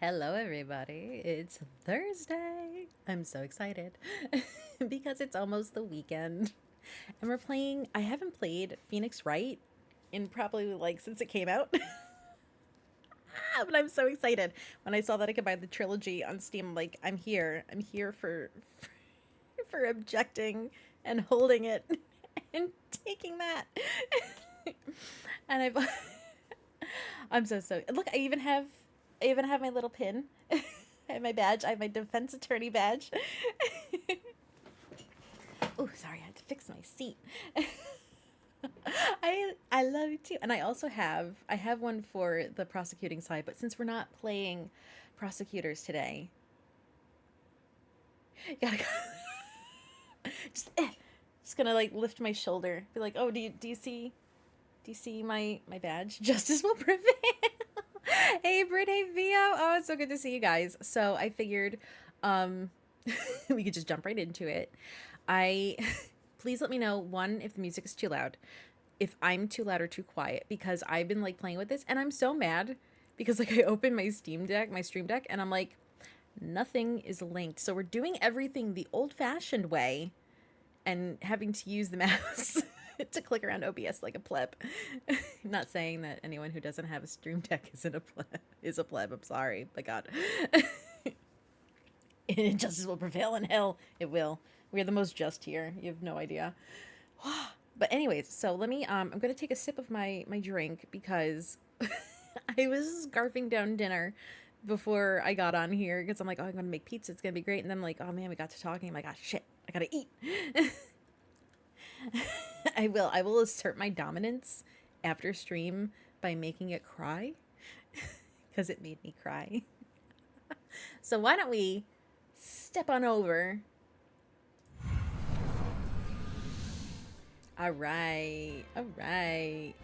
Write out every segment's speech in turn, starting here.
Hello, everybody. It's Thursday. I'm so excited because it's almost the weekend. And we're playing. I haven't played Phoenix Wright in probably like since it came out. But I'm so excited. When I saw that I could buy the trilogy on Steam, I'm like, I'm here. I'm here for objecting and holding it and taking that. And I'm so look, I even have my little pin. I have my badge. I have my defense attorney badge. Oh, sorry, I had to fix my seat. I love it too. And I have one for the prosecuting side, but since we're not playing prosecutors today, gotta just just gonna like lift my shoulder. Be like, "Oh, do you see my badge? Justice will prevail." Hey, Britt, hey, Vio. Oh, it's so good to see you guys. So I figured um, we could just jump right into it. I Please let me know one if the music is too loud, if I'm too loud or too quiet, because I've been like playing with this and I'm so mad because like I opened my Stream Deck, and I'm like nothing is linked. So we're doing everything the old-fashioned way and having to use the mouse to click around OBS like a pleb. Not saying that anyone who doesn't have a Stream Deck isn't a pleb, is a pleb. I'm sorry, but God, justice will prevail in hell. It will. We're the most just here. You have no idea. But anyways, so let me. I'm gonna take a sip of my drink because I was scarfing down dinner before I got on here because I'm like, oh, I'm gonna make pizza. It's gonna be great. And then I'm like, oh man, we got to talking. I'm like, ah, shit, I gotta eat. I will assert my dominance after stream by making it cry because it made me cry. So why don't we step on over? All right, all right.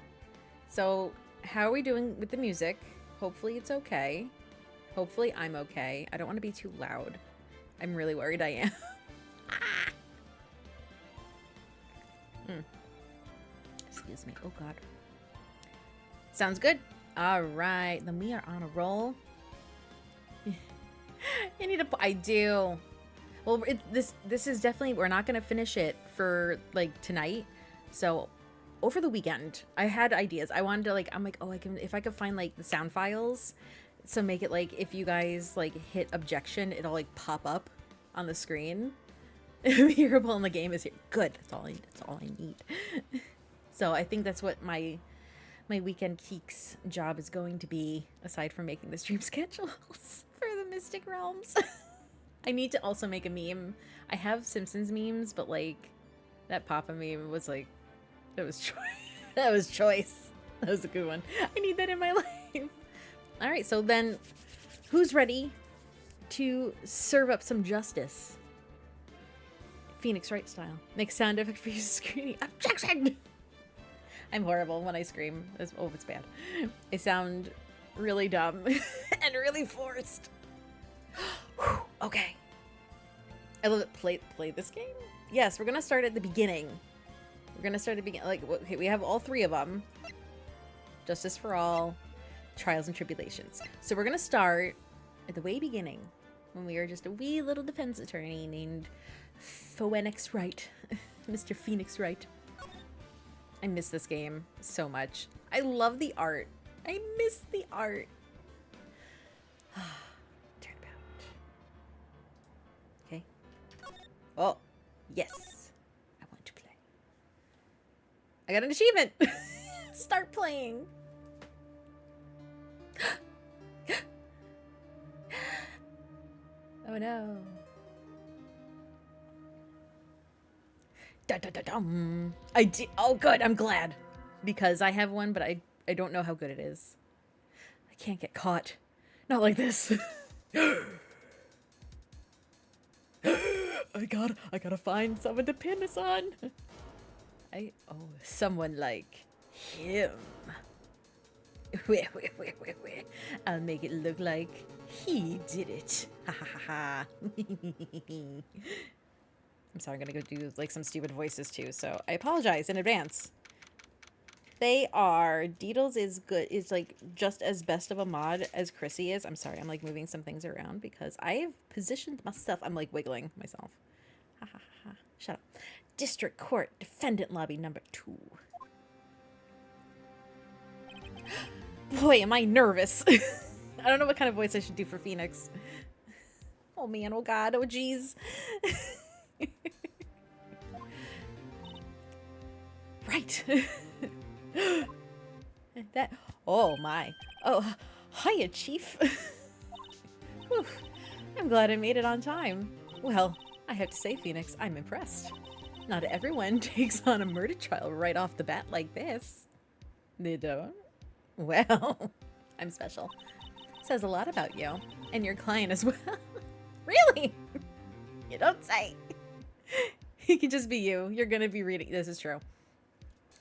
So how are we doing with the music? Hopefully it's okay. Hopefully I'm okay. I don't want to be too loud. I'm really worried I am. Mm, excuse me. Oh God. Sounds good. All right, then we are on a roll. I need a. I do. Well, this is definitely. We're not gonna finish it for like tonight. So over the weekend, I had ideas. I wanted to like. I'm like, oh, I can if I could find like the sound files. So make it like if you guys like hit objection, it'll like pop up on the screen. Hearable in the game is here. Good. That's all I need. So I think that's what my weekend keeks job is going to be, aside from making the stream schedules for the Mystic Realms. I need to also make a meme. I have Simpsons memes, but like that Papa meme was like that was choice. That was choice. That was a good one. I need that in my life. All right, so then who's ready to serve up some justice? Phoenix Wright style. Make sound effect for you screaming. Objection! I'm horrible when I scream. Oh, it's bad. I sound really dumb and really forced. Okay. I love it. Play this game? Yes, we're gonna start at the beginning. We're gonna start at the beginning. Like, okay, we have all three of them. Justice for all, trials and tribulations. So we're gonna start at the way beginning, when we were just a wee little defense attorney named Phoenix Wright. Mr. Phoenix Wright. I miss this game so much. I love the art. I miss the art. Turnabout. Okay. Oh, yes. I want to play. I got an achievement. Start playing. Oh no. Da, da, da, dum. I did. Oh, good. I'm glad. Because I have one, but I don't know how good it is. I can't get caught. Not like this. I gotta find someone to pin us on. Someone like him. I'll make it look like he did it. Ha ha ha ha. I'm sorry, I'm gonna go do like some stupid voices too, so I apologize in advance. They are. Deedles is good. Is like just as best of a mod as Chrissy is. I'm sorry, I'm like moving some things around because I've positioned myself. I'm like wiggling myself. Ha ha ha. Shut up. District Court, Defendant Lobby number 2. Boy, am I nervous. I don't know what kind of voice I should do for Phoenix. Oh man, oh god, oh geez. Right. That, oh my. Oh, hiya, Chief. Whew. I'm glad I made it on time. Well, I have to say, Phoenix, I'm impressed. Not everyone takes on a murder trial right off the bat like this. They don't? Well, I'm special. Says a lot about you. And your client as well. Really? You don't say. He can just be you. You're gonna be reading. This is true.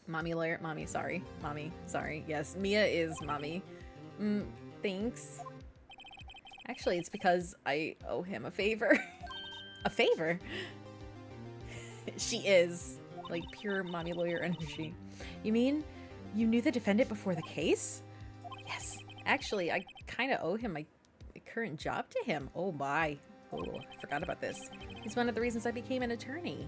Mommy lawyer. Mommy, sorry. Mommy, sorry. Yes, Mia is mommy. Thanks. Actually, it's because I owe him a favor. A favor? She is. Like, pure mommy lawyer energy. You mean you knew the defendant before the case? Yes. Actually, I kind of owe him my current job to him. Oh, my. Oh, I forgot about this. He's one of the reasons I became an attorney.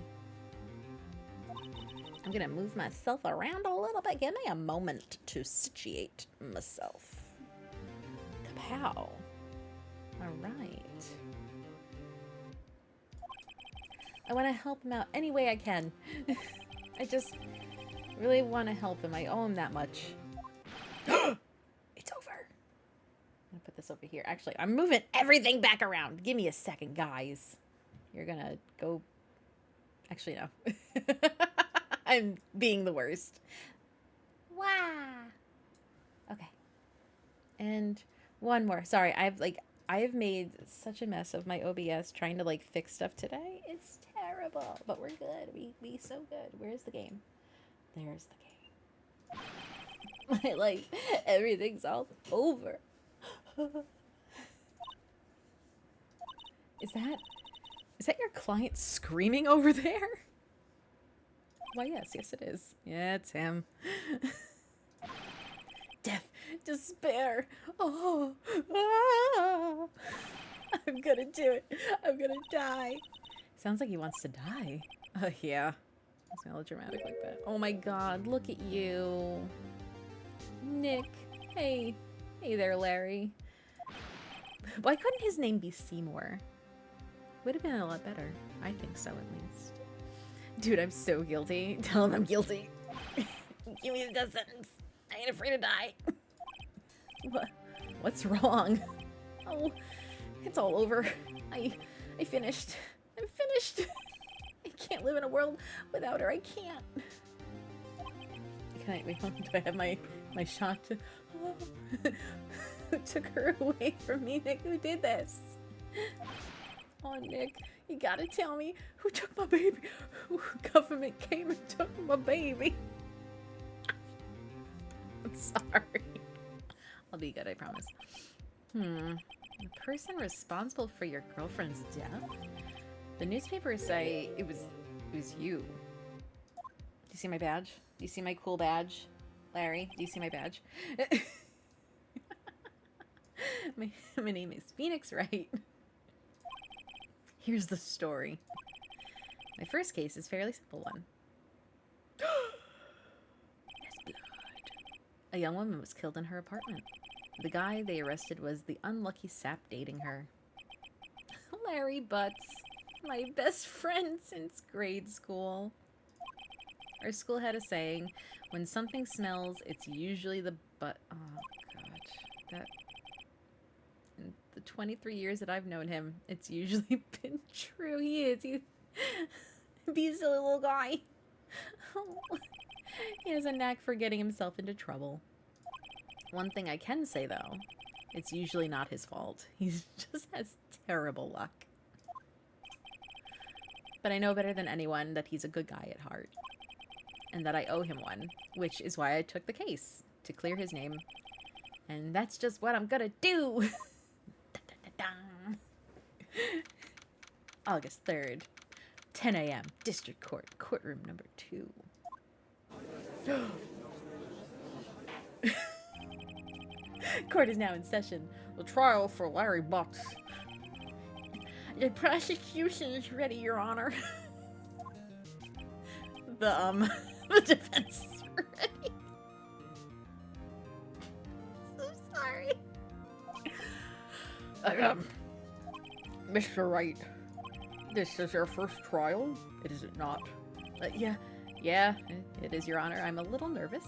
I'm gonna move myself around a little bit. Give me a moment to situate myself. Kapow. Alright. I want to help him out any way I can. I just really want to help him. I owe him that much. It's over. I'm gonna put this over here. Actually, I'm moving everything back around. Give me a second, guys. You're gonna go... Actually, no. I'm being the worst. Wow. Okay. And one more. Sorry, I've made such a mess of my OBS trying to like fix stuff today. It's terrible, but we're good. We so good. Where's the game? There's the game. My life, everything's all over. Is that your client screaming over there? Why, yes, it is. Yeah, it's him. Death, despair. Oh, ah. I'm gonna do it. I'm gonna die. Sounds like he wants to die. Oh, yeah. It's melodramatic like that. Oh my god, look at you. Nick. Hey. Hey there, Larry. Why couldn't his name be Seymour? Would have been a lot better. I think so, at least. Dude, I'm so guilty. Tell him I'm guilty. Give me the death sentence. I ain't afraid to die. What's wrong? Oh, it's all over. I finished. I'm finished. I can't live in a world without her. I can't. Can I wait? Do I have my shot to... Oh. Who took her away from me? Nick, who did this? Oh, Nick, you gotta tell me who took my baby. Who government came and took my baby. I'm sorry. I'll be good, I promise. The person responsible for your girlfriend's death? The newspapers say it was you. Do you see my badge? Do you see my cool badge? Larry, do you see my badge? my name is Phoenix Wright. Here's the story. My first case is a fairly simple one. Yes, blood. A young woman was killed in her apartment. The guy they arrested was the unlucky sap dating her. Larry Butts, my best friend since grade school. Our school had a saying, when something smells, it's usually the butt. Oh, God. That... In the 23 years that I've known him, it's usually been true. He is. He's be a silly little guy. Oh. He has a knack for getting himself into trouble. One thing I can say, though, it's usually not his fault. He just has terrible luck. But I know better than anyone that he's a good guy at heart. And that I owe him one, which is why I took the case, to clear his name. And that's just what I'm gonna do! August 3rd, 10 a.m., District Court, courtroom number 2. Court is now in session. The trial for Larry Butts. The prosecution is ready, Your Honor. the the defense is ready. So sorry. Mr. Wright, this is your first trial, is it not? Yeah, it is, Your Honor. I'm a little nervous.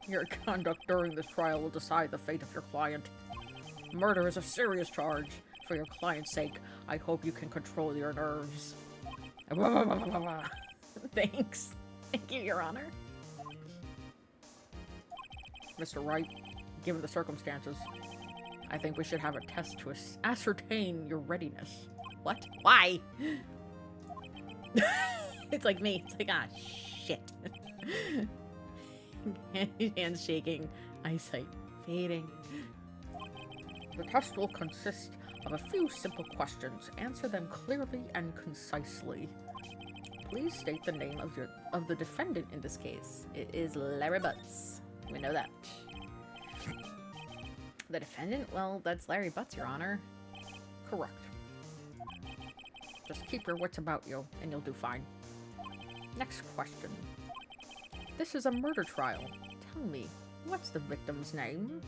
Your conduct during this trial will decide the fate of your client. Murder is a serious charge. For your client's sake, I hope you can control your nerves. Thanks. Thank you, Your Honor. Mr. Wright, given the circumstances, I think we should have a test to ascertain your readiness. What? Why? It's like me. It's like, ah, shit. Hands shaking, eyesight fading. The test will consist of a few simple questions. Answer them clearly and concisely. Please state the name of the defendant in this case. It is Larry Butts. We know that. The defendant? Well, that's Larry Butts, Your Honor. Correct. Just keep your wits about you, and you'll do fine. Next question. This is a murder trial. Tell me, what's the victim's name?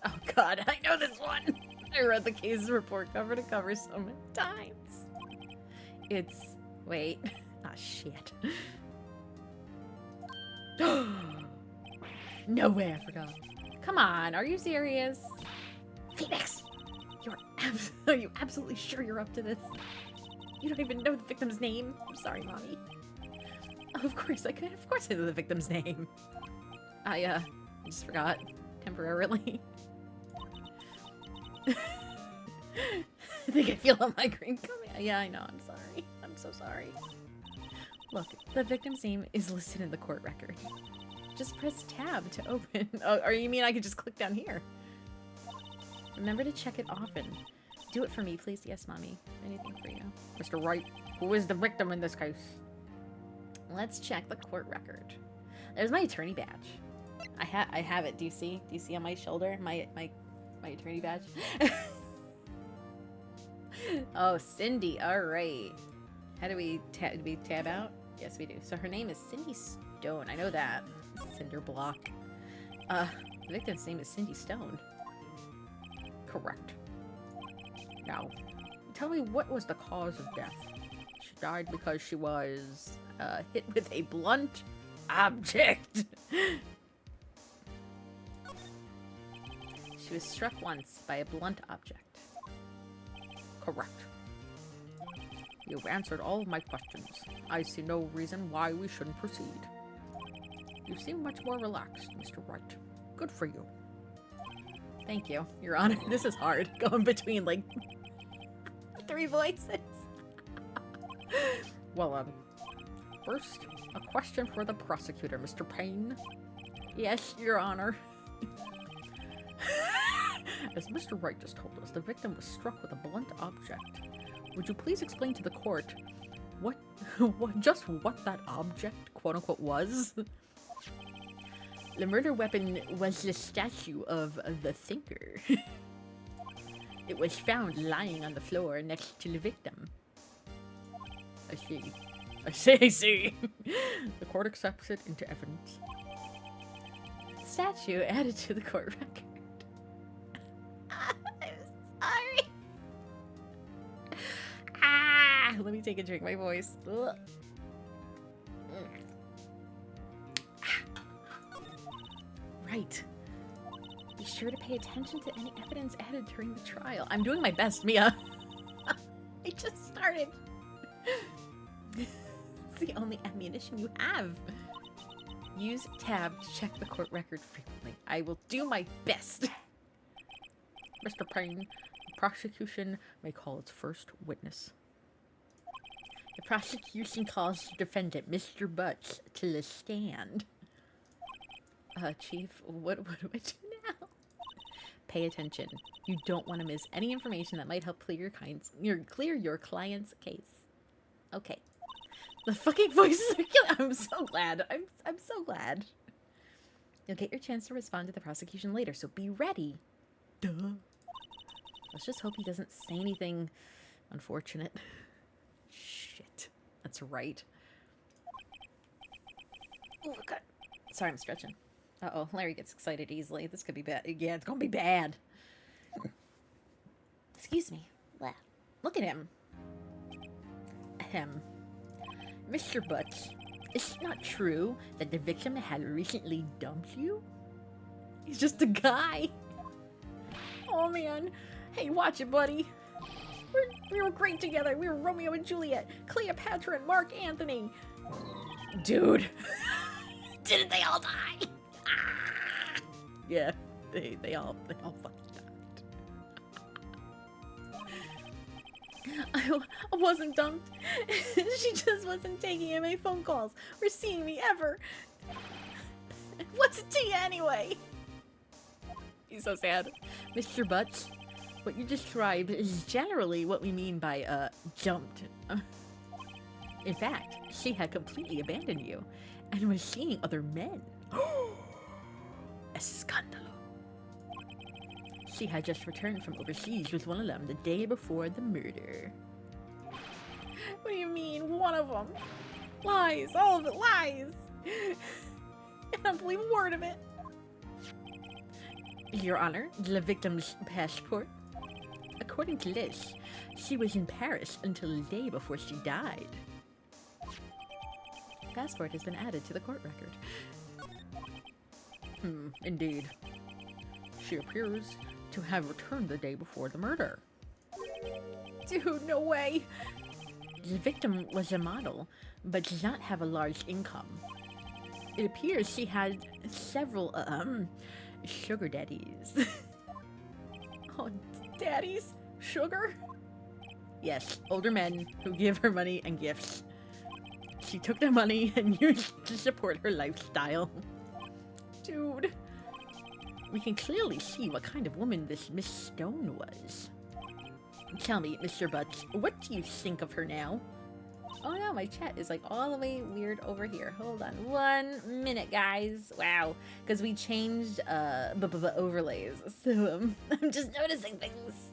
Oh god, I know this one! I read the case report cover to cover so many times. It's... wait. Ah, shit. No way, I forgot. Come on, are you serious? Phoenix! Are you absolutely sure you're up to this? You don't even know the victim's name? I'm sorry, Mommy. Of course I know the victim's name. I just forgot. Temporarily. I think I feel a migraine coming. Yeah, I know. I'm sorry. I'm so sorry. Look, the victim's name is listed in the court record. Just press tab to open. Oh, or you mean I could just click down here? Remember to check it often. Do it for me, please. Yes, Mommy. Anything for you. Mr. Wright, who is the victim in this case? Let's check the court record. There's my attorney badge. I have it. Do you see? Do you see on my shoulder? My attorney badge? Oh, Cindy. All right. How do we tab out? Yes, we do. So her name is Cindy Stone. I know that. Cinder block. The victim's name is Cindy Stone. Correct. Now, tell me, what was the cause of death? She died because she was hit with a blunt object. She was struck once by a blunt object. Correct. You've answered all of my questions. I see no reason why we shouldn't proceed. You seem much more relaxed, Mr. Wright. Good for you. Thank you, Your Honor. This is hard, going between, like, 3 voices. Well, first, a question for the prosecutor, Mr. Payne. Yes, Your Honor. As Mr. Wright just told us, the victim was struck with a blunt object. Would you please explain to the court what that object, quote-unquote, was? The murder weapon was the statue of the thinker. It was found lying on the floor next to the victim. I see. I see. The court accepts it into evidence. Statue added to the court record. I'm sorry. Let me take a drink. My voice. Ugh. Right. Be sure to pay attention to any evidence added during the trial. I'm doing my best, Mia. I just started. It's the only ammunition you have. Use tab to check the court record frequently. I will do my best. Mr. Payne, the prosecution may call its first witness. The prosecution calls the defendant, Mr. Butts, to the stand. Chief, what do I do now? Pay attention. You don't want to miss any information that might help clear your client's case. Okay. The fucking voices are killing. I'm so glad. I'm so glad. You'll get your chance to respond to the prosecution later, so be ready. Duh. Let's just hope he doesn't say anything unfortunate. Shit. That's right. Oh, God. Sorry, I'm stretching. Uh-oh, Larry gets excited easily. This could be bad. Yeah, it's gonna be bad. Excuse me. Well, look at him. Ahem. Mr. Butts, is it not true that the victim had recently dumped you? He's just a guy. Oh, man. Hey, watch it, buddy. We were great together. We were Romeo and Juliet, Cleopatra and Mark Antony. Dude. Didn't they all die? Ah! Yeah, they all fucking died. I wasn't dumped. She just wasn't taking any phone calls or seeing me ever. What's it to you anyway? He's so sad. Mr. Butts, what you described is generally what we mean by, jumped. In fact, she had completely abandoned you and was seeing other men. Escandalo. She had just returned from overseas with one of them the day before the murder. What do you mean, one of them? Lies, all of it lies. I don't believe a word of it. Your Honor, the victim's passport. According to this, she was in Paris until the day before she died. Passport has been added to the court record. Indeed. She appears to have returned the day before the murder. Dude, no way! The victim was a model, but does not have a large income. It appears she had several, sugar daddies. Oh, daddies? Sugar? Yes, older men who give her money and gifts. She took the money and used it to support her lifestyle. Dude. We can clearly see what kind of woman this Miss Stone was. Tell me, Mr. Butts, what do you think of her now? Oh no, my chat is like all the way weird over here. Hold on 1 minute, guys. Wow. Because we changed overlays. So I'm just noticing things.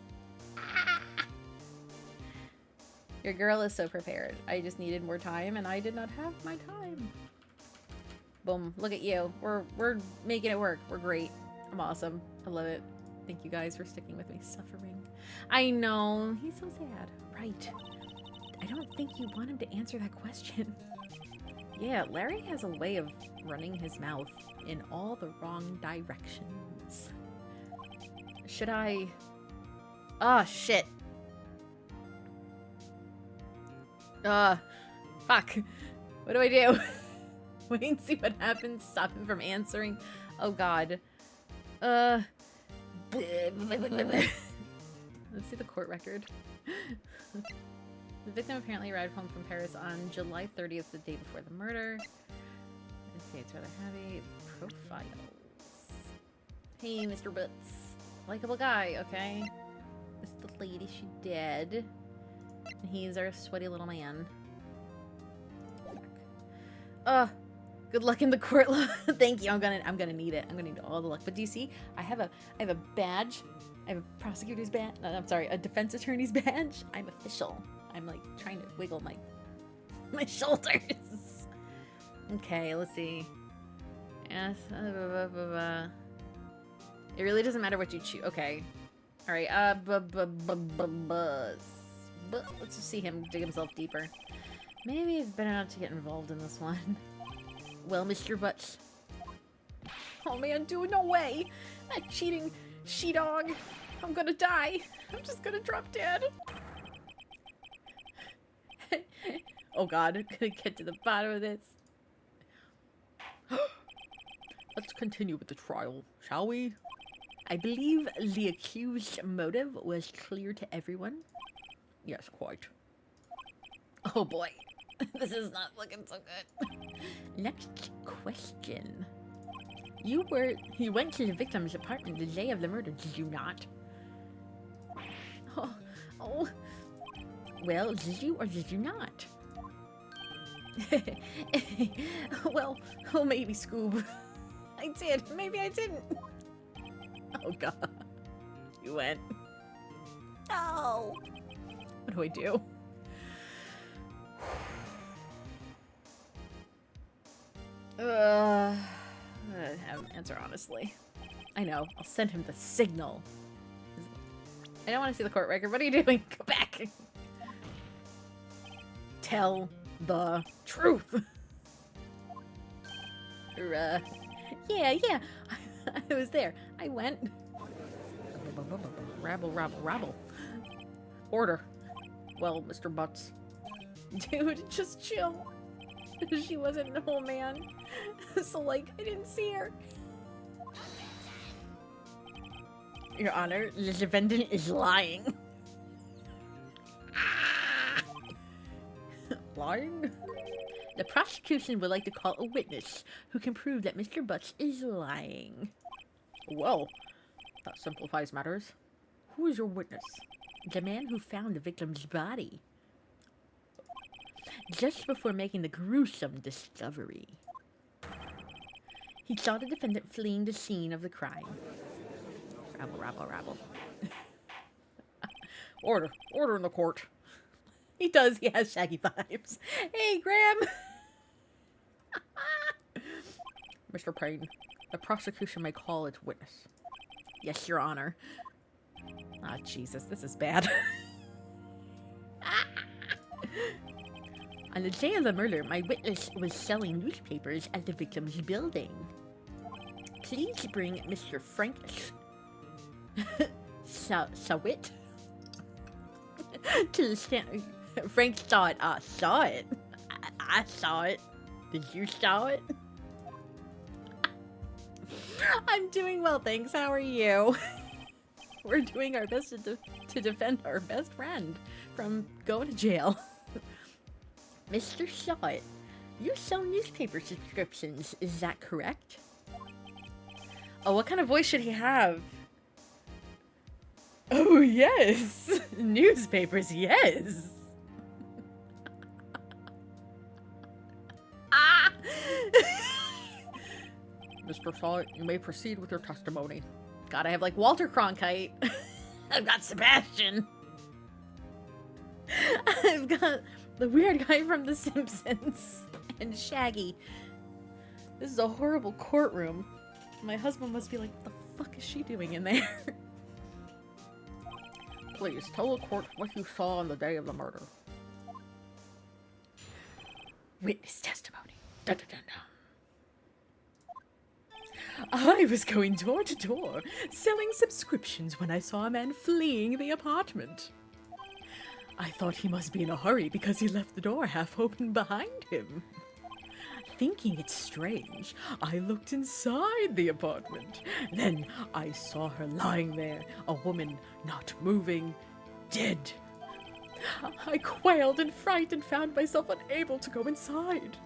Your girl is so prepared. I just needed more time and I did not have my time. Boom. Look at you. We're making it work. We're great. I'm awesome. I love it. Thank you guys for sticking with me. Suffering. I know. He's so sad. Right. I don't think you want him to answer that question. Yeah, Larry has a way of running his mouth in all the wrong directions. Should I... Oh, shit. Fuck. What do I do? Wait and see what happens. Stop him from answering. Oh, God. Let's see the court record. The victim apparently arrived home from Paris on July 30th, the day before the murder. Okay, it's rather heavy. Profiles. Hey, Mr. Butts. Likeable guy, okay? This is the lady, she dead. And he's our sweaty little man. Good luck in the court. Thank you. I'm gonna need it. I'm gonna need all the luck. But do you see? I have a badge. I have a prosecutor's badge. No, I'm sorry, a defense attorney's badge. I'm official. I'm like trying to wiggle my shoulders. Okay, let's see. Yes. It really doesn't matter what you choose. Okay. All right. Let's just see him dig himself deeper. Maybe it's better not to get involved in this one. Well, Mr. Butts. Oh man, dude, no way! That cheating she-dog. I'm gonna die. I'm just gonna drop dead. Oh god, I'm gonna get to the bottom of this. Let's continue with the trial, shall we? I believe the accused's motive was clear to everyone. Yes, quite. Oh boy. This is not looking so good. Next question. You went to the victim's apartment the day of the murder, did you not? Oh. Well, did you or did you not? Well, maybe, Scoob. I did. Maybe I didn't. Oh, God. You went. No. What do I do? I have an answer, honestly. I know. I'll send him the signal. I don't want to see the court record. What are you doing? Go back. Tell the truth. Yeah. I was there. I went. Rabble. Order. Well, Mr. Butts. Dude, just chill. She wasn't an old man. So, like, I didn't see her. Your Honor, the defendant is lying. Lying? The prosecution would like to call a witness who can prove that Mr. Butts is lying. Well, that simplifies matters. Who is your witness? The man who found the victim's body just before making the gruesome discovery. He saw the defendant fleeing the scene of the crime. Rabble. Order in the court. He does, he has Shaggy vibes. Hey, Graham! Mr. Payne, the prosecution may call its witness. Yes, Your Honor. Ah, Jesus, this is bad. On the day of the murder, my witness was selling newspapers at the victim's building. Please bring Mr. Frank Sawit to the stand. Frank saw it. Saw it? I saw it. Did you saw it? I'm doing well, thanks. How are you? We're doing our best to defend our best friend from going to jail. Mr. Shot, you sell newspaper subscriptions, is that correct? Oh, what kind of voice should he have? Oh, yes! Newspapers, yes! Ah! Mr. Shot, you may proceed with your testimony. God, I have like Walter Cronkite. I've got Sebastian. I've got the weird guy from The Simpsons and Shaggy. This is a horrible courtroom. My husband must be like, what the fuck is she doing in there? Please, tell the court what you saw on the day of the murder. Witness testimony. Dun, dun, dun, dun. I was going door to door, selling subscriptions when I saw a man fleeing the apartment. I thought he must be in a hurry because he left the door half open behind him. Thinking it strange, I looked inside the apartment. Then I saw her lying there, a woman not moving, dead. I quailed in fright and found myself unable to go inside.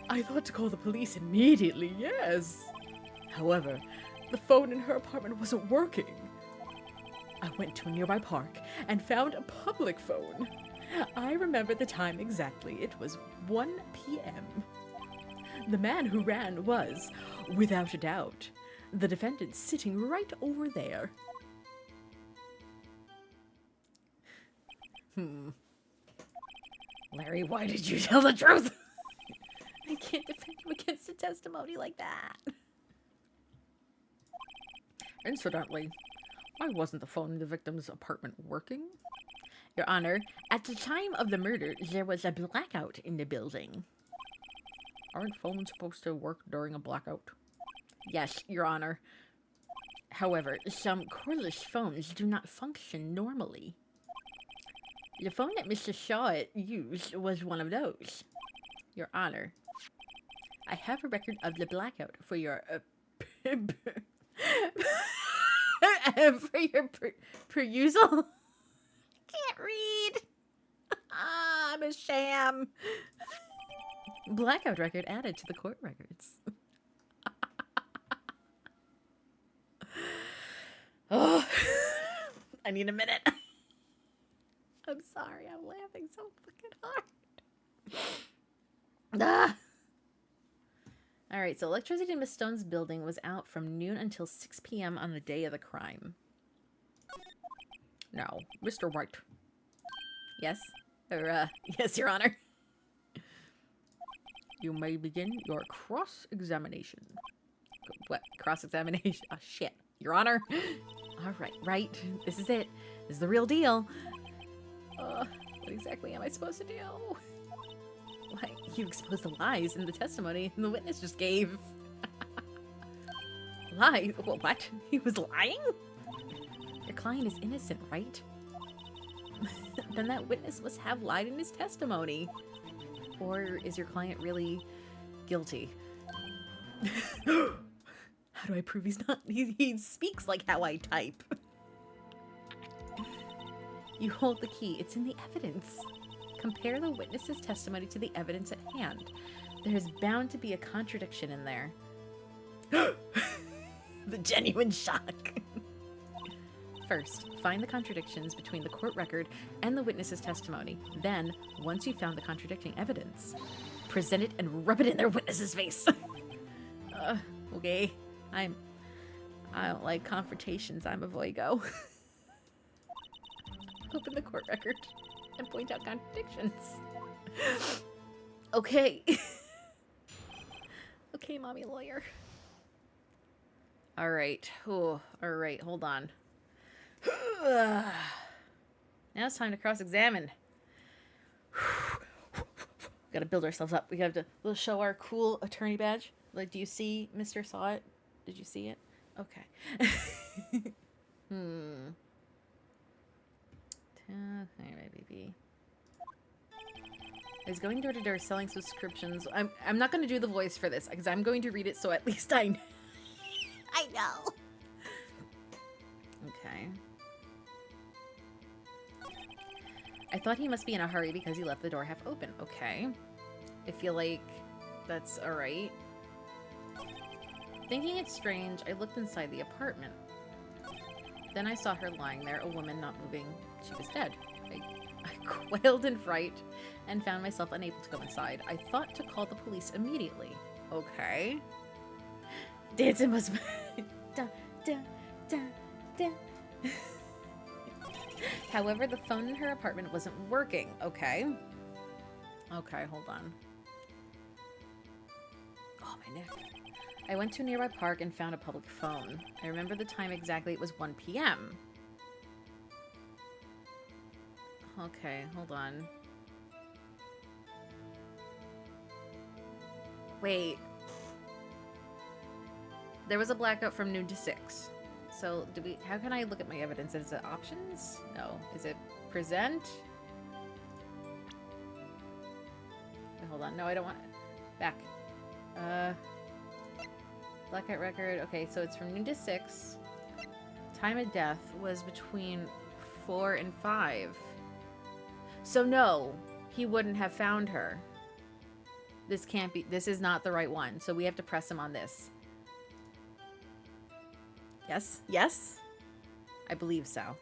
I thought to call the police immediately, yes. However, the phone in her apartment wasn't working. I went to a nearby park and found a public phone. I remember the time exactly. It was 1 p.m. The man who ran was, without a doubt, the defendant sitting right over there. Larry, why did you tell the truth? I can't defend him against a testimony like that. Incidentally, why wasn't the phone in the victim's apartment working? Your Honor, at the time of the murder, there was a blackout in the building. Aren't phones supposed to work during a blackout? Yes, Your Honor. However, some cordless phones do not function normally. The phone that Mr. Shaw used was one of those. Your Honor, I have a record of the blackout for your perusal. Can't read. I'm a sham. Blackout record added to the court records. Oh, I need a minute. I'm sorry, I'm laughing so fucking hard. Ah. All Alright, so electricity in Miss Stone's building was out from noon until 6 p.m. on the day of the crime. Now, Mr. Wright. Yes? Yes, Your Honor. You may begin your cross-examination. What? Cross-examination? Oh, shit. Your Honor. Alright, right. This is it. This is the real deal. What exactly am I supposed to do? Why, you exposed the lies in the testimony the witness just gave. Lie? What? He was lying? Your client is innocent, right? Then that witness must have lied in his testimony. Or is your client really guilty? How do I prove he's not? He speaks like how I type. You hold the key. It's in the evidence. Compare the witness's testimony to the evidence at hand. There is bound to be a contradiction in there. The genuine shock. First, find the contradictions between the court record and the witness's testimony. Then, once you've found the contradicting evidence, present it and rub it in their witness's face. Okay. I don't like confrontations. I'm a Voigo. Open the court record and point out contradictions. Okay. Okay, mommy lawyer. All right. Oh, all right. Hold on. Now it's time to cross-examine. Gotta build ourselves up. We have to show our cool attorney badge. Like, do you see Mr. Saw It? Did you see it? Okay. Maybe. I was going door to door selling subscriptions. I'm not going to do the voice for this because I'm going to read it, so at least I know. I know. Okay. I thought he must be in a hurry because he left the door half open. Okay. I feel like that's alright. Thinking it's strange, I looked inside the apartment. Then I saw her lying there, a woman not moving. She was dead. I quailed in fright and found myself unable to go inside. I thought to call the police immediately. Okay. Dancing must be... da, da, da, da. However, the phone in her apartment wasn't working. Okay. Okay, hold on. Oh, my neck. I went to a nearby park and found a public phone. I remember the time exactly. It was 1 p.m. Okay, hold on. Wait. There was a blackout from noon to 6. So, how can I look at my evidence? Is it options? No. Is it present? Wait, hold on. No, I don't want... Back. Blackout record. Okay, so it's from noon to 6. Time of death was between 4 and 5. So no, he wouldn't have found her. This can't be... This is not the right one. So we have to press him on this. Yes? Yes? I believe so.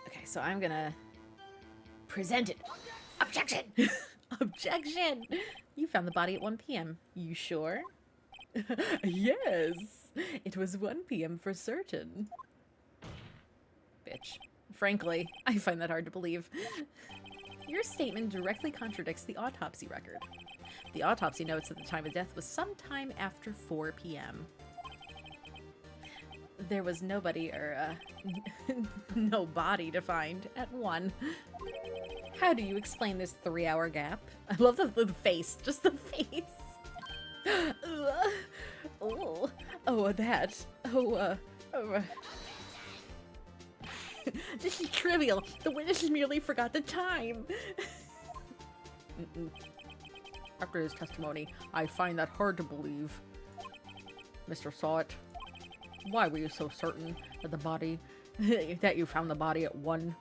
Okay, so I'm gonna present it. Objection! Objection! You found the body at 1 p.m. You sure? Yes. It was 1 p.m. for certain. Bitch. Frankly, I find that hard to believe. Your statement directly contradicts the autopsy record. The autopsy notes that the time of death was sometime after 4 p.m. There was nobody or no body to find at 1. How do you explain this 3-hour gap? I love the face, just the face. That. This is trivial. The witness merely forgot the time. After his testimony, I find that hard to believe. Mr. Saw It. Why were you so certain that the body, that you found the body at 1?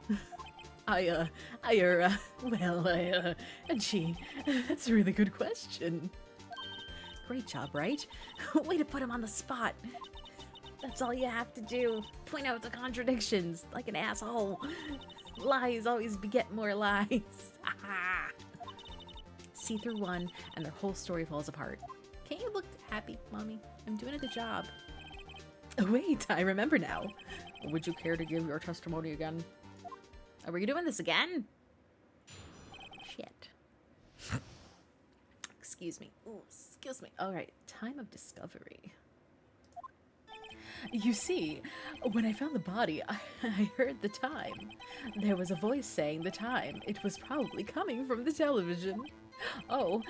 Gee, that's a really good question. Great job, Wright. Way to put him on the spot. That's all you have to do. Point out the contradictions, like an asshole. Lies always beget more lies. see through one, and their whole story falls apart. Can't you look happy, Mommy? I'm doing a good job. Oh, wait, I remember now. Would you care to give your testimony again? Are we doing this again? Shit. Excuse me. Ooh, excuse me. All right, time of discovery. You see, when I found the body, I heard the time. There was a voice saying the time. It was probably coming from the television. Oh,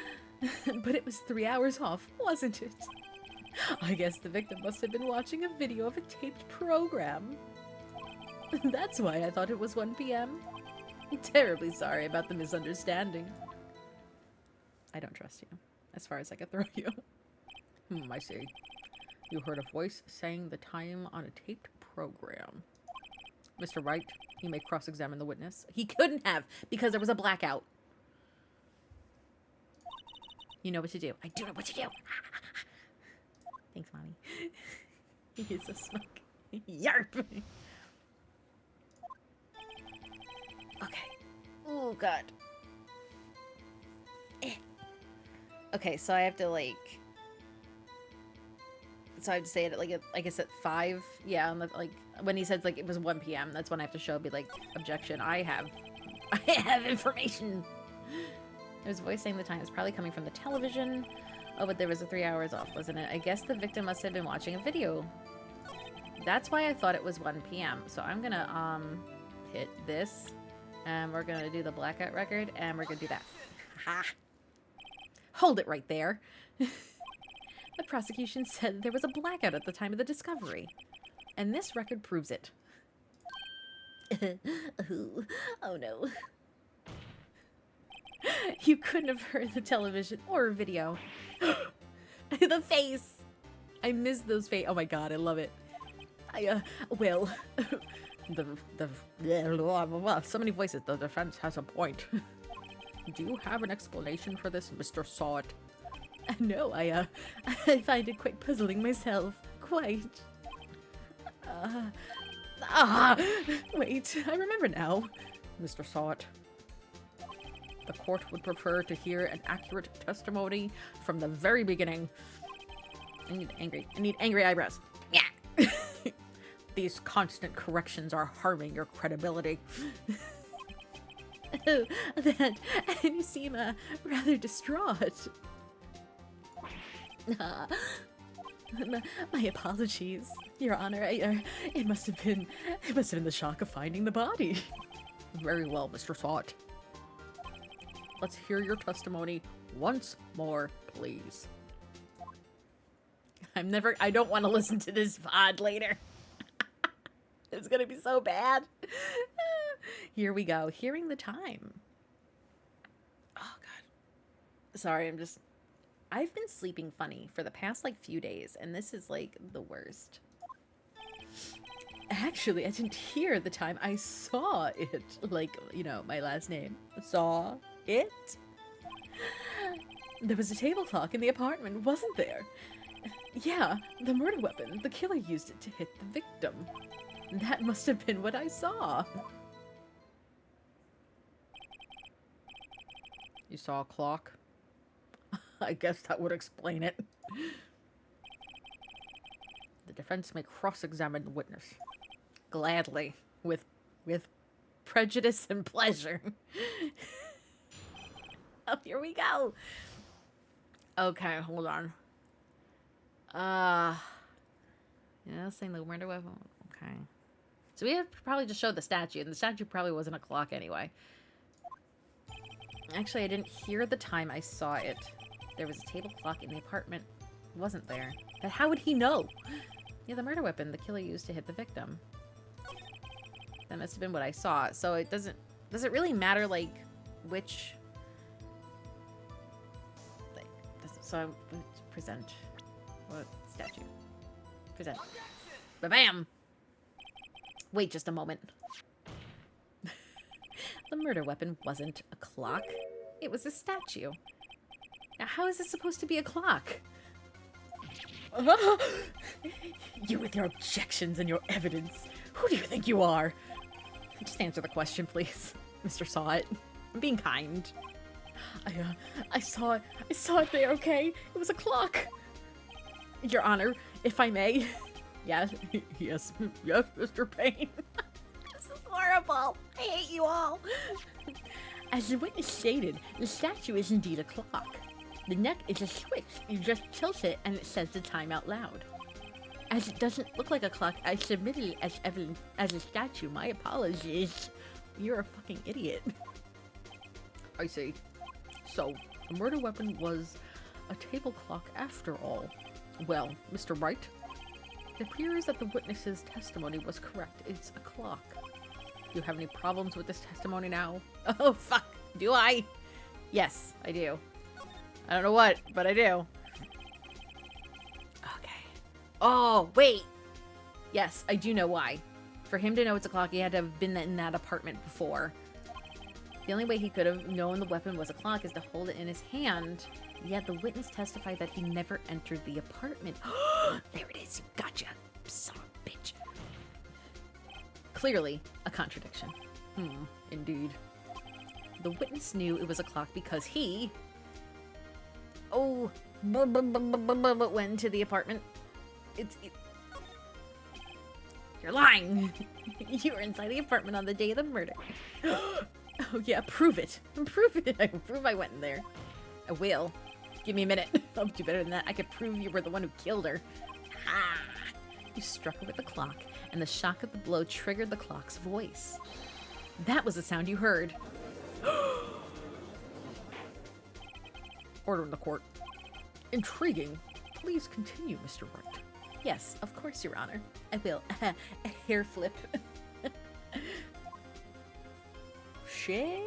but it was 3 hours off, wasn't it? I guess the victim must have been watching a video of a taped program. That's why I thought it was 1 p.m. I'm terribly sorry about the misunderstanding. I don't trust you, as far as I could throw you. I see. You heard a voice saying the time on a taped program. Mr. Wright, you may cross-examine the witness. He couldn't have, because there was a blackout. You know what to do. I do know what to do. Thanks, Mommy. He is so smug. Yarp! Okay. Oh, God. Okay, so I have to, like... So I have to say it at, like, I guess at 5? Yeah, on the, like, when he says, like, it was 1 p.m., that's when I have to show, be like, objection, I have information! There's a voice saying the time is probably coming from the television. Oh, but there was a 3 hours off, wasn't it? I guess the victim must have been watching a video. That's why I thought it was 1 p.m. So I'm gonna, hit this. And we're gonna do the blackout record, and we're gonna do that. Ha! Hold it right there. The prosecution said there was a blackout at the time of the discovery. And this record proves it. Oh no. You couldn't have heard the television or video. The face! I missed those face. Oh my god, I love it. Well, so many voices. The defense has a point. Do you have an explanation for this, Mr. Sawit? No, I find it quite puzzling myself. Quite. Wait, I remember now. Mr. Sawit. The court would prefer to hear an accurate testimony from the very beginning. I need angry eyebrows. Yeah. These constant corrections are harming your credibility. Oh, that. And you seem rather distraught. My apologies, Your Honor. It must have been the shock of finding the body. Very well, Mr. Sawit. Let's hear your testimony once more, please. I don't want to listen to this VOD later. It's gonna be so bad. Here we go. Hearing the time. Oh, God. Sorry, I've been sleeping funny for the past, like, few days, and this is, like, the worst. Actually, I didn't hear the time. I saw it. Like, you know, my last name. Saw it? There was a table clock in the apartment, wasn't there? Yeah, the murder weapon. The killer used it to hit the victim. That must have been what I saw. You saw a clock? I guess that would explain it. The defense may cross-examine the witness. Gladly. With prejudice and pleasure. Oh, here we go. Okay, hold on. Yeah, saying the murder weapon. Okay. So we have probably just showed the statue, and the statue probably wasn't a clock anyway. Actually, I didn't hear the time I saw it. There was a table clock in the apartment. It wasn't there. But how would he know? Yeah, the murder weapon the killer used to hit the victim. That must have been what I saw. So it does it really matter, like, which... Like, so I'm going to present... What statue? Present. Ba-bam! Wait just a moment. The murder weapon wasn't a clock. It was a statue. Now, how is this supposed to be a clock? You with your objections and your evidence. Who do you think you are? Just answer the question, please, Mr. Sawit. I'm being kind. I saw it there, okay? It was a clock. Your Honor, if I may. Yes, yes, Mr. Payne. This is horrible. I hate you all. As the witness stated, the statue is indeed a clock. The neck is a switch. You just tilt it and it says the time out loud. As it doesn't look like a clock, I submitted it as evidence as a statue. My apologies. You're a fucking idiot. I see. So, the murder weapon was a table clock after all. Well, Mr. Wright, it appears that the witness's testimony was correct. It's a clock. Do you have any problems with this testimony now? Oh, fuck. Do I? Yes, I do. I don't know what, but I do. Okay. Oh, wait. Yes, I do know why. For him to know it's a clock, he had to have been in that apartment before. The only way he could have known the weapon was a clock is to hold it in his hand. Yet the witness testified that he never entered the apartment. There it is. Gotcha. Son of a bitch. Clearly, a contradiction. Indeed. The witness knew it was a clock because he... went to the apartment. You're lying. You were inside the apartment on the day of the murder. Oh yeah, prove it. Prove it. I can prove I went in there. I will. Give me a minute. I'll do better than that. I could prove you were the one who killed her. Ha! You struck her with the clock, and the shock of the blow triggered the clock's voice. That was the sound you heard. Order in the court. Intriguing. Please continue, Mr. Wright. Yes, of course, Your Honor. I will. A hair flip. Shit.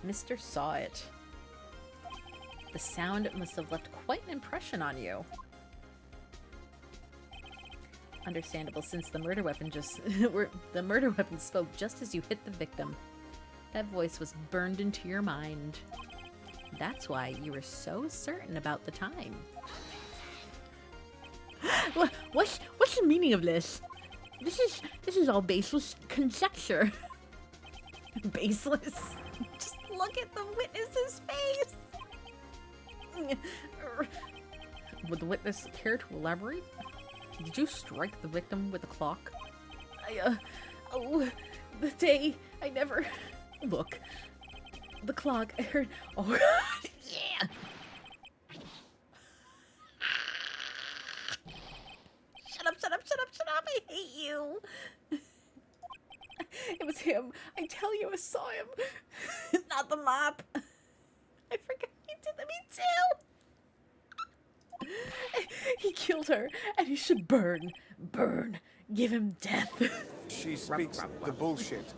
Mr. saw it. The sound must have left quite an impression on you. Understandable, since the murder weapon spoke just as you hit the victim. That voice was burned into your mind. That's why you were so certain about the time. What's the meaning of this? This is all baseless conjecture. Baseless? Just look at the witness's face. Would the witness care to elaborate? Did you strike the victim with a clock? The day I never... Look. The clock, I heard... Oh, yeah! Shut up, I hate you! It was him. I tell you, I saw him. Not the mop. I forgot he did that, me too! He killed her, and he should burn. Burn. Give him death. She speaks the bullshit.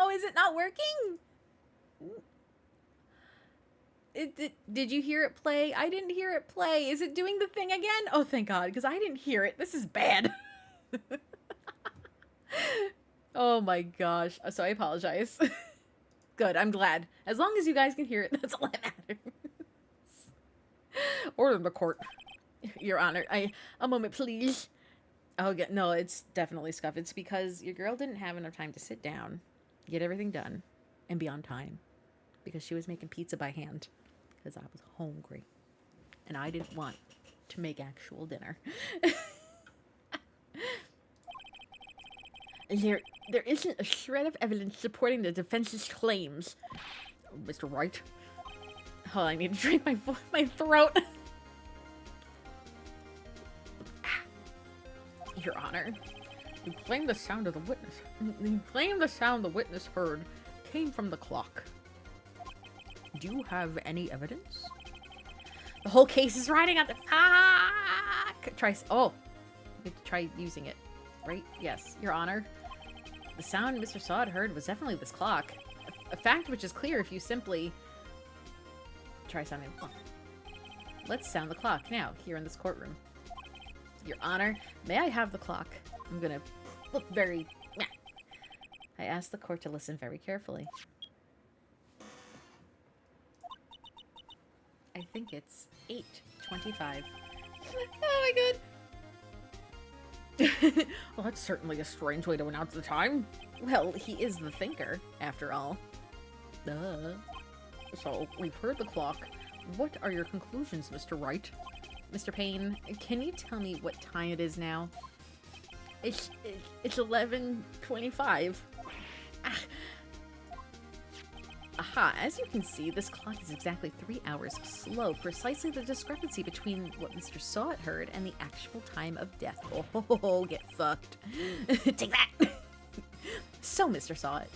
Oh, is it not working? Did you hear it play? I didn't hear it play. Is it doing the thing again? Oh, thank God, because I didn't hear it. This is bad. Oh my gosh. So I apologize. Good, I'm glad. As long as you guys can hear it, that's all that matters. Order in the court. Your Honor, a moment, please. Oh, no, it's definitely scuff. It's because your girl didn't have enough time to sit down, get everything done, and be on time. Because she was making pizza by hand. Because I was hungry. And I didn't want to make actual dinner. There isn't a shred of evidence supporting the defense's claims. Mr. Wright. Oh, I need to drink my throat. Your Honor, you claim the sound of the witness. You claim the sound the witness heard came from the clock. Do you have any evidence? The whole case is riding on the... Oh, we could try using it, right? Yes, Your Honor. The sound Mr. Sod heard was definitely this clock. A fact which is clear if you simply... Try sounding the clock. Let's sound the clock now, here in this courtroom. Your Honor, may I have the clock? I'm gonna look very... I asked the court to listen very carefully. I think it's 8:25. Oh my god! Well, that's certainly a strange way to announce the time. Well, he is the thinker, after all. Duh. So, we've heard the clock. What are your conclusions, Mr. Wright? Mr. Payne, can you tell me what time it is now? It's 11:25. Ah. Aha, as you can see, this clock is exactly 3 hours slow, precisely the discrepancy between what Mr. Sawit heard and the actual time of death. Oh, get fucked. Take that! So, Mr. Sawit,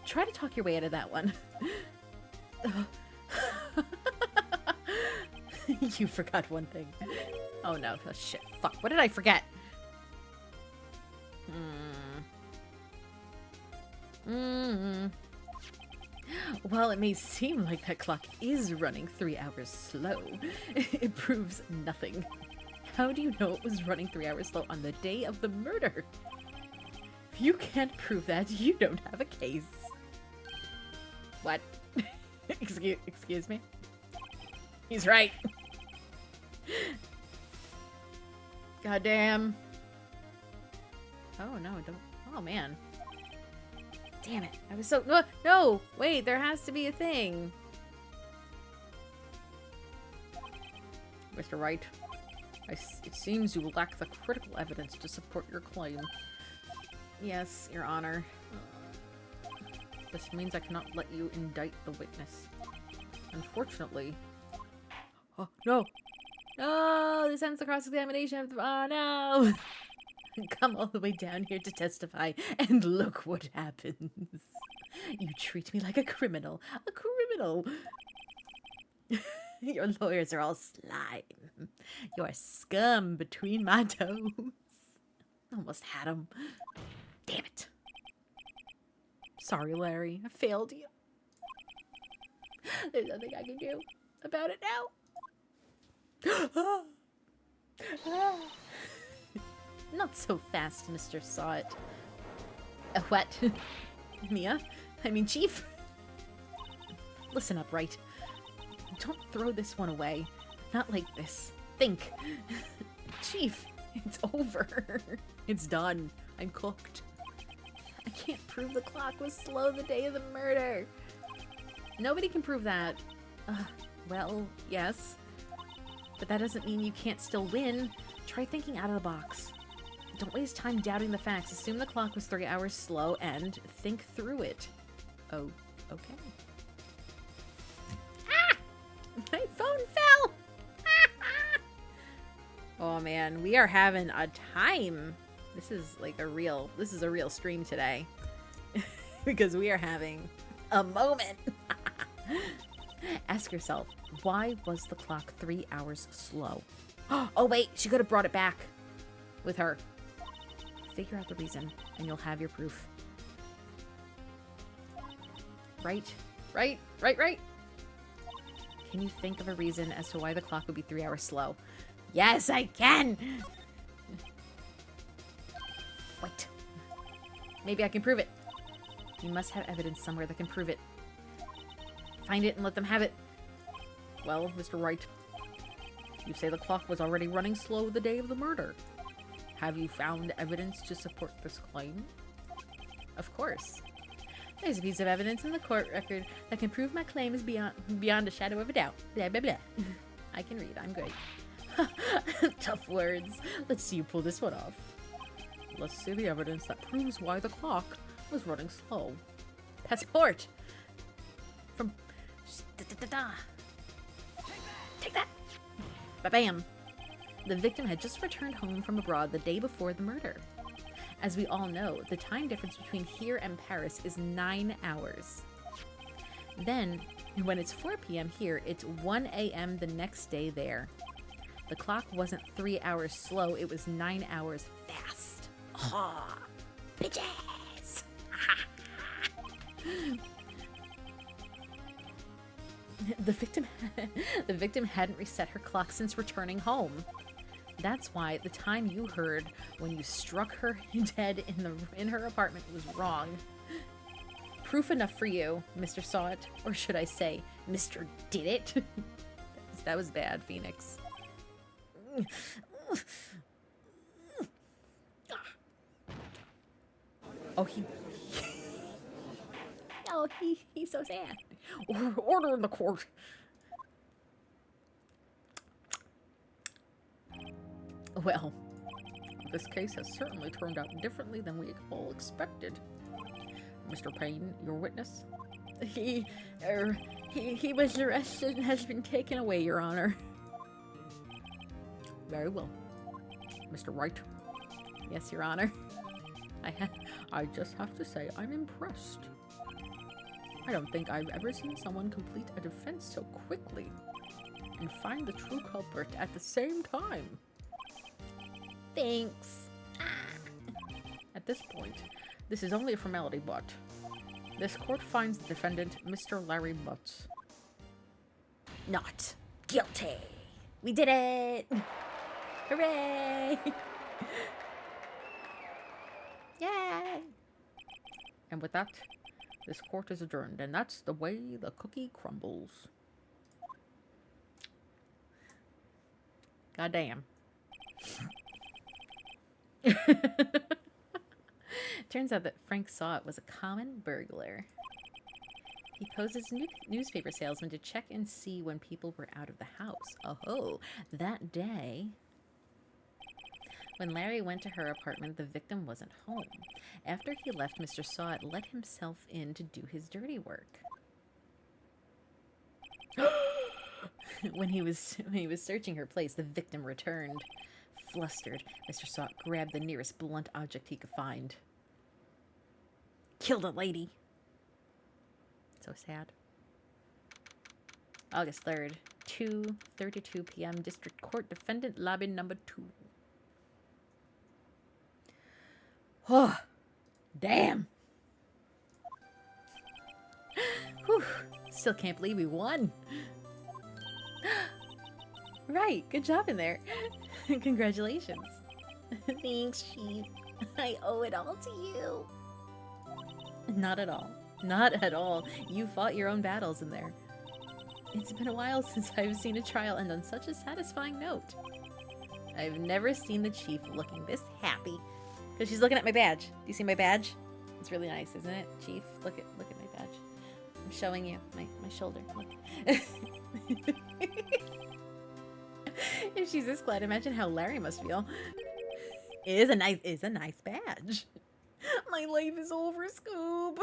try to talk your way out of that one. You forgot one thing. Oh no, oh, shit, fuck, what did I forget? Well, it may seem like that clock is running 3 hours slow. It proves nothing. How do you know it was running 3 hours slow on the day of the murder? If you can't prove that, you don't have a case. What? Excuse me? He's right. Goddamn. Oh no, don't. Oh man. Damn it. I was so. No! Wait, there has to be a thing. Mr. Wright, it seems you lack the critical evidence to support your claim. Yes, Your Honor. This means I cannot let you indict the witness. Unfortunately. Oh, no! No! This ends the cross-examination of the. Oh, no! Come all the way down here to testify, and look what happens. You treat me like a criminal. A criminal! Your lawyers are all slime. You're scum between my toes. Almost had him. Damn it. Sorry, Larry. I failed you. There's nothing I can do about it now. Not so fast, Mr. Sawit. What? Mia? I mean, Chief? Listen up, Wright. Don't throw this one away. Not like this. Think. Chief, it's over. It's done. I'm cooked. I can't prove the clock was slow the day of the murder. Nobody can prove that. Well, yes. But that doesn't mean you can't still win. Try thinking out of the box. Don't waste time doubting the facts. Assume the clock was 3 hours slow and think through it. Oh, okay. Ah! My phone fell! Oh man, we are having a time. This is a real stream today. Because we are having a moment. Ask yourself, why was the clock 3 hours slow? Oh wait, she could have brought it back with her. Figure out the reason, and you'll have your proof. Right? Can you think of a reason as to why the clock would be 3 hours slow? Yes, I can! Wait. Maybe I can prove it. You must have evidence somewhere that can prove it. Find it and let them have it. Well, Mr. Wright, you say the clock was already running slow the day of the murder. Have you found evidence to support this claim? Of course. There's a piece of evidence in the court record that can prove my claim is beyond a shadow of a doubt. Blah, blah, blah. I can read. I'm great. Tough words. Let's see you pull this one off. Let's see the evidence that proves why the clock was running slow. Passport! From... Take that! Ba-bam! The victim had just returned home from abroad the day before the murder. As we all know, the time difference between here and Paris is 9 hours. Then, when it's 4 p.m. here, it's 1 a.m. the next day there. The clock wasn't 3 hours slow, it was 9 hours fast. Ha! Bitches! The victim hadn't reset her clock since returning home. That's why the time you heard when you struck her dead in her apartment was wrong. Proof enough for you, Mr. Sawit, or should I say, Mr. Did It? That was bad, Phoenix. Oh, Oh, he's so sad. Order in the court. Well, this case has certainly turned out differently than we all expected. Mr. Payne, your witness? He was arrested and has been taken away, Your Honor. Very well. Mr. Wright? Yes, Your Honor. I just have to say I'm impressed. I don't think I've ever seen someone complete a defense so quickly and find the true culprit at the same time. Thanks. At this point, this is only a formality, but this court finds the defendant, Mr. Larry Butts, not guilty. We did it! Hooray! Yay! And with that, this court is adjourned, and that's the way the cookie crumbles. Goddamn. Turns out that Frank saw it was a common burglar. He posed as a newspaper salesman to check and see when people were out of the house. Oh, that day, when Larry went to her apartment, the victim wasn't home. After he left, Mr. Sawat let himself in to do his dirty work. When he was searching her place, the victim returned. Flustered, Mr. Sawat grabbed the nearest blunt object he could find. Killed a lady. So sad. August 3rd, 2:32 p.m. District Court, Defendant Lobby number 2. Oh, damn. Whew. Still can't believe we won. Right, good job in there. Congratulations. Thanks, Chief. I owe it all to you. Not at all. Not at all. You fought your own battles in there. It's been a while since I've seen a trial end on such a satisfying note. I've never seen the Chief looking this happy. Because she's looking at my badge. Do you see my badge? It's really nice, isn't it, Chief? Look at my badge. I'm showing you my shoulder. Look. If she's this glad, imagine how Larry must feel. It is a nice badge. My life is over, Scoob.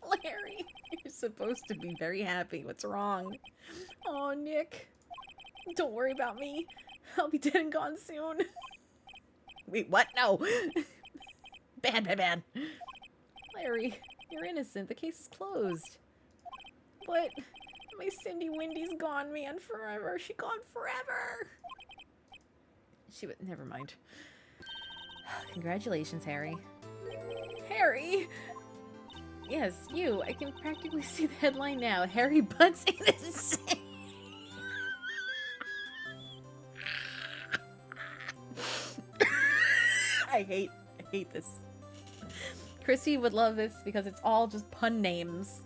Larry, you're supposed to be very happy. What's wrong? Oh, Nick. Don't worry about me. I'll be dead and gone soon. Wait, what? No. Bad. Larry, you're innocent. The case is closed. But my Cindy Windy's gone, man, forever. She gone forever. She would... Never mind. Congratulations, Harry. Harry? Yes, you. I can practically see the headline now. Harry Butts innocent. I hate this. Chrissy would love this because it's all just pun names.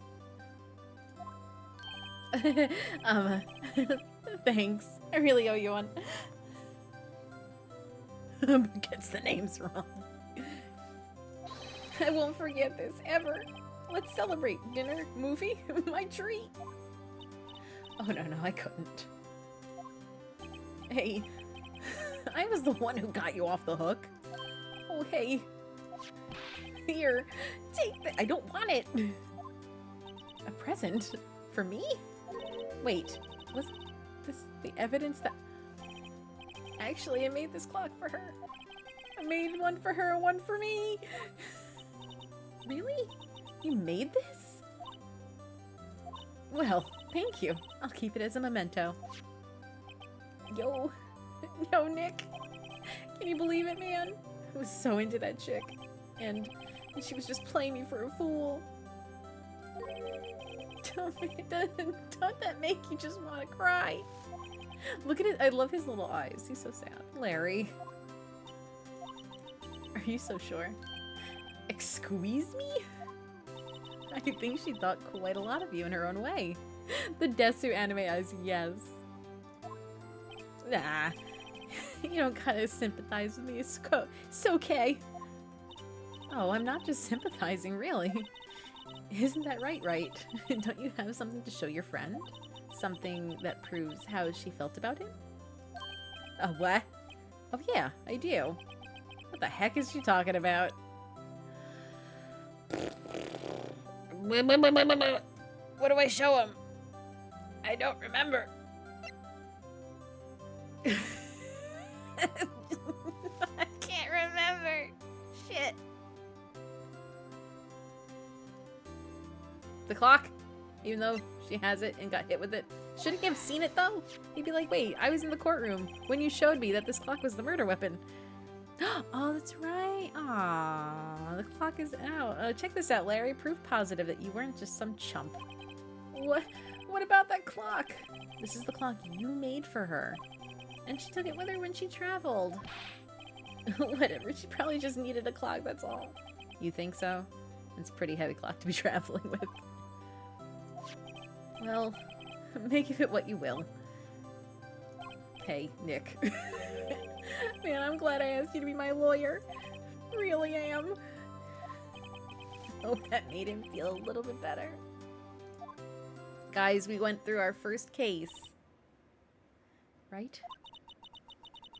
Thanks. I really owe you one. Gets the names wrong. I won't forget this, ever. Let's celebrate. Dinner, movie, my treat. Oh, no, I couldn't. Hey, I was the one who got you off the hook. Oh, hey. Here, take that. I don't want it. A present? For me? Wait, was this the evidence that... Actually, I made this clock for her. I made one for her, one for me. Really? You made this? Well, thank you. I'll keep it as a memento. Yo, Nick. Can you believe it, man? I was so into that chick. And she was just playing me for a fool. Don't that make you just want to cry? Look at it. I love his little eyes. He's so sad. Larry. Are you so sure? Excuse me? I think she thought quite a lot of you in her own way. The Desu anime eyes, yes. Nah. You don't kind of sympathize with me. It's okay. Oh, I'm not just sympathizing, really. Isn't that right, Wright? Don't you have something to show your friend? Something that proves how she felt about him? What? Oh yeah, I do. What the heck is she talking about? What do I show him? I don't remember. I can't remember. Shit. The clock, even though she has it and got hit with it. Shouldn't you have seen it though? He'd be like, wait, I was in the courtroom when you showed me that this clock was the murder weapon. Oh, that's right. Aww, the clock is out. Check this out, Larry. Proof positive that you weren't just some chump. What about that clock? This is the clock you made for her. And she took it with her when she traveled. Whatever, she probably just needed a clock, that's all. You think so? It's a pretty heavy clock to be traveling with. Well, make of it what you will. Hey, Nick. Man, I'm glad I asked you to be my lawyer. Really am. Hope that made him feel a little bit better. Guys, we went through our first case. Right?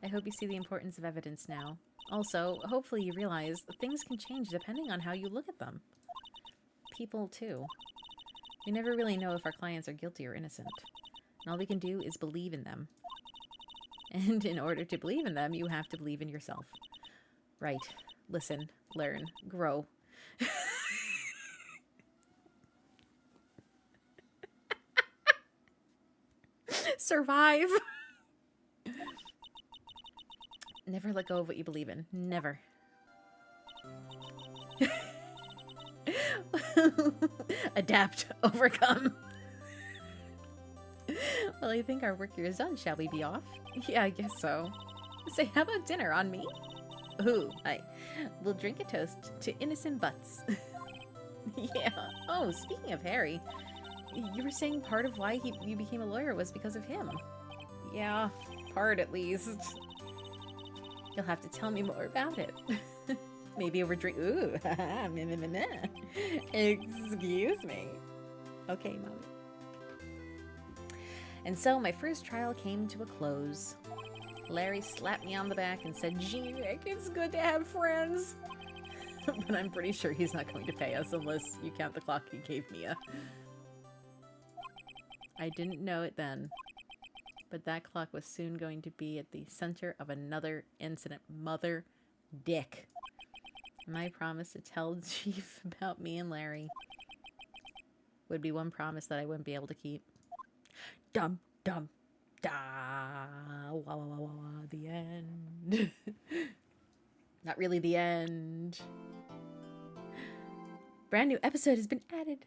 I hope you see the importance of evidence now. Also, hopefully you realize that things can change depending on how you look at them. People, too. We never really know if our clients are guilty or innocent. And all we can do is believe in them. And in order to believe in them, you have to believe in yourself. Right. Listen, learn, grow. Survive. Never let go of what you believe in. Never. Adapt. Overcome. Well, I think our work here is done. Shall we be off? Yeah, I guess so. Say, how about dinner on me? Ooh, we'll drink a toast to innocent butts. Yeah. Oh, speaking of Harry, you were saying part of why you became a lawyer was because of him. Yeah, part at least. You'll have to tell me more about it. Maybe over drink. Ooh, excuse me. Okay, Mommy. And so my first trial came to a close. Larry slapped me on the back and said, "Gee, Nick, it's good to have friends." But I'm pretty sure he's not going to pay us unless you count the clock he gave Mia. I didn't know it then, but that clock was soon going to be at the center of another incident. Mother dick. My promise to tell the chief about me and Larry would be one promise that I wouldn't be able to keep. Dum, dum, da, wah, wah, wah, wah, wah, the end. Not really the end. Brand new episode has been added.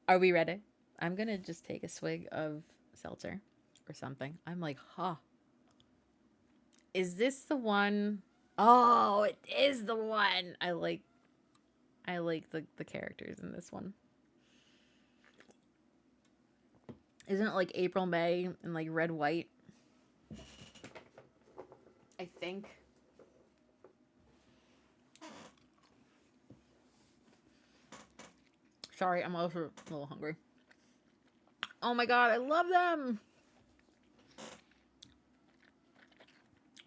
Are we ready? I'm gonna just take a swig of seltzer or something. I'm like, huh. Is this the one? Oh, it is the one. I like the characters in this one. Isn't it like April, May, and like red, white? I think. Sorry, I'm also a little hungry. Oh my god, I love them!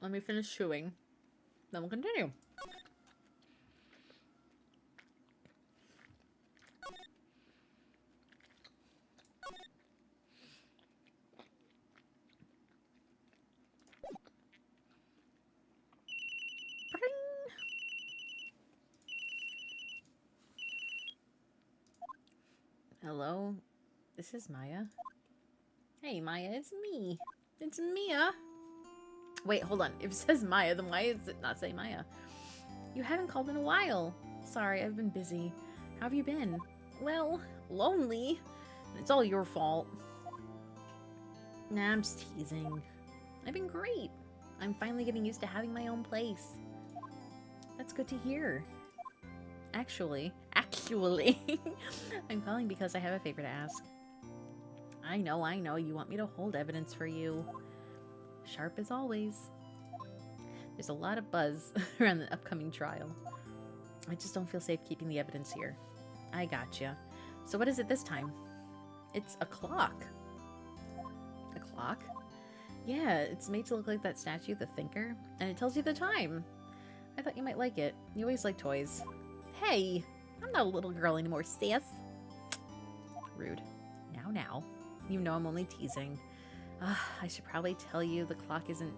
Let me finish chewing. Then we'll continue. Hello? This is Maya. Hey, Maya, it's me. It's Mia. Wait, hold on. If it says Maya, then why does it not say Maya? You haven't called in a while. Sorry, I've been busy. How have you been? Well, lonely. It's all your fault. Nah, I'm just teasing. I've been great. I'm finally getting used to having my own place. That's good to hear. Actually, I'm calling because I have a favor to ask. I know, you want me to hold evidence for you. Sharp as always. There's a lot of buzz around the upcoming trial. I just don't feel safe keeping the evidence here. I gotcha. So what is it this time? It's a clock. A clock? Yeah, it's made to look like that statue, the Thinker, and it tells you the time. I thought you might like it. You always like toys. Hey, I'm not a little girl anymore, sis. Rude. Now. You know I'm only teasing. I should probably tell you the clock isn't...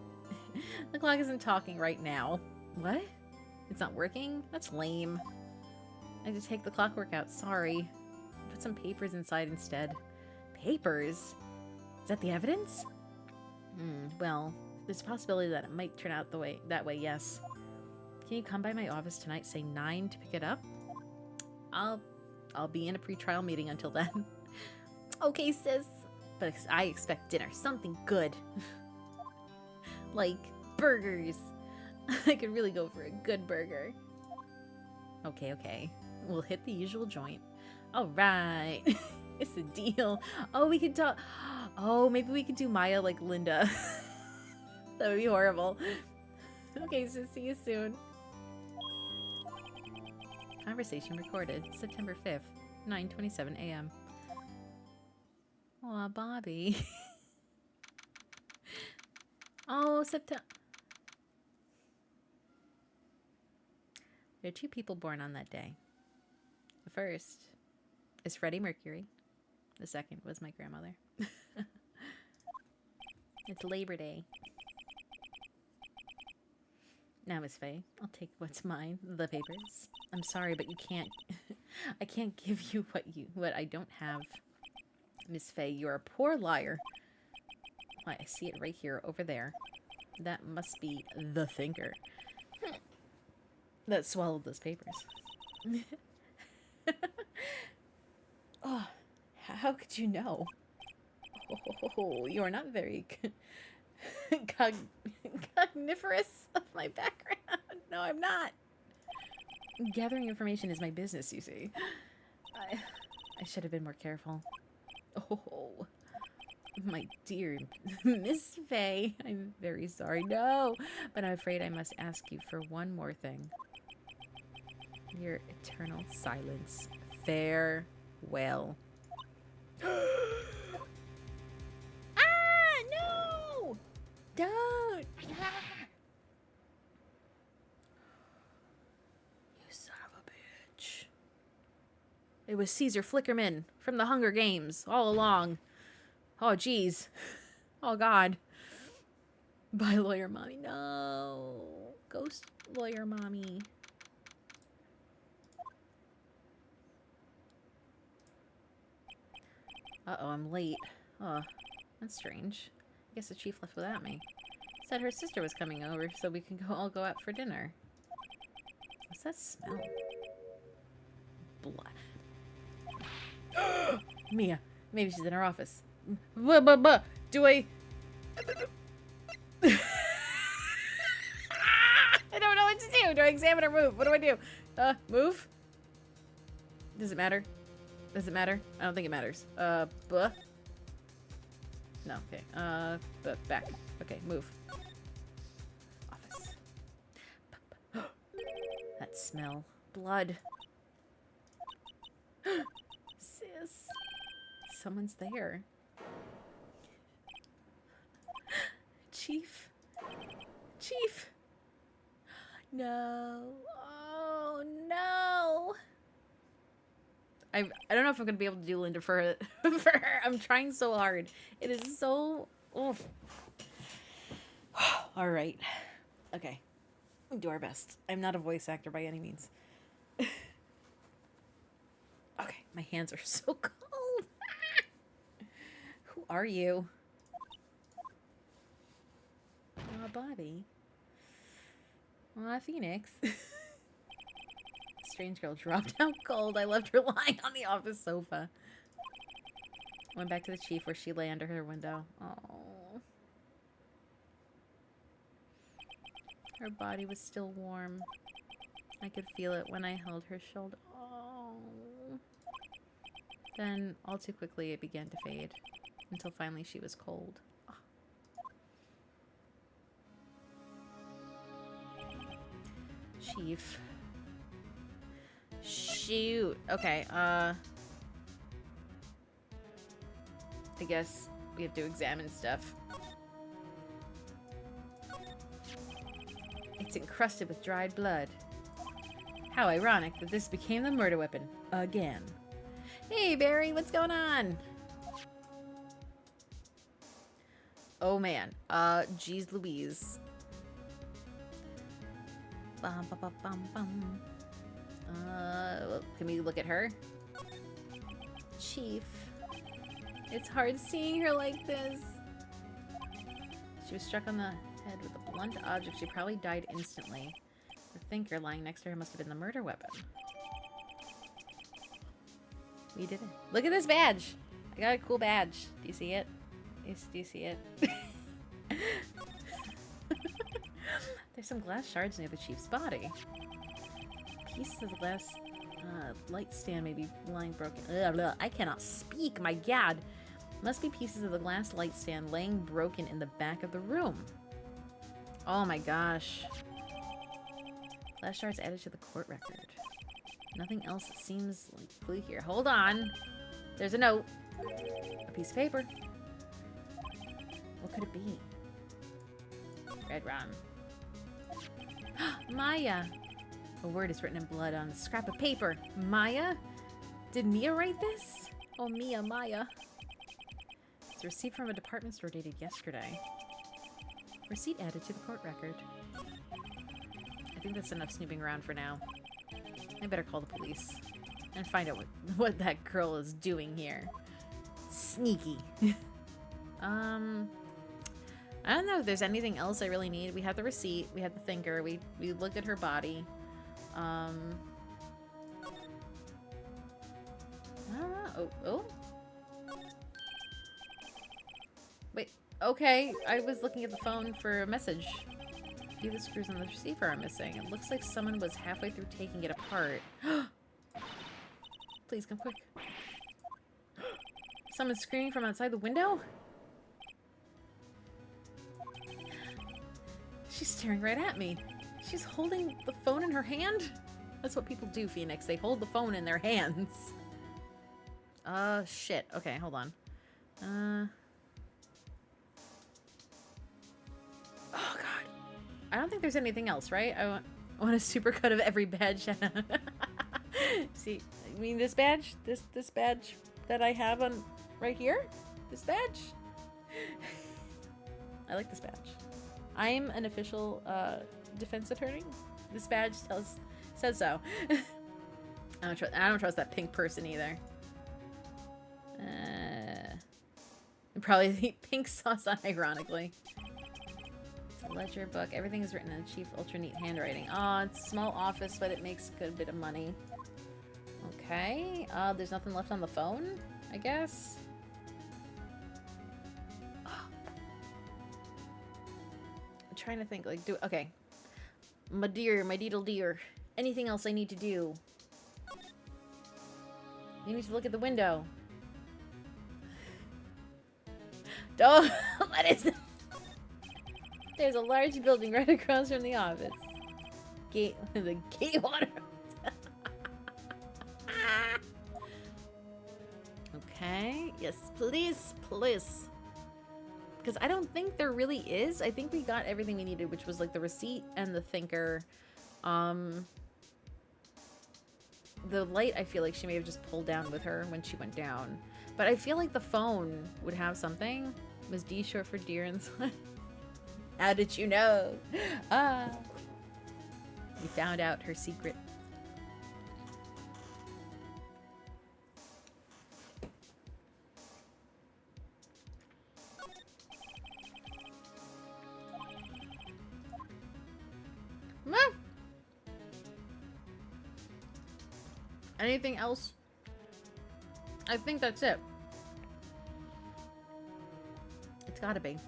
the clock isn't talking right now. What? It's not working? That's lame. I had to take the clockwork out, sorry. Put some papers inside instead. Papers? Is that the evidence? Well, there's a possibility that it might turn out that way, yes. Can you come by my office tonight, say 9, to pick it up? I'll be in a pre-trial meeting until then. Okay, sis. But I expect dinner. Something good. Like burgers. I could really go for a good burger. Okay. We'll hit the usual joint. Alright. It's a deal. Oh, we could talk. Oh, maybe we could do Maya like Linda. That would be horrible. Okay, so see you soon. Conversation recorded September 5th, 9:27 a.m. Aw, Bobby. Oh, September. There are 2 people born on that day. The first is Freddie Mercury. The second was my grandmother. It's Labor Day. Now, Miss Faye, I'll take what's mine, the papers. I'm sorry, but you can't... I can't give you what I don't have. Miss Faye, you're a poor liar. Why, I see it right here, over there. That must be the Thinker. That swallowed those papers. Oh, how could you know? Oh, you're not very cogniferous of my background. No, I'm not. Gathering information is my business, you see. I should have been more careful. Oh, my dear Miss Faye, I'm very sorry. No, but I'm afraid I must ask you for one more thing. Your eternal silence. Farewell. No! Don't! You son of a bitch. It was Caesar Flickerman from the Hunger Games all along. Oh, jeez. Oh, God. Bye, lawyer mommy. No. Ghost lawyer mommy. Uh-oh, I'm late. Oh, that's strange. I guess the chief left without me. Said her sister was coming over so we can all go out for dinner. What's that smell? Blood. Mia, maybe she's in her office. Do I... I don't know what to do. Do I examine or move? What do I do? Move? Does it matter? Does it matter? I don't think it matters. No, okay. Back. Okay, move. Office. That smell. Blood. Sis. Someone's there. Chief. Chief. No. Oh, no. I don't know if I'm going to be able to do Linda for her. I'm trying so hard. It is so... Oof. All right. Okay. We'll do our best. I'm not a voice actor by any means. Okay. My hands are so cold. Who are you? Bobby. Phoenix. Strange girl dropped out cold. I left her lying on the office sofa. Went back to the chief where she lay under her window. Oh. Her body was still warm. I could feel it when I held her shoulder. Oh. Then, all too quickly, it began to fade. Until finally she was cold. Oh. Chief. Shh. shoot. Okay, I guess we have to examine stuff. It's encrusted with dried blood. How ironic that this became the murder weapon again. Hey, Barry, what's going on? Oh, man. Geez Louise. Bum, bum, bum, bum, bum. Can we look at her? Chief. It's hard seeing her like this. She was struck on the head with a blunt object. She probably died instantly. The thinker lying next to her must have been the murder weapon. We did it. Look at this badge. I got a cool badge. Do you see it? Do you see it? There's some glass shards near the chief's body. Pieces of the glass light stand may be lying broken. Ugh, I cannot speak, my god. Must be pieces of the glass light stand laying broken in the back of the room. Oh my gosh. Glass shards added to the court record. Nothing else seems like a clue here. Hold on. There's a note. A piece of paper. What could it be? Red rum. Maya. A word is written in blood on a scrap of paper. Maya? Did Mia write this? Oh, Mia, Maya. It's a receipt from a department store dated yesterday. Receipt added to the court record. I think that's enough snooping around for now. I better call the police and find out what that girl is doing here. Sneaky. I don't know if there's anything else I really need. We have the receipt. We have the thinker. We looked at her body. I don't know. Oh. Wait. Okay. I was looking at the phone for a message. A few of the screws on the receiver are missing. It looks like someone was halfway through taking it apart. Please come quick. Someone's screaming from outside the window? She's staring right at me. She's holding the phone in her hand? That's what people do, Phoenix. They hold the phone in their hands. Shit. Okay, hold on. Oh, God. I don't think there's anything else, right? I want a supercut of every badge. See, I mean, this badge? This badge that I have on right here? This badge? I like this badge. I'm an official defense attorney. This badge says so. I don't trust that pink person either. Probably the pink sauce, ironically. It's a ledger book. Everything is written in the chief ultra neat handwriting. Oh, it's a small office, but it makes a good bit of money. Okay. There's nothing left on the phone, I guess. Trying to think, like, okay, my dear, my deedle dear, anything else I need to do? You need to look at the window. Oh, what is that? There's a large building right across from the office. The Gatewater. Okay, yes, please, please. Because I don't think there really is. I think we got everything we needed, which was like the receipt and the thinker. The light, I feel like she may have just pulled down with her when she went down. But I feel like the phone would have something. Was D short for deer and so? How did you know? You found out her secret. Anything else? I think that's it. It's gotta be.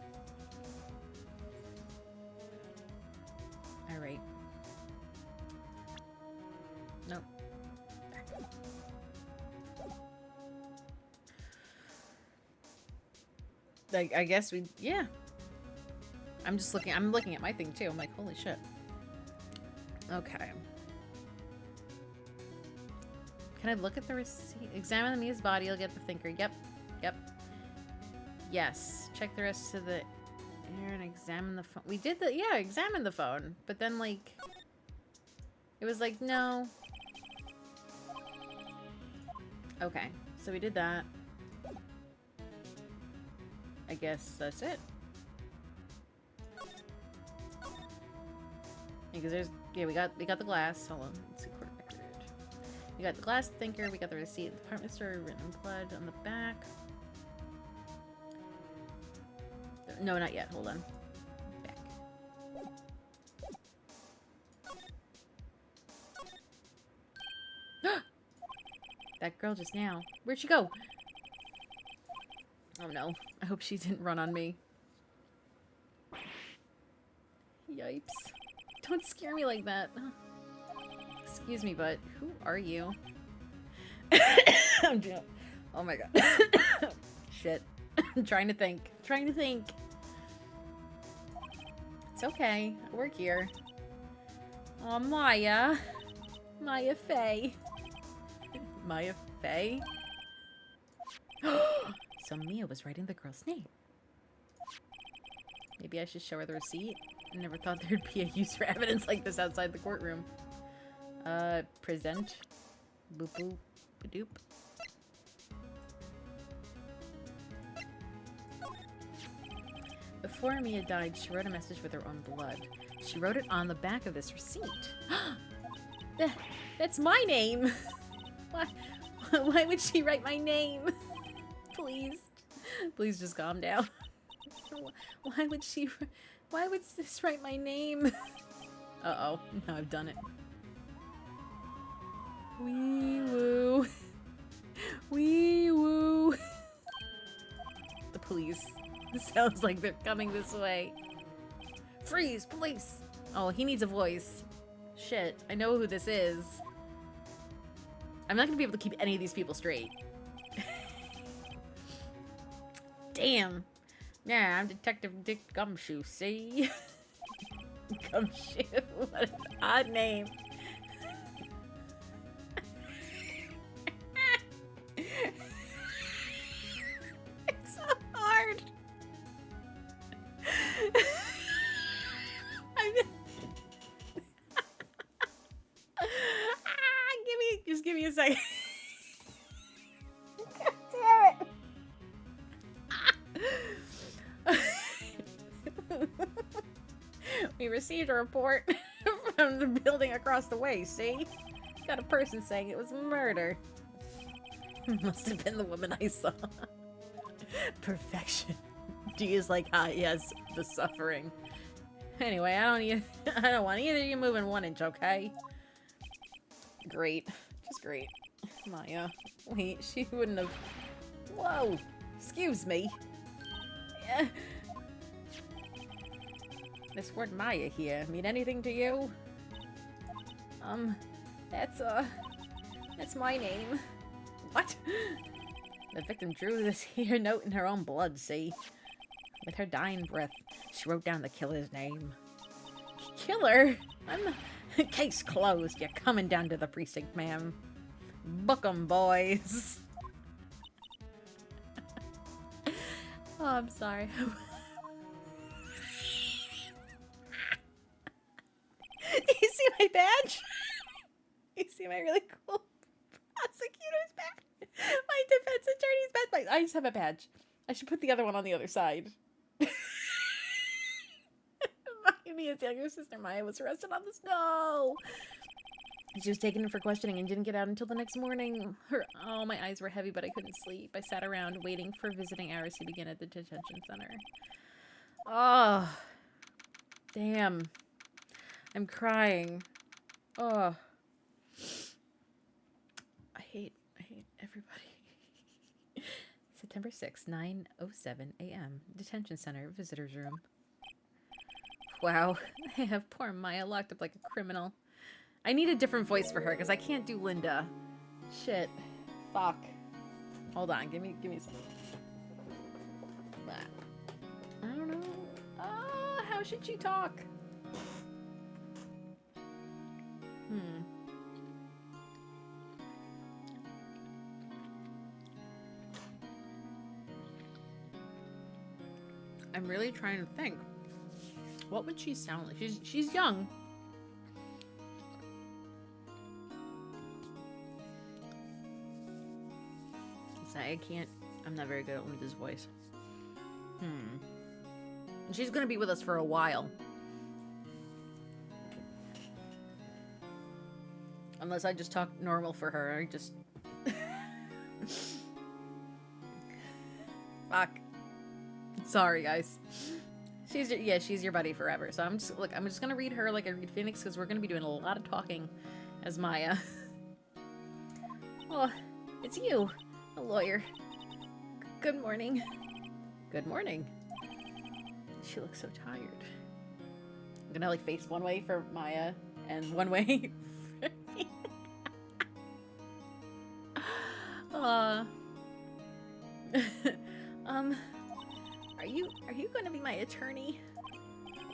Alright. Nope. I guess we, yeah. I'm looking at my thing too. I'm like, holy shit. Okay. Can I look at the receipt? Examine the Mia's body. You'll get the thinker. Yep. Yep. Yes. Check the rest of the air and examine the phone. We did the... Yeah, examine the phone. But then, like... It was like, no. Okay. So we did that. I guess that's it. Because there's... Yeah, we got the glass. Hold on. Let's see. Court record. We got the glass thinker. We got the receipt. The department store written in blood on the back. No, not yet. Hold on. Back. That girl just now. Where'd she go? Oh no. I hope she didn't run on me. Yipes. Don't scare me like that. Excuse me, but who are you? Oh my god. Shit. I'm trying to think. Trying to think. It's okay. I work here. Oh, Maya. Maya Faye. Maya Faye? So Mia was writing the girl's name. Maybe I should show her the receipt? I never thought there'd be a use for evidence like this outside the courtroom. Present. Boop boop. Ba-doop. Before Mia died, she wrote a message with her own blood. She wrote it on the back of this receipt. That's my name! Why would she write my name? Please. Please just calm down. Why would this write my name? Uh-oh. Now I've done it. Wee woo. Wee woo. The police. It sounds like they're coming this way. Freeze, police! Oh, he needs a voice. Shit, I know who this is. I'm not gonna be able to keep any of these people straight. Damn. Yeah, I'm Detective Dick Gumshoe, see? Gumshoe, what an odd name. It's so hard. Just give me a second. God damn it. We received a report from the building across the way, see? Got a person saying it was murder. Must have been the woman I saw. Perfection. G is like, ah, yes, the suffering. Anyway, I don't want either of you moving 1 inch, okay? Great. Just great. Maya. Wait, she wouldn't have... Whoa! Excuse me. Yeah. This word Maya here mean anything to you? That's my name. What? The victim drew this here note in her own blood, see? With her dying breath, she wrote down the killer's name. Killer? Case closed. You're coming down to the precinct, ma'am. Book 'em, boys. Oh, I'm sorry. You see my badge? You see my really cool prosecutor's badge? My defense attorney's badge? I just have a badge. I should put the other one on the other side. Mia's younger sister Maya was arrested on the snow. She was taken in for questioning and didn't get out until the next morning. My eyes were heavy, but I couldn't sleep. I sat around waiting for visiting hours to begin at the detention center. Oh, damn. I'm crying. Oh. I hate everybody. September 6th, 9:07 a.m. Detention center, visitor's room. Wow, I have poor Maya locked up like a criminal. I need a different voice for her because I can't do Linda. Shit. Fuck. Hold on, give me some. I don't know. How should she talk? I'm really trying to think. What would she sound like? She's young. I can't. I'm not very good at Linda's voice. She's gonna be with us for a while. Unless I just talk normal for her. I just... Fuck. Sorry, guys. She's your buddy forever. So I'm just gonna read her like I read Phoenix, because we're gonna be doing a lot of talking as Maya. Oh, it's you, a lawyer. Good morning. Good morning. She looks so tired. I'm gonna like face one way for Maya and one way for me. Are you gonna be my attorney?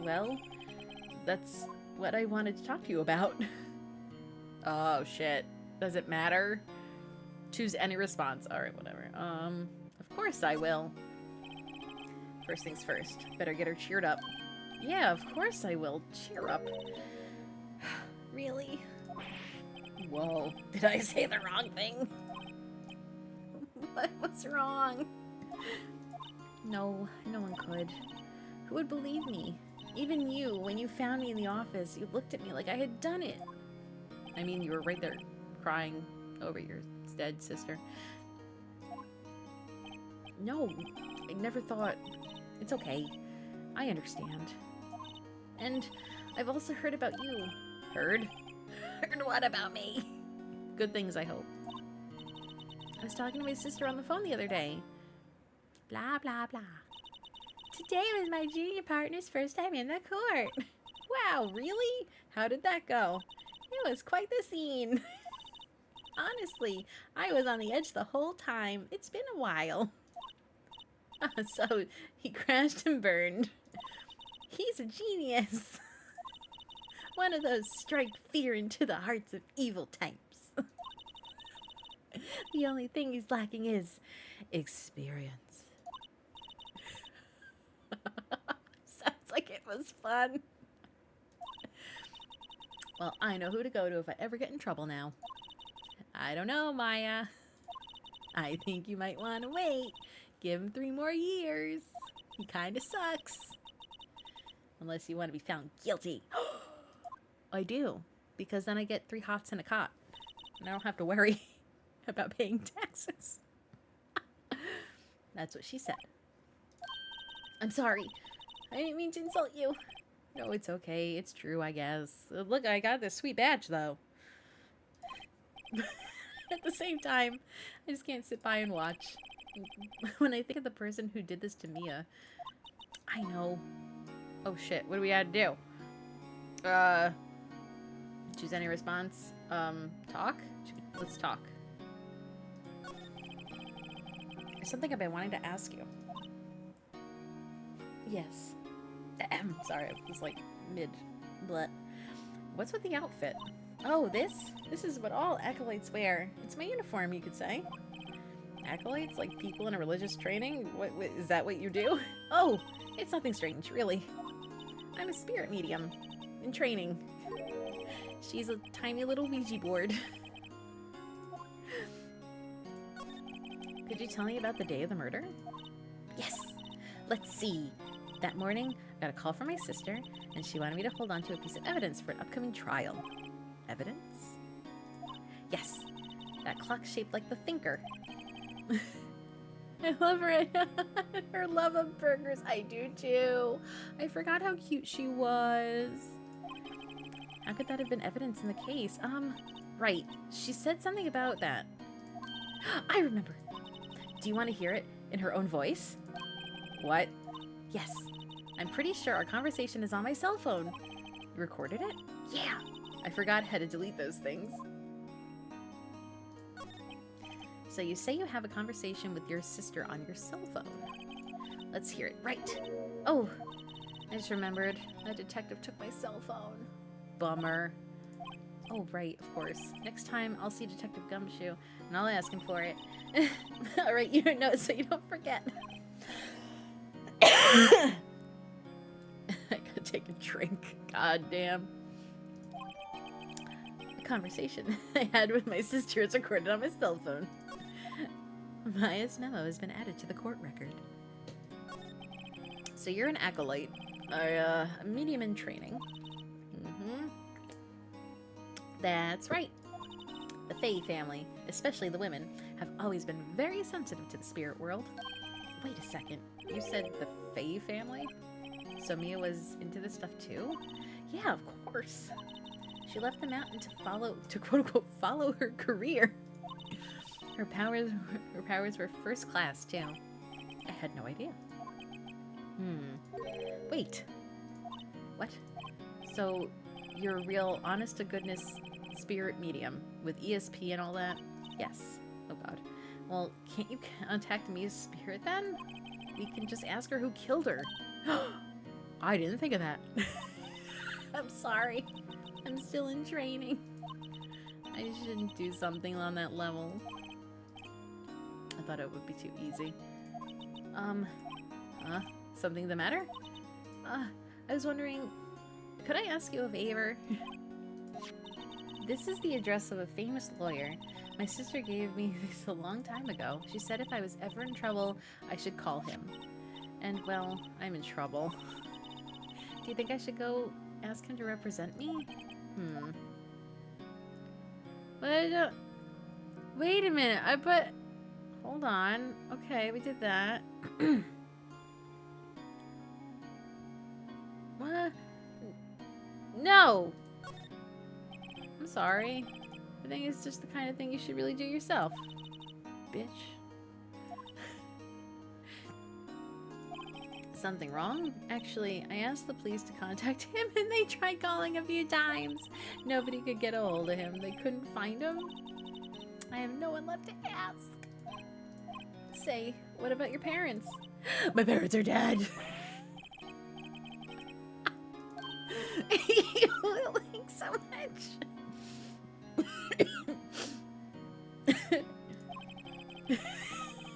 Well, that's what I wanted to talk to you about. Oh shit. Does it matter? Choose any response. Alright, whatever. Of course I will. First things first. Better get her cheered up. Yeah, of course I will. Cheer up. Really? Whoa. Did I say the wrong thing? What was wrong? No, no one could. Who would believe me? Even you, when you found me in the office, you looked at me like I had done it. I mean, you were right there crying over your dead sister. No, I never thought... It's okay. I understand. And I've also heard about you. Heard? Heard what about me? Good things, I hope. I was talking to my sister on the phone the other day. Blah, blah, blah. Today was my junior partner's first time in the court. Wow, really? How did that go? It was quite the scene. Honestly, I was on the edge the whole time. It's been a while. So, he crashed and burned. He's a genius. One of those strike fear into the hearts of evil types. The only thing he's lacking is experience. Sounds like it was fun. Well, I know who to go to if I ever get in trouble now. I don't know, Maya. I think you might want to wait. Give him 3 more years. He kind of sucks. Unless you want to be found guilty. I do. Because then I get 3 hots and a cot. And I don't have to worry about paying taxes. That's what she said. I'm sorry. I didn't mean to insult you. No, it's okay. It's true, I guess. Look, I got this sweet badge, though. At the same time, I just can't sit by and watch. When I think of the person who did this to Mia, I know. Oh shit, what do we have to do? Choose any response. Talk? Let's talk. There's something I've been wanting to ask you. Yes. Sorry, I was like mid-blut. What's with the outfit? Oh, this? This is what all acolytes wear. It's my uniform, you could say. Acolytes? Like people in a religious training? What, is that what you do? Oh, it's nothing strange, really. I'm a spirit medium. In training. She's a tiny little Ouija board. Could you tell me about the day of the murder? Yes! Let's see. That morning, I got a call from my sister, and she wanted me to hold on to a piece of evidence for an upcoming trial. Evidence? Yes. That clock shaped like the thinker. I love her. Her love of burgers. I do too. I forgot how cute she was. How could that have been evidence in the case? Right. She said something about that. I remember. Do you want to hear it in her own voice? What? Yes. I'm pretty sure our conversation is on my cell phone. You recorded it? Yeah. I forgot how to delete those things. So you say you have a conversation with your sister on your cell phone. Let's hear it. Right. Oh, I just remembered. That detective took my cell phone. Bummer. Oh, right, of course. Next time, I'll see Detective Gumshoe, and I'll ask him for it. I'll write you a note so you don't forget. I gotta take a drink. God damn. The conversation I had with my sister is recorded on my cell phone. Maya's memo has been added to the court record. So you're an acolyte, a medium in training. That's right. The Fae family, especially the women, have always been very sensitive to the spirit world. Wait a second, you said the Fae family? So Mia was into this stuff too? Yeah, of course. She left the mountain to quote-unquote follow her career. Her powers were first class too. I had no idea. Wait. What? So you're a real honest to goodness spirit medium with ESP and all that? Yes. Oh god. Well, can't you contact Mia's spirit then? We can just ask her who killed her. I didn't think of that. I'm sorry. I'm still in training. I shouldn't do something on that level. I thought it would be too easy. Something the matter? I was wondering, could I ask you a favor? This is the address of a famous lawyer. My sister gave me this a long time ago. She said if I was ever in trouble, I should call him. And, well, I'm in trouble. Do you think I should go ask him to represent me? But, wait a minute. Hold on. Okay, we did that. What? No! I'm sorry. I think it's just the kind of thing you should really do yourself. Bitch. Something wrong? Actually, I asked the police to contact him and they tried calling a few times. Nobody could get a hold of him. They couldn't find him. I have no one left to ask. Say, what about your parents? My parents are dead. You willing so much.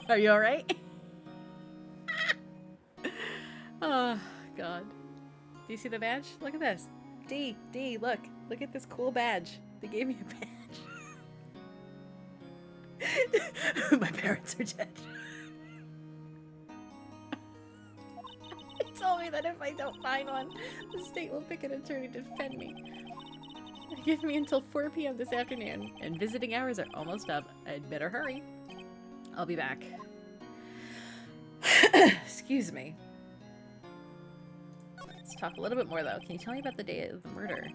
Are you alright? Oh, God. Do you see the badge? Look at this. D, look. Look at this cool badge. They gave me a badge. My parents are dead. They told me that if I don't find one, the state will pick an attorney to defend me. They give me until 4 p.m. this afternoon, and visiting hours are almost up. I'd better hurry. I'll be back. Excuse me. Let's talk a little bit more, though. Can you tell me about the day of the murder?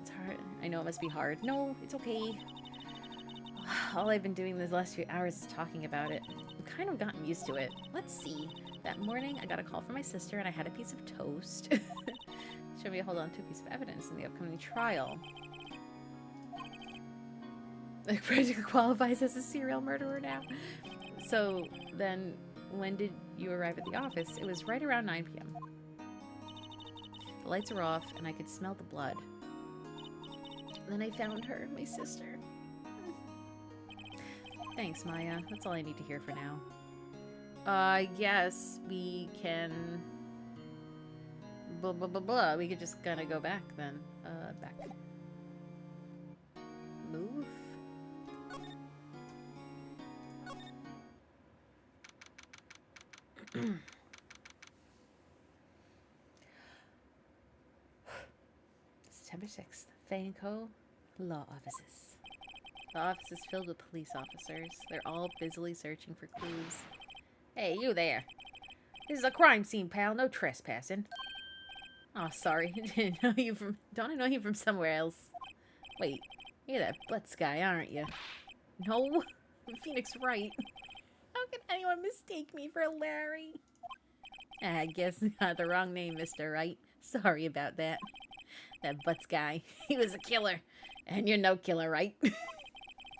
It's hard. I know it must be hard. No, it's okay. All I've been doing these last few hours is talking about it. I've kind of gotten used to it. Let's see. That morning, I got a call from my sister, and I had a piece of toast. Should we hold on to a piece of evidence in the upcoming trial? Like, practically qualifies as a serial murderer now. So, then, when did you arrive at the office? It was right around 9 p.m. The lights were off, and I could smell the blood. Then I found her, my sister. Thanks, Maya. That's all I need to hear for now. Yes, we can... Blah, blah, blah, blah. We could just kind of go back, then. Back. Move. September 6th. Fanco Law Offices. The office is filled with police officers. They're all busily searching for clues. Hey, you there. This is a crime scene, pal. No trespassing. Oh, sorry. Don't I know you from somewhere else? Wait, you're that Butts guy, aren't you? No, I'm Phoenix Wright. How can anyone mistake me for Larry? I guess not the wrong name, Mr. Wright. Sorry about that. That Butts guy, he was a killer. And you're no killer, right?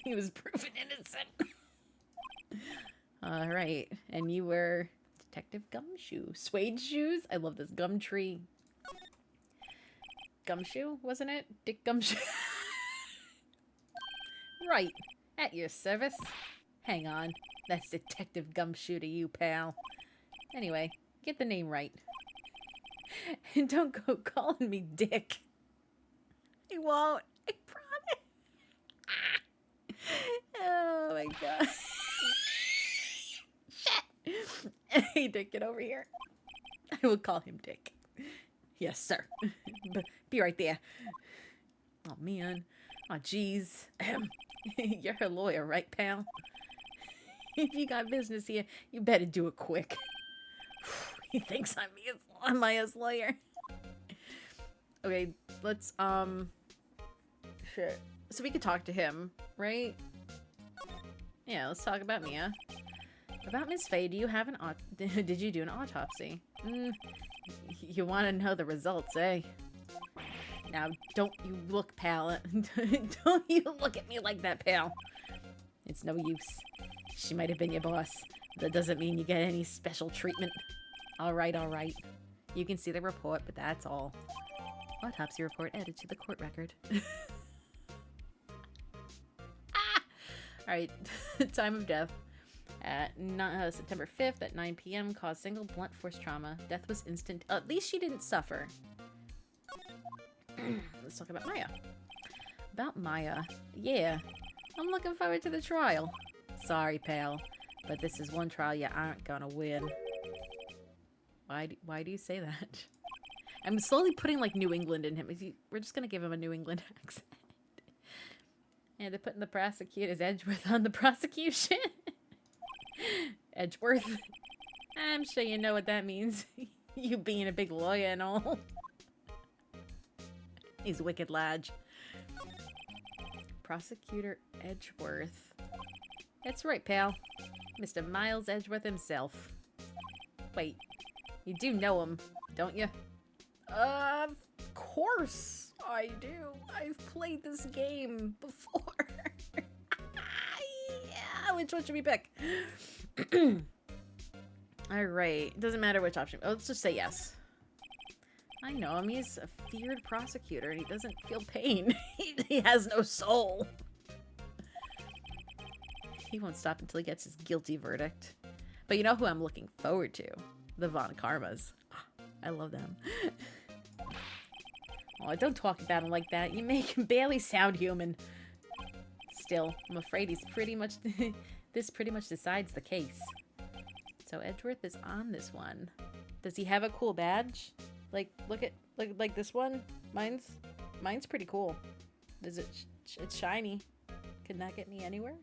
He was proven innocent. Alright, and you were Detective Gumshoe. Suede shoes? I love this. Gumtree. Gumshoe, wasn't it? Dick Gumshoe. Right. At your service. Hang on. That's Detective Gumshoe to you, pal. Anyway, Get the name right. And don't go calling me Dick. I won't. I promise. Oh my god. Shit. Hey, Dick, get over here. I will call him Dick. Yes, sir. Be right there. Oh, man. Oh, jeez. You're a lawyer, right, pal? If you got business here, you better do it quick. He thinks I'm my lawyer. Okay, let's, shit. So we could talk to him, right? Yeah, let's talk about Mia. About Miss Faye, do you have an did you do an autopsy? You want to know the results, eh? Now, don't you look, pal. Don't you look at me like that, pal. It's no use. She might have been your boss. That doesn't mean you get any special treatment. Alright, alright. You can see the report, but that's all. Autopsy report added to the court record. Ah! Alright, time of death. At September 5th at 9 p.m. caused single blunt force trauma. Death was instant. At least she didn't suffer. Let's talk about Maya. About Maya. Yeah, I'm looking forward to the trial. Sorry, pal, but this is one trial you aren't gonna win. Why do you say that? I'm slowly putting like New England in him. We're just gonna give him a New England accent. And they're putting the prosecutor's Edgeworth on the prosecution. Edgeworth. I'm sure you know what that means. You being a big lawyer and all. He's wicked lad. Prosecutor Edgeworth. That's right, pal. Mr. Miles Edgeworth himself. Wait, you do know him, don't you? Of course I do. I've played this game before. Yeah, which one should we pick? Alright, doesn't matter which option. Oh, let's just say yes. I know him. He's a feared prosecutor and he doesn't feel pain. He has no soul. He won't stop until he gets his guilty verdict. But you know who I'm looking forward to? The Von Karmas. I love them. Oh, don't talk about him like that. You make him barely sound human. Still, I'm afraid he's pretty much... this pretty much decides the case. So Edgeworth is on this one. Does he have a cool badge? Like, look like this one? Mine's pretty cool. Does it... it's shiny. Could that get me anywhere?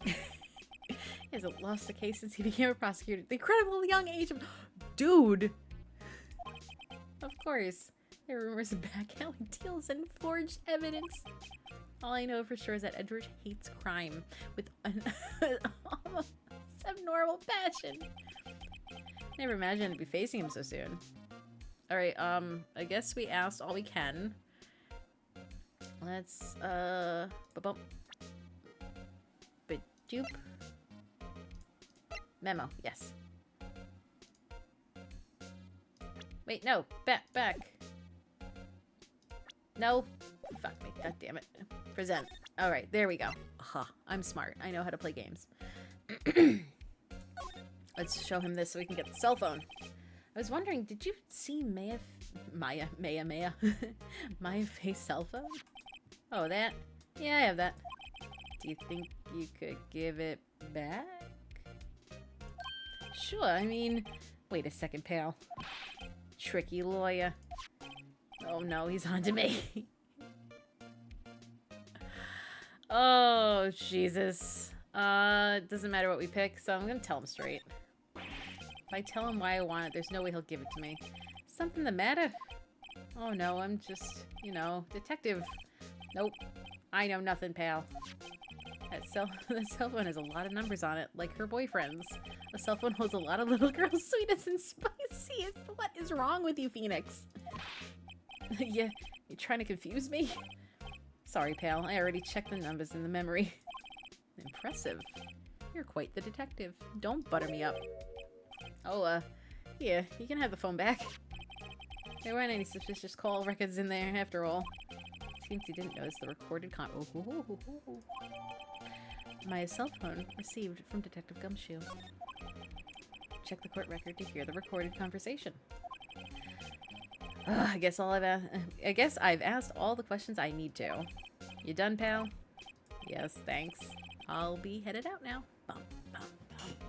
He hasn't lost a case since he became a prosecutor. The incredible young age of... Dude! Of course. There are rumors of back-alley deals and forged evidence. All I know for sure is that Edward hates crime with an almost abnormal passion. Never imagined I'd be facing him so soon. Alright, I guess we asked all we can. Let's, ba-bump. Ba-doop. Memo, yes. Wait, no, back. No, fuck me, god damn it. Present. Alright, there we go. Aha, I'm smart. I know how to play games. Let's show him this so we can get the cell phone. I was wondering, did you see Maya Faye's cell phone? Oh, that? Yeah, I have that. Do you think you could give it back? Sure, I mean... Wait a second, pal. Tricky lawyer. Oh no, he's on to me. Oh, Jesus. It doesn't matter what we pick, so I'm gonna tell him straight. If I tell him why I want it, there's no way he'll give it to me. Something the matter? Oh no, I'm just, you know, detective. Nope. I know nothing, pal. That cell phone has a lot of numbers on it, like her boyfriend's. A cell phone holds a lot of little girls' sweetest and spiciest. What is wrong with you, Phoenix? Yeah, you trying to confuse me? Sorry, pal. I already checked the numbers in the memory. Impressive. You're quite the detective. Don't butter me up. Oh, yeah, you can have the phone back. There weren't any suspicious call records in there, after all. Seems you didn't notice the recorded My cell phone received from Detective Gumshoe. check the court record to hear the recorded conversation. I guess I've asked all the questions I need to. You done, pal? Yes, thanks. I'll be headed out now. Bum, bum,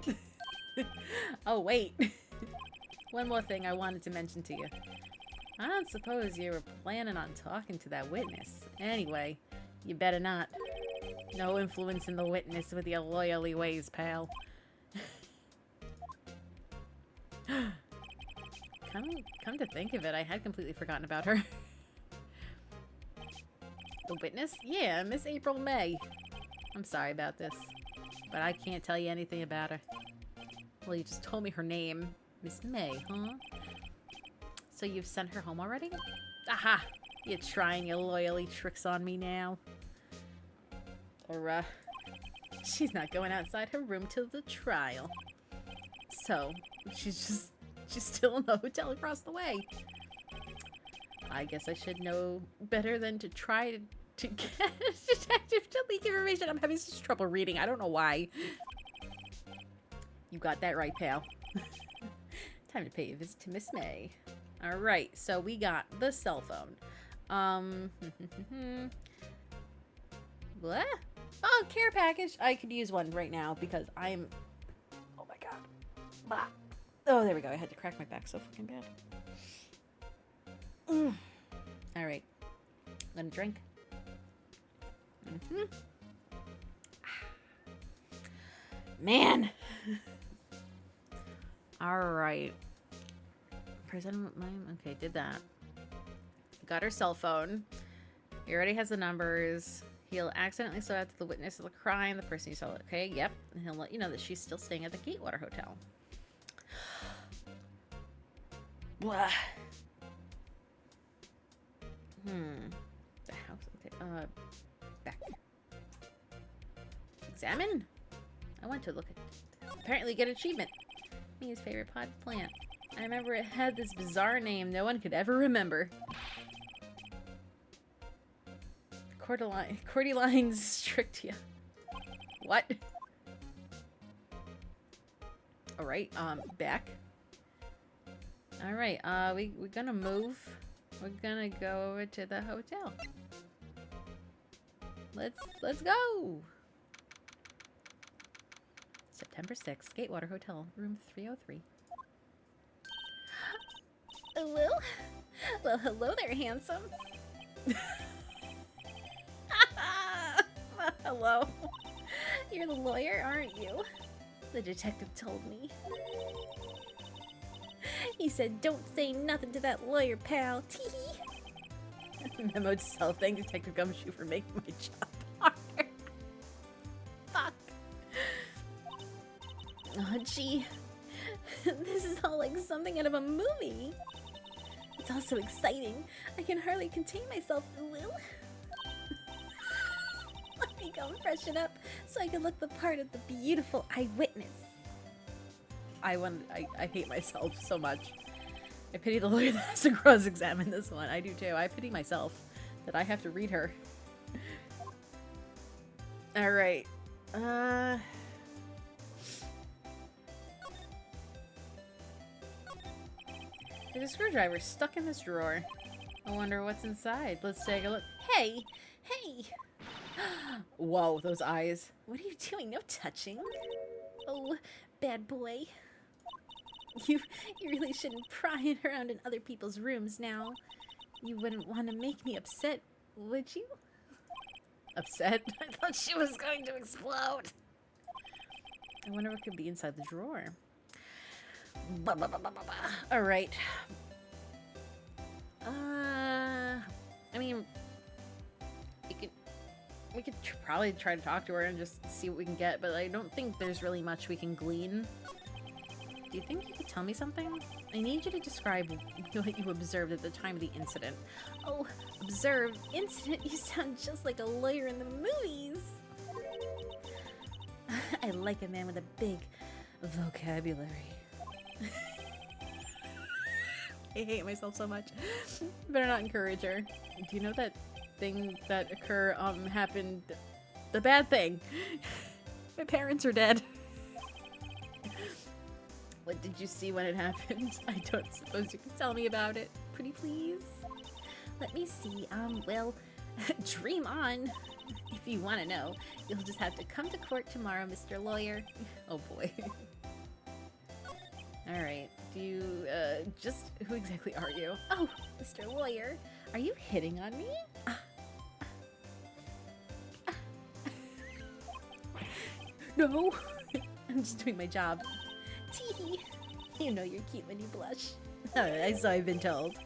bum. Oh, wait. One more thing I wanted to mention to you. I don't suppose you were planning on talking to that witness. Anyway, you better not. No influence in the witness with your lawyerly ways, pal. Come to think of it, I had completely forgotten about her. The witness? Yeah, Miss April May. I'm sorry about this, but I can't tell you anything about her. Well, you just told me her name. Miss May, huh? So you've sent her home already? Aha! You're trying your loyally tricks on me now. Or, she's not going outside her room till the trial. So, she's still in the hotel across the way. I guess I should know better than to try to get a detective to leak information. I'm having such trouble reading. I don't know why. You got that right, pal. Time to pay a visit to Miss May. Alright, so we got the cell phone. What? Oh, care package. I could use one right now because I'm... Oh my god. Bah. Oh, there we go. I had to crack my back so fucking bad. Alright. Let me drink. Man! Alright. President, okay, did that. Got her cell phone. He already has the numbers. He'll accidentally show out to the witness of the crime, the person you saw. Okay, yep. And he'll let you know that she's still staying at the Gatewater Hotel. Blah. The house. Okay. Back. Examine? I went to look at. Apparently get achievement. His favorite pot plant. I remember it had this bizarre name no one could ever remember. Cordyline strictia. What? Alright, back. Alright, we're gonna move. We're gonna go over to the hotel. Let's go! September 6th, Gatewater Hotel, room 303. Well, hello there, handsome. Hello. You're the lawyer, aren't you? The detective told me. He said, don't say nothing to that lawyer, pal. Teehee. Memo to self, thank Detective Gumshoe for making my job harder. Fuck. Oh, gee. This is all like something out of a movie. It's all so exciting. I can hardly contain myself. Will. Let me go and freshen up so I can look the part of the beautiful eyewitness. I hate myself so much. I pity the lawyer that has to cross-examine this one. I do too. I pity myself that I have to read her. Alright. The screwdriver stuck in this drawer. I wonder what's inside. Let's take a look. Hey! Hey! Whoa, those eyes. What are you doing? No touching. Oh, bad boy. You really shouldn't pry around in other people's rooms now. You wouldn't want to make me upset, would you? Upset? I thought she was going to explode. I wonder what could be inside the drawer. Alright. I mean, we could probably try to talk to her and just see what we can get, but I don't think there's really much we can glean. Do you think you could tell me something? I need you to describe what you observed at the time of the incident. Oh, observed? Incident? You sound just like a lawyer in the movies. I like a man with a big vocabulary. I hate myself so much. Better not encourage her. Do you know that thing that happened? The bad thing. My parents are dead. What did you see when it happened? I don't suppose you can tell me about it. Pretty please? Let me see. Well, dream on. If you want to know, you'll just have to come to court tomorrow, Mr. Lawyer. Oh boy. Alright. Do you, just, who exactly are you? Oh, Mr. Lawyer. Are you hitting on me? No! I'm just doing my job. Tee. You know you're cute when you blush. So I've been told.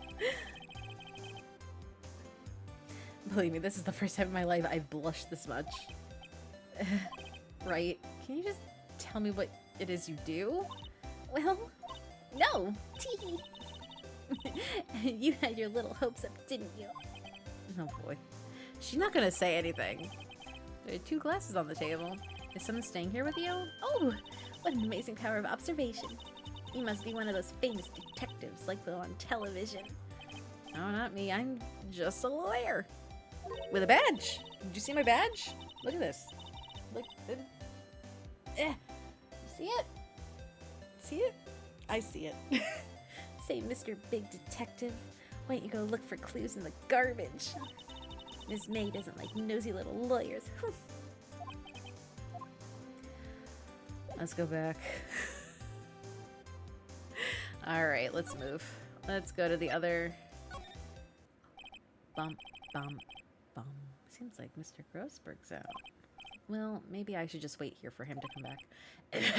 Believe me, this is the first time in my life I've blushed this much. Right? Can you just tell me what it is you do? Well, no. Tee. You had your little hopes up, didn't you? Oh boy. She's not gonna say anything. There are 2 glasses on the table. Is someone staying here with you? Oh, what an amazing power of observation. You must be one of those famous detectives like the on television. No, not me. I'm just a lawyer. With a badge. Did you see my badge? Look at this. Look. See it? See it? I see it. Say, Mr. Big Detective, why don't you go look for clues in the garbage? Miss May doesn't like nosy little lawyers. Let's go back. Alright, let's move. Let's go to the other... Bump, bump, bump. Seems like Mr. Grossberg's out. Well, maybe I should just wait here for him to come back. If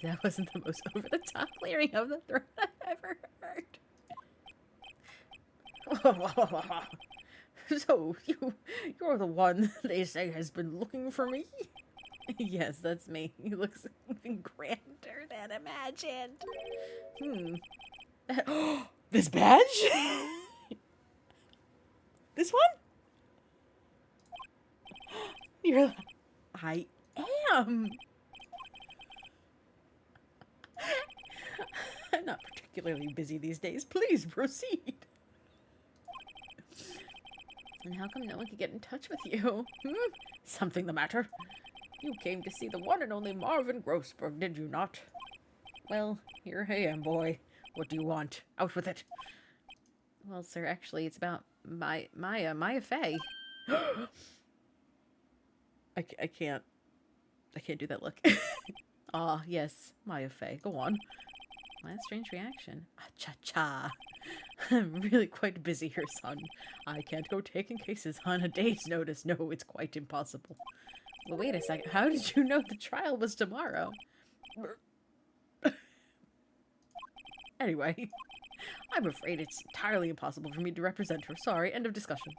that wasn't the most over-the-top clearing of the throat I've ever heard. So, you're the one they say has been looking for me? Yes, that's me. He looks even grander than imagined. This badge? This one? I am. I'm not particularly busy these days. Please proceed. And how come no one could get in touch with you? Something the matter? You came to see the one and only Marvin Grossberg, did you not? Well, here I am, boy. What do you want? Out with it. Well, sir, actually, it's about Maya Fey. I can't do that look. Ah, yes, Maya Fey. Go on. What a strange reaction. Cha-cha. I'm really quite busy here, son. I can't go taking cases on a day's notice. No, it's quite impossible. Well, wait a second. How did you know the trial was tomorrow? Anyway, I'm afraid it's entirely impossible for me to represent her. Sorry, end of discussion.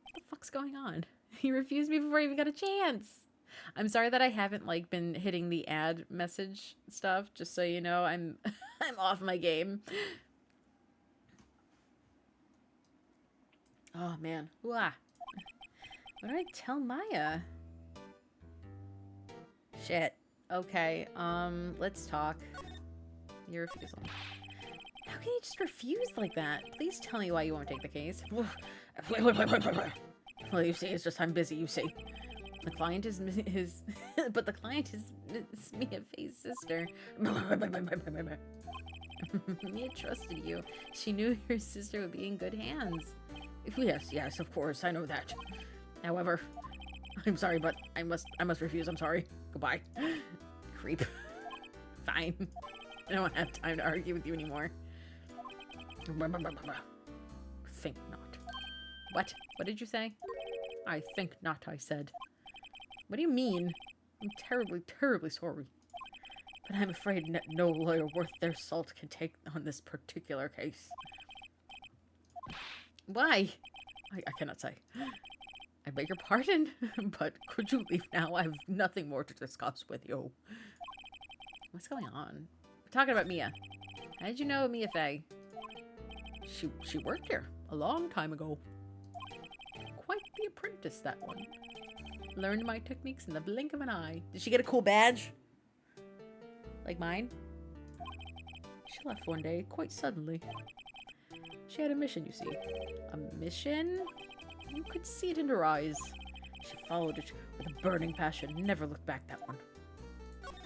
What the fuck's going on? He refused me before I even got a chance. I'm sorry that I haven't, like, been hitting the ad message stuff, just so you know. I'm off my game. Oh, man. What did I tell Maya? Shit. Okay, let's talk. Your refusal. How can you just refuse like that? Please tell me why you won't take the case. Well, you see, it's just I'm busy, you see. The client is but the client is Mia Fey's sister. Mia trusted you. She knew your sister would be in good hands. Yes, of course, I know that. However, I'm sorry, but I must refuse. I'm sorry. Goodbye. Creep. Fine. I don't have time to argue with you anymore. Think not. What? What did you say? I think not, I said. What do you mean? I'm terribly, terribly sorry. But I'm afraid no lawyer worth their salt can take on this particular case. Why? I cannot say. I beg your pardon, but could you leave now? I have nothing more to discuss with you. What's going on? We're talking about Mia. How did you know Mia Fey? She worked here a long time ago. Quite the apprentice, that one. Learned my techniques in the blink of an eye. Did she get a cool badge? Like mine? She left one day, quite suddenly. She had a mission, you see. A mission? You could see it in her eyes. She followed it with a burning passion, never looked back, that one.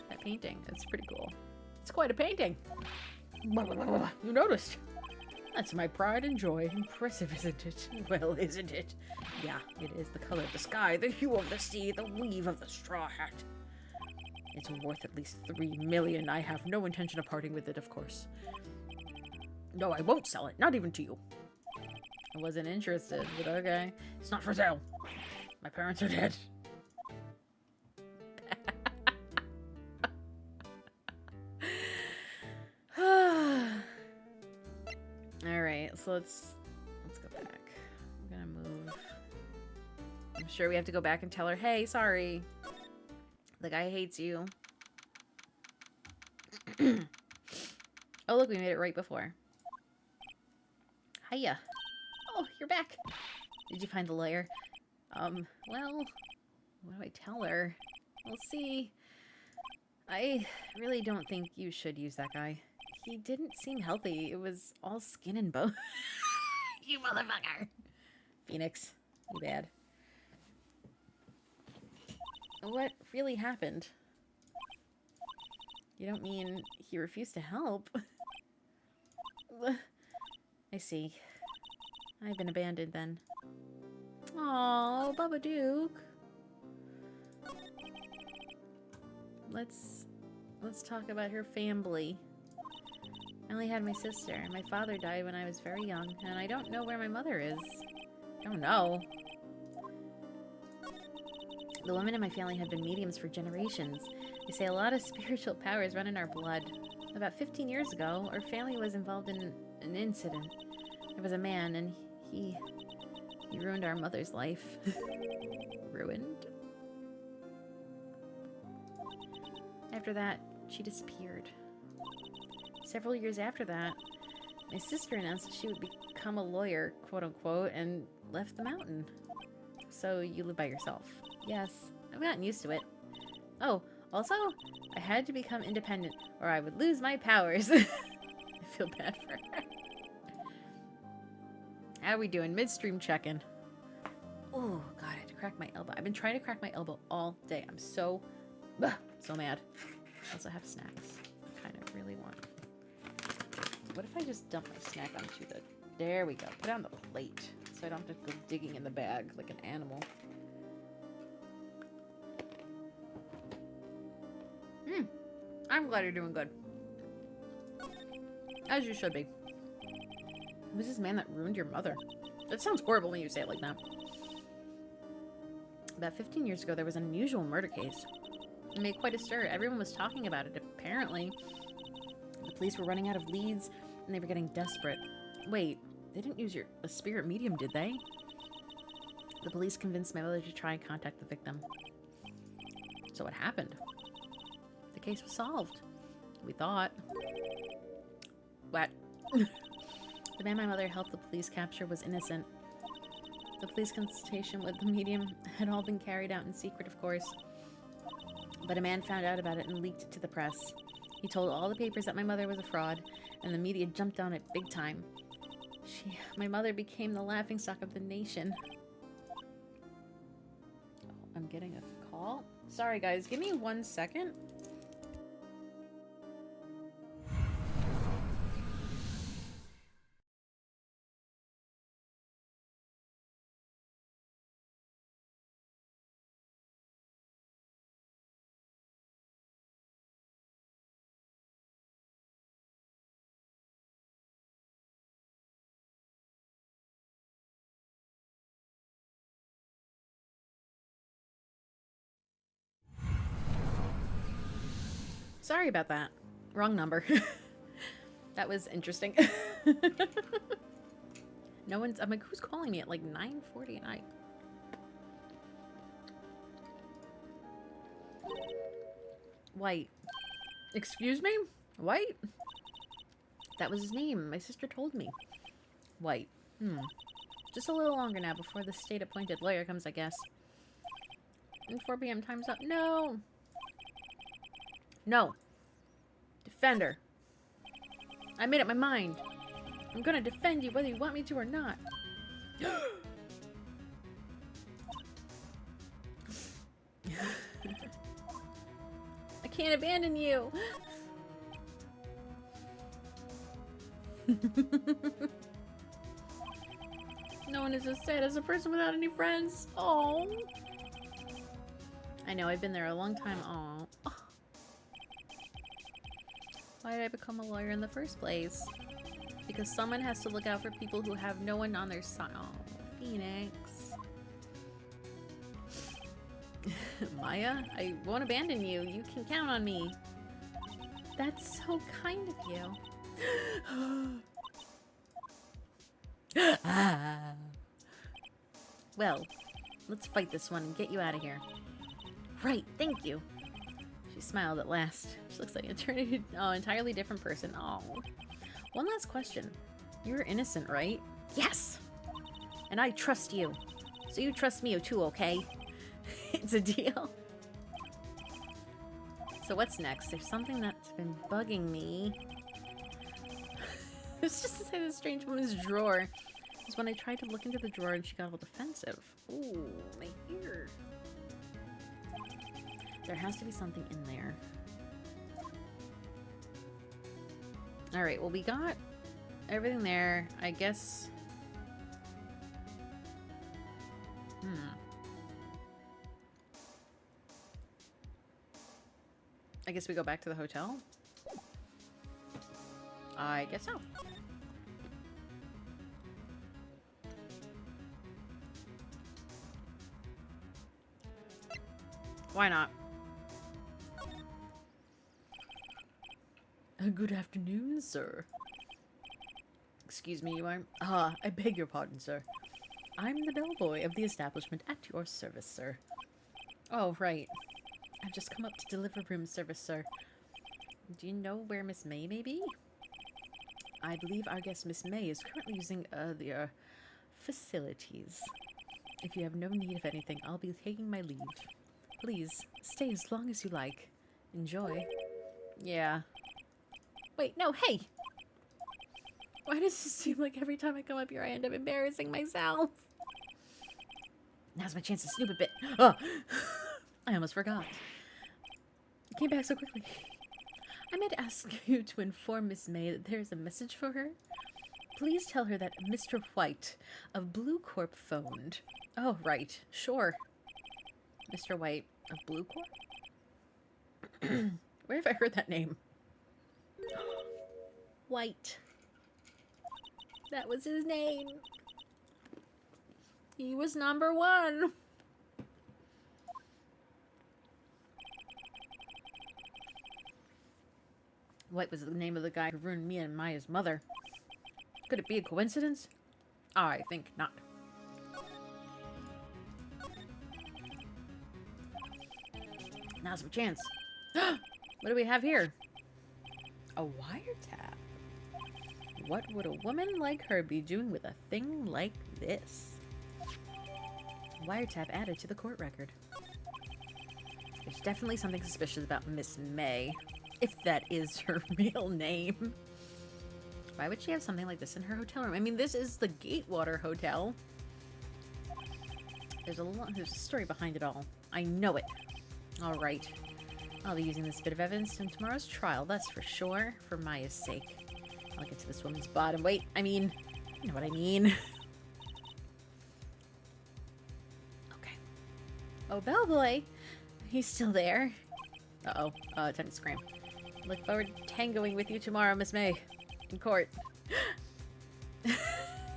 That that painting. It's pretty cool. It's quite a painting. You noticed? That's my pride and joy. Impressive, isn't it? Well, isn't it? Yeah, it is. The color of the sky, the hue of the sea, the weave of the straw hat. It's worth at least 3 million. I have no intention of parting with it, of course. No, I won't sell it. Not even to you. I wasn't interested, but okay. It's not for sale. My parents are dead. Alright, so let's go back. I'm gonna move. I'm sure we have to go back and tell her, hey, sorry. The guy hates you. Oh, look, we made it right before. Hiya. Oh, you're back. Did you find the lawyer? Well, what do I tell her? We'll see. I really don't think you should use that guy. He didn't seem healthy. It was all skin and bone. You motherfucker. Phoenix, you bad. What really happened? You don't mean he refused to help? I see. I've been abandoned then. Oh, Baba Duke. Let's talk about her family. I only had my sister. My father died when I was very young, and I don't know where my mother is. Don't know. The women in my family have been mediums for generations. They say a lot of spiritual powers run in our blood. About 15 years ago, our family was involved in an incident. There was a man, and he ruined our mother's life. Ruined? After that, she disappeared. Several years after that, my sister announced that she would become a lawyer, quote-unquote, and left the mountain. So you live by yourself. Yes, I've gotten used to it. Oh, also, I had to become independent, or I would lose my powers. I feel bad for her. How are we doing? Midstream check-in. Oh, God, I had to crack my elbow. I've been trying to crack my elbow all day. I'm so mad. I also have snacks. I kind of really want. What if I just dump my snack onto the... There we go. Put it on the plate, so I don't have to go digging in the bag like an animal. I'm glad you're doing good. As you should be. Who's this man that ruined your mother? That sounds horrible when you say it like that. About 15 years ago, there was an unusual murder case. It made quite a stir. Everyone was talking about it, apparently. The police were running out of leads, and they were getting desperate. Wait, they didn't use a spirit medium, did they? The police convinced my mother to try and contact the victim. So what happened? The case was solved. We thought. What? The man my mother helped the police capture was innocent. The police consultation with the medium had all been carried out in secret, of course. But a man found out about it and leaked it to the press. He told all the papers that my mother was a fraud, and the media jumped on it big time. My mother became the laughingstock of the nation. Oh, I'm getting a call. Sorry, guys. Give me 1 second. Sorry about that. Wrong number. That was interesting. No one's... I'm like, who's calling me at like 9:40 at night? White. Excuse me? White? That was his name. My sister told me. White. Just a little longer now before the state-appointed lawyer comes, I guess. And 4 p.m. time's up. No! No. Defender. I made up my mind. I'm gonna defend you whether you want me to or not. I can't abandon you. No one is as sad as a person without any friends. Oh. I know, I've been there a long time. Oh. Why did I become a lawyer in the first place? Because someone has to look out for people who have no one on their side. Oh, Phoenix. Maya, I won't abandon you. You can count on me. That's so kind of you. Well, let's fight this one and get you out of here. Right, thank you. She smiled at last. She looks like an entirely different person. Oh. One last question. You're innocent, right? Yes! And I trust you. So you trust me too, okay? It's a deal. So what's next? There's something that's been bugging me. It's just to say this strange woman's drawer. It's when I tried to look into the drawer and she got all defensive. Ooh, my ear. There has to be something in there. Alright, well we got everything there. I guess... I guess we go back to the hotel? I guess so. Why not? Good afternoon, sir. Excuse me, you are... I beg your pardon, sir. I'm the bellboy of the establishment at your service, sir. Oh, right. I've just come up to deliver room service, sir. Do you know where Miss May may be? I believe our guest Miss May is currently using the facilities. If you have no need of anything, I'll be taking my leave. Please, stay as long as you like. Enjoy. Yeah. Wait, no, hey! Why does it seem like every time I come up here I end up embarrassing myself? Now's my chance to snoop a bit. Oh! I almost forgot. You came back so quickly. I meant to ask you to inform Miss May that there's a message for her. Please tell her that Mr. White of Blue Corp phoned. Oh, right. Sure. Mr. White of Blue Corp? Where have I heard that name? White. That was his name. He was number one. White was the name of the guy who ruined me and Maya's mother. Could it be a coincidence? I think not. Now's my chance. What do we have here? A wiretap. What would a woman like her be doing with a thing like this? Wiretap added to the court record. There's definitely something suspicious about Miss May, if that is her real name. Why would she have something like this in her hotel room? I mean, this is the Gatewater Hotel. There's a story behind it all. I know it. All right. I'll be using this bit of evidence in tomorrow's trial, that's for sure, for Maya's sake. I'll get to this woman's bottom. Wait, I mean, you know what I mean. Okay. Oh, bellboy. He's still there. Uh-oh. Time to scram. Look forward to tangoing with you tomorrow, Miss May. In court.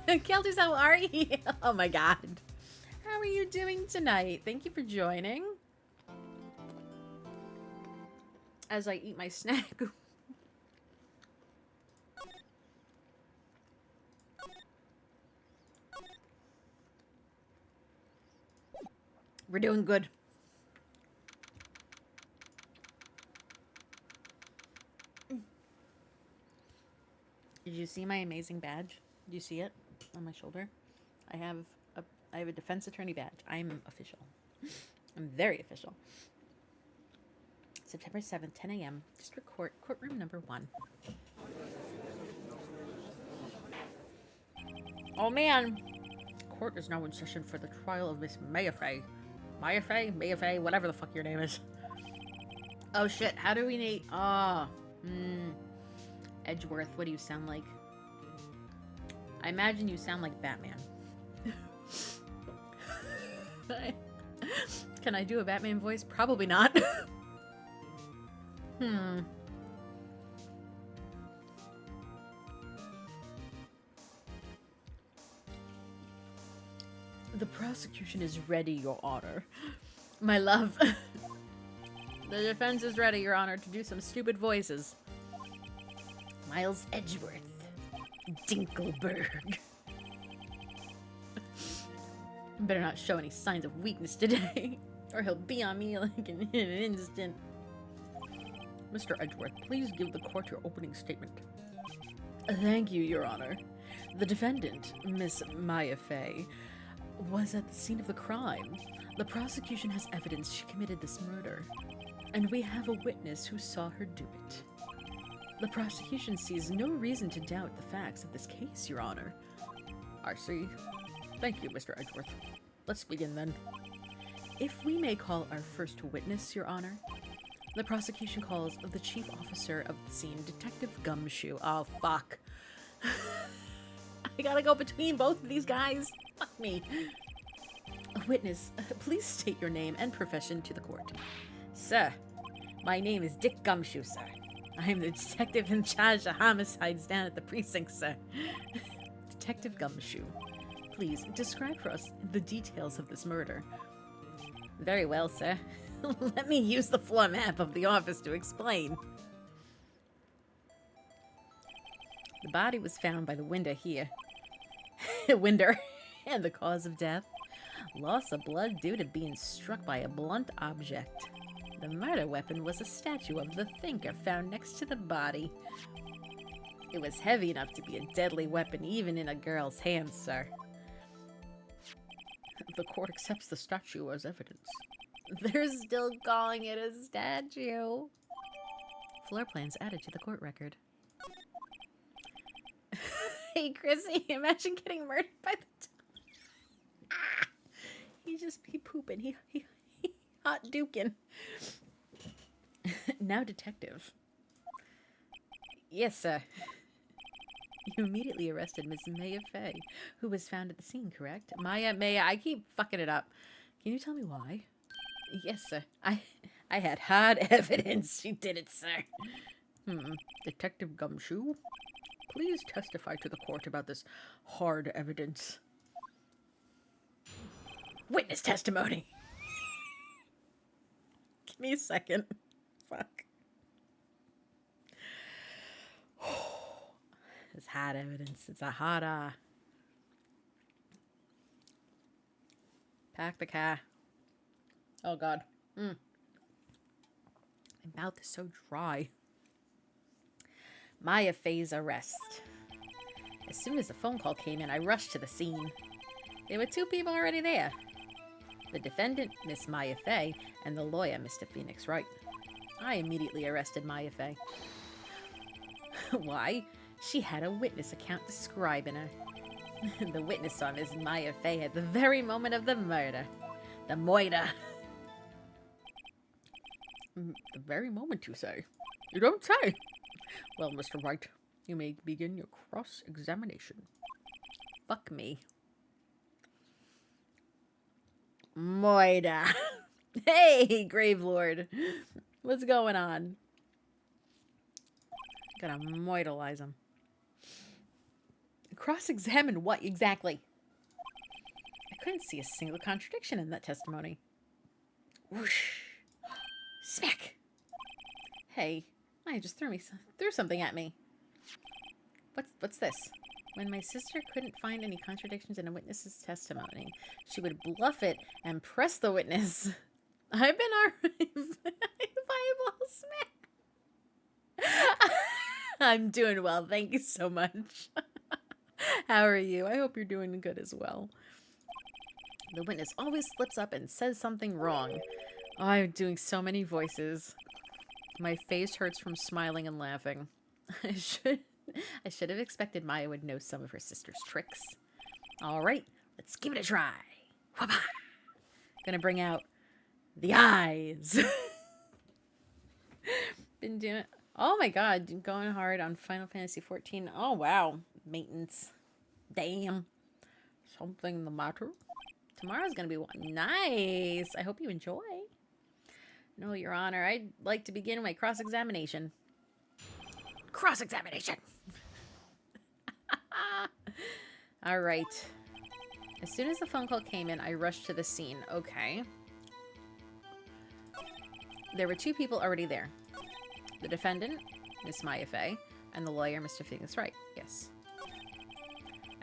Kelters, how are you? Oh my god. How are you doing tonight? Thank you for joining. As I eat my snack. We're doing good. Did you see my amazing badge? Do you see it on my shoulder? I have a defense attorney badge. I'm official. I'm very official. September 7th, 10 a.m. District Court, courtroom number 1. Oh man! Court is now in session for the trial of Miss Mayafay. Mayafay? Mayafay? Whatever the fuck your name is. Oh shit, how do we name... Oh. Edgeworth, what do you sound like? I imagine you sound like Batman. Can I do a Batman voice? Probably not. The prosecution is ready, Your Honor. My love. The defense is ready, Your Honor, to do some stupid voices. Miles Edgeworth. Dinkelberg. Better not show any signs of weakness today, or he'll be on me like in an instant. Mr. Edgeworth, please give the court your opening statement. Thank you, Your Honor. The defendant, Miss Maya Fey, was at the scene of the crime. The prosecution has evidence she committed this murder, and we have a witness who saw her do it. The prosecution sees no reason to doubt the facts of this case, Your Honor. I see. Thank you, Mr. Edgeworth. Let's begin then. If we may call our first witness, Your Honor. The prosecution calls the chief officer of the scene, Detective Gumshoe. Oh, fuck. I gotta go between both of these guys. Fuck me. Witness, please state your name and profession to the court. Sir, my name is Dick Gumshoe, sir. I am the detective in charge of homicides down at the precinct, sir. Detective Gumshoe, please describe for us the details of this murder. Very well, sir. Let me use the floor map of the office to explain. The body was found by the window here. Window. And the cause of death? Loss of blood due to being struck by a blunt object. The murder weapon was a statue of the thinker found next to the body. It was heavy enough to be a deadly weapon even in a girl's hands, sir. The court accepts the statue as evidence. They're still calling it a statue. Floor plans added to the court record. Hey, Chrissy, imagine getting murdered by the... He pooping. He hot duking. Now, detective. Yes, sir. You immediately arrested Miss Maya Fey, who was found at the scene, correct? Maya, I keep fucking it up. Can you tell me why? Yes, sir. I had hard evidence she did it, sir. Detective Gumshoe, please testify to the court about this hard evidence. Witness testimony. Give me a second. Fuck. It's hard evidence. It's a hard Pack the car. Oh, God. My mouth is so dry. Maya Fey's arrest. As soon as the phone call came in, I rushed to the scene. There were two people already there. The defendant, Miss Maya Fey, and the lawyer, Mr. Phoenix Wright. I immediately arrested Maya Fey. Why? She had a witness account describing her. The witness saw Miss Maya Fey at the very moment of the murder. The moida. The very moment, you say? You don't say. Well, Mr. Wright, you may begin your cross-examination. Fuck me. Moida. Hey, Gravelord. What's going on? Gotta moidalize him. Cross-examine what exactly? I couldn't see a single contradiction in that testimony. Whoosh. Smack. Hey, I just threw something at me. What's this? When my sister couldn't find any contradictions in a witness's testimony, she would bluff it and press the witness. I've been alright. Fireball smack. I'm doing well, thank you so much. How are you? I hope you're doing good as well. The witness always slips up and says something wrong. Oh, I'm doing so many voices. My face hurts from smiling and laughing. I should have expected Maya would know some of her sister's tricks. Alright, let's give it a try. Wha-bah! Gonna bring out the eyes. Been doing. Oh my god, going hard on Final Fantasy 14. Oh wow, maintenance. Damn. Something the matter? Tomorrow's gonna be one. Nice. I hope you enjoy. No, Your Honor, I'd like to begin my cross-examination. Cross-examination. All right. As soon as the phone call came in, I rushed to the scene. Okay. There were two people already there. The defendant, Miss Maya Fey, and the lawyer, Mr. Phoenix Wright. Yes.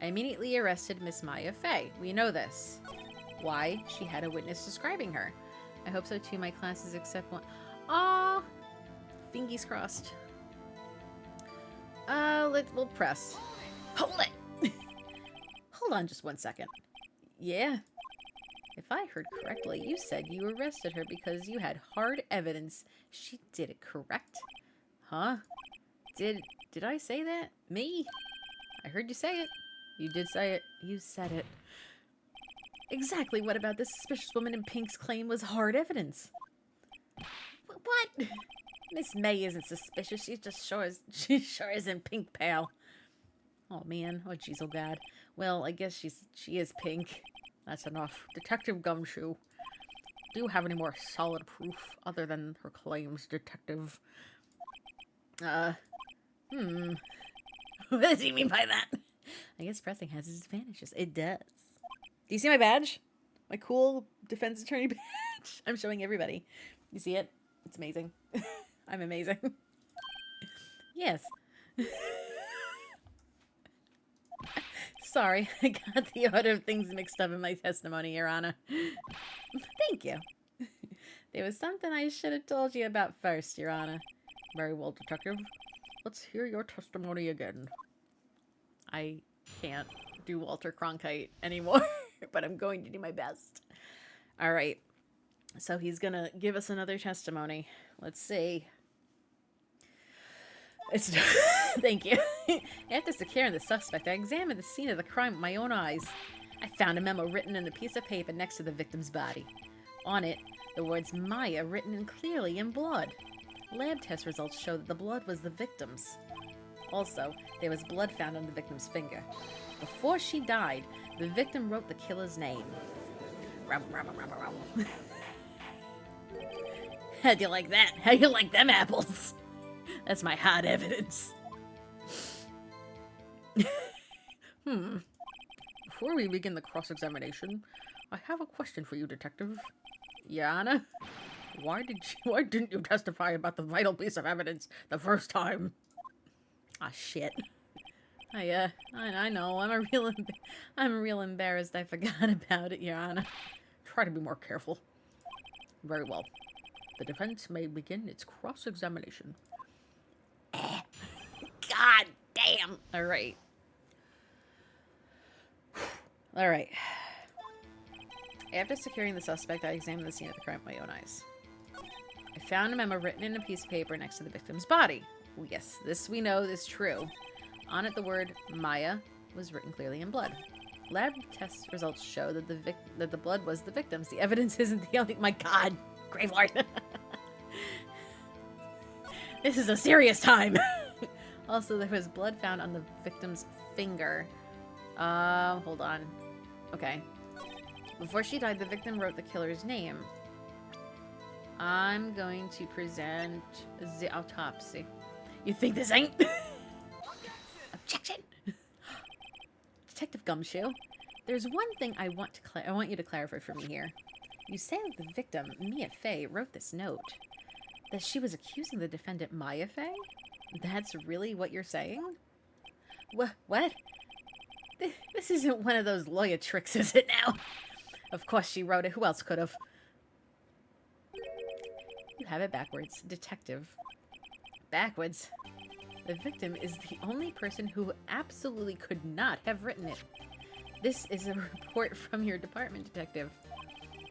I immediately arrested Miss Maya Fey. We know this. Why? She had a witness describing her. I hope so too. My classes except one. Aw! Fingies crossed. We'll press. Hold it! Hold on just 1 second. Yeah. If I heard correctly, you said you arrested her because you had hard evidence she did it, correct? Huh? Did I say that? Me? I heard you say it. You did say it. You said it. Exactly what about this suspicious woman in pink's claim was hard evidence? What? Miss May isn't suspicious. She sure isn't pink pale. Oh man. Oh jeez, oh god. Well, I guess she is pink. That's enough. Detective Gumshoe. Do you have any more solid proof other than her claims, Detective? What does he mean by that? I guess pressing has its advantages. It does. Do you see my badge? My cool defense attorney badge? I'm showing everybody. You see it? It's amazing. I'm amazing. Yes. Sorry, I got the order of things mixed up in my testimony, Your Honor. Thank you. There was something I should have told you about first, Your Honor. Very well, Detective. Let's hear your testimony again. I can't do Walter Cronkite anymore, but I'm going to do my best. All right. So he's going to give us another testimony. Let's see. Thank you. After securing the suspect, I examined the scene of the crime with my own eyes. I found a memo written in a piece of paper next to the victim's body. On it, the words Maya written in clearly in blood. Lab test results show that the blood was the victim's. Also, there was blood found on the victim's finger. Before she died, the victim wrote the killer's name. How'd you like that? How you like them apples? That's my hard evidence. Before we begin the cross-examination, I have a question for you, Detective. Yana, why didn't you testify about the vital piece of evidence the first time? Ah, shit. I know. I'm real embarrassed. I forgot about it, Your Honor. Try to be more careful. Very well. The defense may begin its cross-examination. God damn. All right. After securing the suspect, I examined the scene of the crime with my own eyes. I found a memo written in a piece of paper next to the victim's body. Oh, yes, this we know is true. On it, the word Maya was written clearly in blood. Lab test results show that the blood was the victim's. The evidence isn't the only... My God! Gravelord! This is a serious time! Also, there was blood found on the victim's finger. Hold on. Okay. Before she died, the victim wrote the killer's name. I'm going to present the autopsy. You think this ain't? Objection! Detective Gumshoe, there's one thing I want you to clarify for me here. You say that the victim, Mia Fey, wrote this note. That she was accusing the defendant, Maya Fey? That's really what you're saying? What? This isn't one of those lawyer tricks, is it now? Of course she wrote it. Who else could have? You have it backwards. Detective. Backwards. The victim is the only person who absolutely could not have written it. This is a report from your department, Detective.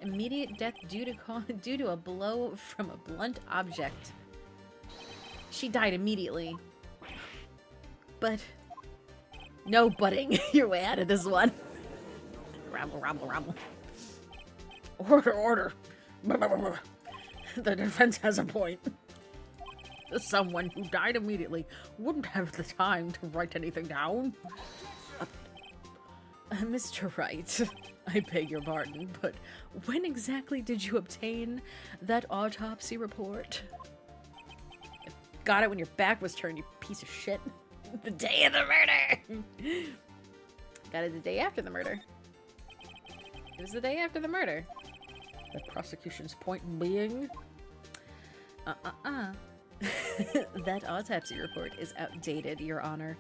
Immediate death due to a blow from a blunt object. She died immediately. But... No butting your way out of this one. Rabble. Order. The defense has a point. Someone who died immediately wouldn't have the time to write anything down. Mr. Wright, I beg your pardon, but when exactly did you obtain that autopsy report? Got it when your back was turned, you piece of shit. The day of the murder! Got it the day after the murder. It was the day after the murder. The prosecution's point being... That autopsy report is outdated, Your Honor.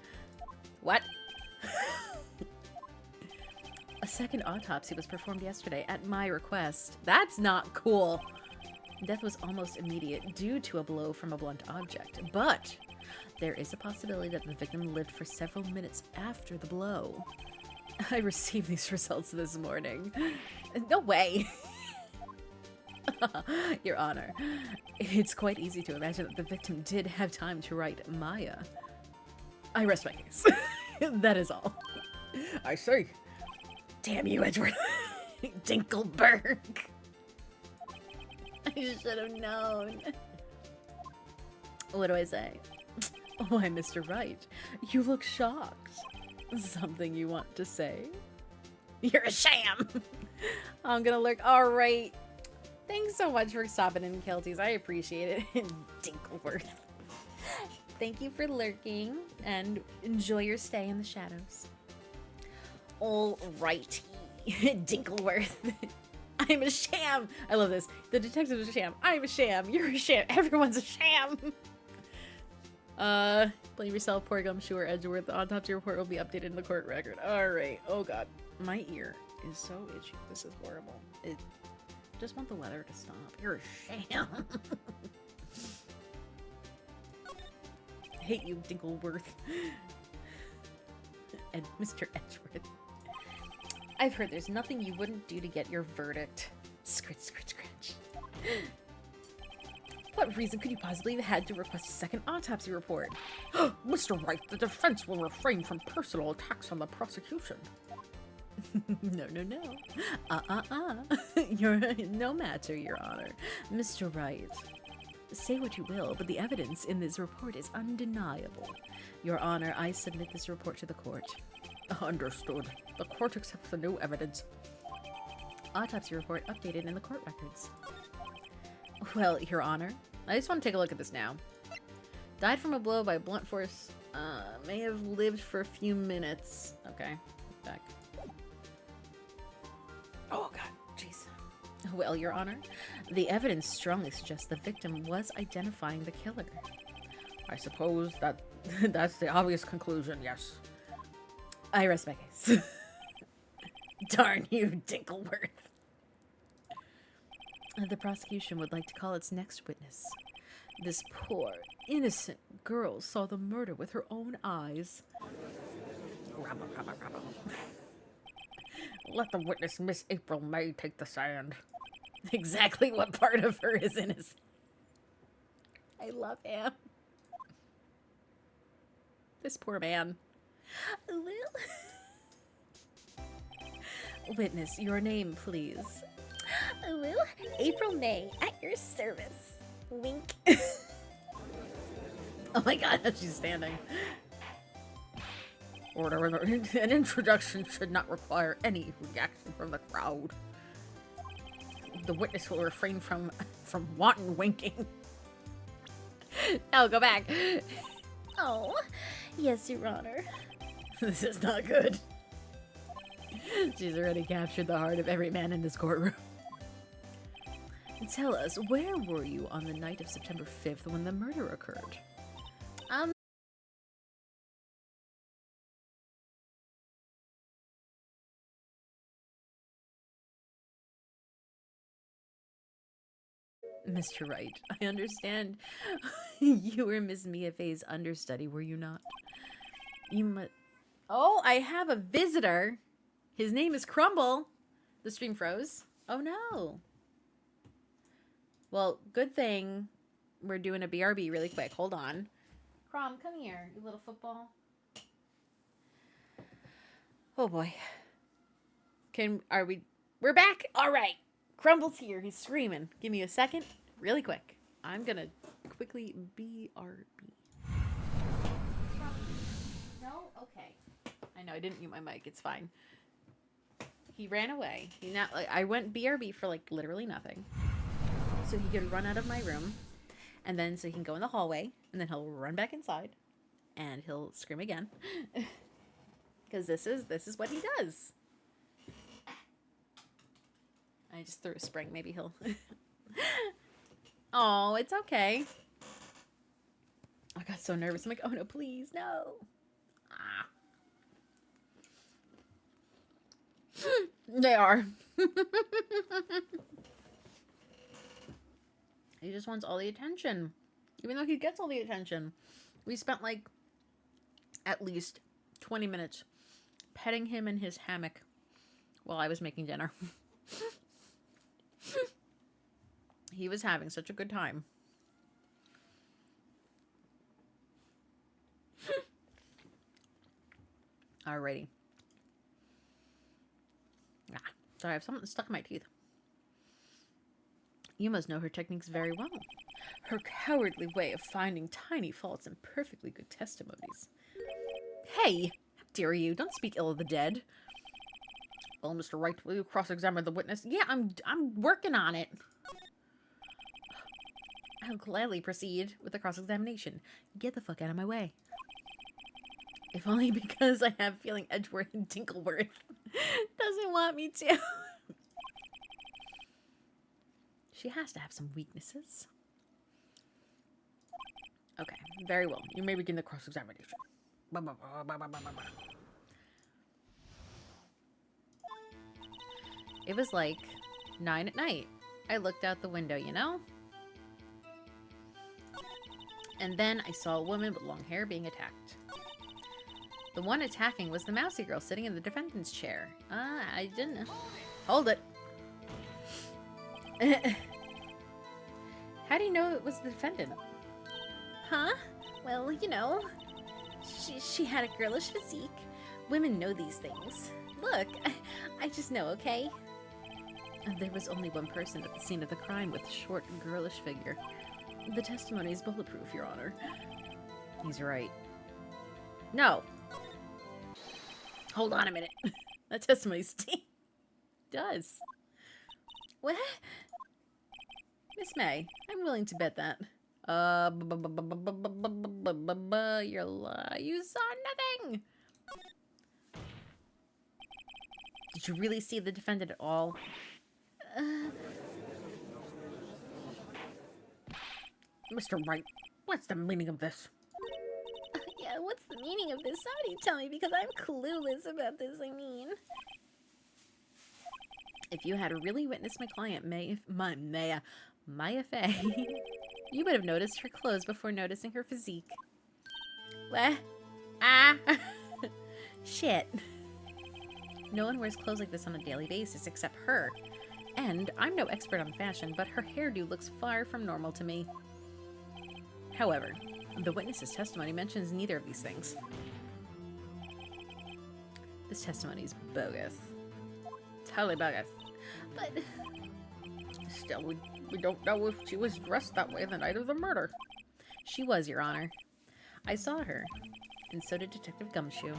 What? A second autopsy was performed yesterday at my request. That's not cool. Death was almost immediate due to a blow from a blunt object, but there is a possibility that the victim lived for several minutes after the blow. I received these results this morning. No way. Your Honor, it's quite easy to imagine that the victim did have time to write Maya. I rest my case. That is all. I see. Damn you, Edward. Dinkelberg. I should have known. What do I say? Why, Mr. Wright, you look shocked. Something you want to say? You're a sham. I'm gonna lurk. All right. Thanks so much for stopping in, Kelties. I appreciate it. Dinkleworth. Thank you for lurking, and enjoy your stay in the shadows. All righty. Dinkleworth. I'm a sham. I love this. The detective's a sham. I'm a sham. You're a sham. Everyone's a sham. Blame yourself, poor Gumshoe or Edgeworth. The autopsy report will be updated in the court record. Alright. Oh god. My ear is so itchy. This is horrible. I just want the weather to stop. You're a sham. Hate you, Dinkleworth. And Mr. Edgeworth. I've heard there's nothing you wouldn't do to get your verdict. Scritch, scritch, scratch. What reason could you possibly have had to request a second autopsy report? Mr. Wright, the defense will refrain from personal attacks on the prosecution. No, no, no. You're no matter, Your Honor. Mr. Wright, say what you will, but the evidence in this report is undeniable. Your Honor, I submit this report to the court. Understood. The court accepts the new evidence. Autopsy report updated in the court records. Well, Your Honor, I just want to take a look at this now. Died from a blow by blunt force. May have lived for a few minutes. Okay, back. Oh god, jeez. Well, Your Honor, the evidence strongly suggests the victim was identifying the killer. I suppose that's the obvious conclusion, yes. I rest my case. Darn you, Dinkleworth. The prosecution would like to call its next witness. This poor, innocent girl saw the murder with her own eyes. Let the witness, Miss April May, take the stand. Exactly what part of her is innocent? I love him. This poor man. Witness, your name, please. April May, at your service. Wink. Oh my god, she's standing. Order. An introduction should not require any reaction from the crowd. The witness will refrain from wanton winking. No, go back. Oh, yes, Your Honor. This is not good. She's already captured the heart of every man in this courtroom. Tell us, where were you on the night of September 5th when the murder occurred? Mr. Wright, I understand you were Miss Mia Fey's understudy, were you not? You must... Oh, I have a visitor. His name is Crumble. The stream froze. Oh no. Well, good thing we're doing a BRB really quick. Hold on. Crom, come here, you little football. Oh boy. We're back? All right. Crumble's here. He's screaming. Give me a second. Really quick. I'm gonna quickly BRB. No? Okay. I know, I didn't mute my mic. It's fine. He ran away. He not like I went BRB for like literally nothing. So he could run out of my room. And then so he can go in the hallway. And then he'll run back inside. And he'll scream again. Because this is what he does. I just threw a spring. Maybe he'll... Oh, it's okay. I got so nervous. I'm like, oh no, please, no. Ah. They are. He just wants all the attention. Even though he gets all the attention. We spent like at least 20 minutes petting him in his hammock while I was making dinner. He was having such a good time. Alrighty. Ah, sorry, I have something stuck in my teeth. You must know her techniques very well. Her cowardly way of finding tiny faults and perfectly good testimonies. Hey! How dare you? Don't speak ill of the dead. Well, Mr. Wright, will you cross-examine the witness? Yeah, I'm working on it. I'll gladly proceed with the cross-examination. Get the fuck out of my way. If only because I have a feeling Edgeworth and Dinkleworth doesn't want me to. She has to have some weaknesses. Okay, very well. You may begin the cross-examination. It was like 9 at night. I looked out the window, you know? And then I saw a woman with long hair being attacked. The one attacking was the mousy girl sitting in the defendant's chair. I didn't... Hold it. How do you know it was the defendant? Huh? Well, you know, she had a girlish physique. Women know these things. Look, I just know, okay? There was only one person at the scene of the crime with a short, girlish figure. The testimony is bulletproof, Your Honor. He's right. No. Hold on a minute. That testimony does. What? Miss May, I'm willing to bet that. You're lying. You saw nothing. Did you really see the defendant at all? Mr. Wright, what's the meaning of this? Yeah, what's the meaning of this? Somebody tell me, because I'm clueless about this, I mean. If you had really witnessed my client, Maya Fey, you would have noticed her clothes before noticing her physique. What? Ah! Shit. No one wears clothes like this on a daily basis except her. And I'm no expert on fashion, but her hairdo looks far from normal to me. However, the witness's testimony mentions neither of these things. This testimony is bogus. Totally bogus. But... Still, we don't know if she was dressed that way the night of the murder. She was, Your Honor. I saw her, and so did Detective Gumshoe.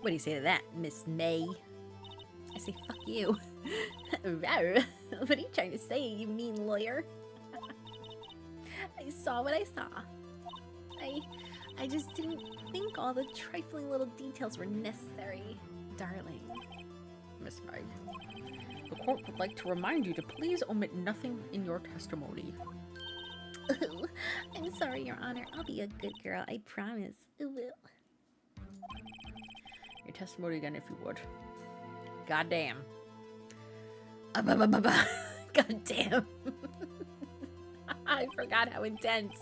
What do you say to that, Miss May? I say, fuck you. What are you trying to say, you mean lawyer? I saw what I saw. I just didn't think all the trifling little details were necessary. Darling, Miss May, the court would like to remind you to please omit nothing in your testimony. Ooh, I'm sorry, Your Honor. I'll be a good girl, I promise. Ooh. Your testimony again, if you would. Goddamn. Goddamn. I forgot how intense.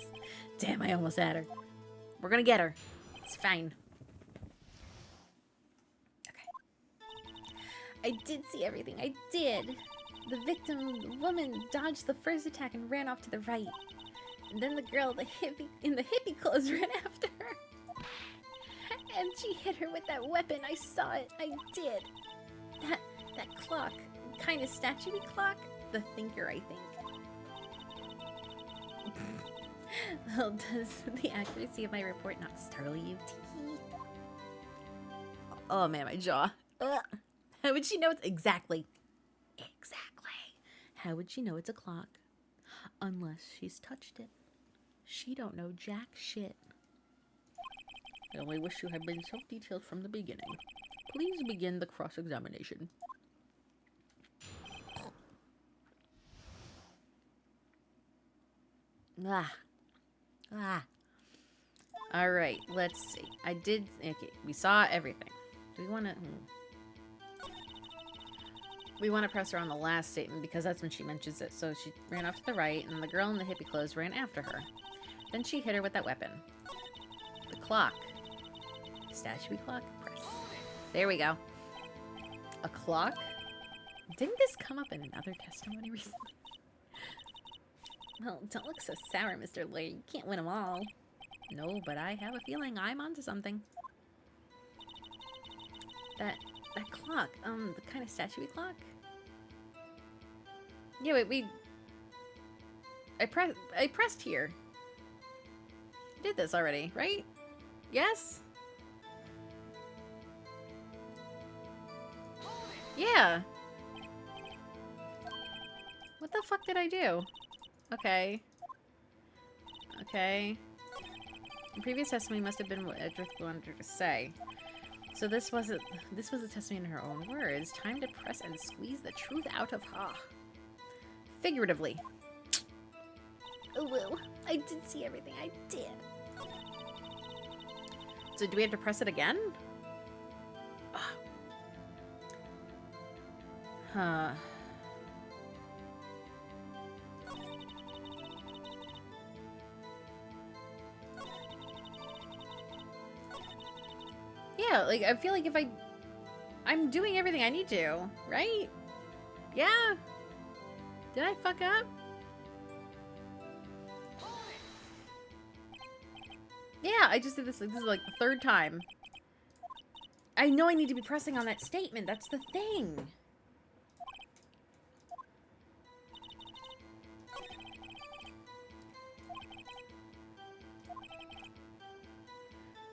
Damn, I almost had her. We're gonna get her. It's fine. I did see everything. I did. The victim, the woman, dodged the first attack and ran off to the right. And then the girl in the hippie clothes ran after her. And she hit her with that weapon. I saw it. I did. That clock. Kind of statue-y clock. The thinker, I think. Well, does the accuracy of my report not startle you? Tee. Oh man, my jaw. Ugh. How would she know it's exactly? How would she know it's a clock? Unless she's touched it. She don't know jack shit. I only wish you had been so detailed from the beginning. Please begin the cross-examination. All right, let's see. Okay, we saw everything. Do we want to... We want to press her on the last statement because that's when she mentions it. So she ran off to the right, and the girl in the hippie clothes ran after her. Then she hit her with that weapon. The clock. Statue clock? Press. There we go. A clock? Didn't this come up in another testimony recently? Well, don't look so sour, Mr. Lawyer. You can't win them all. No, but I have a feeling I'm onto something. That clock, the kind of statue clock? Yeah, wait, I pressed here. I did this already, right? Yes? Yeah. What the fuck did I do? Okay. Okay. The previous testimony must have been what Edgeworth wanted her to say. So this was a testimony in her own words. Time to press and squeeze the truth out of her. Figuratively. Oh, well, I did see everything. I did. So do we have to press it again? Huh. Yeah, like, I feel like if I'm doing everything I need to, right? Yeah? Did I fuck up? Yeah, I just did this, like, this is like the third time. I know I need to be pressing on that statement, that's the thing.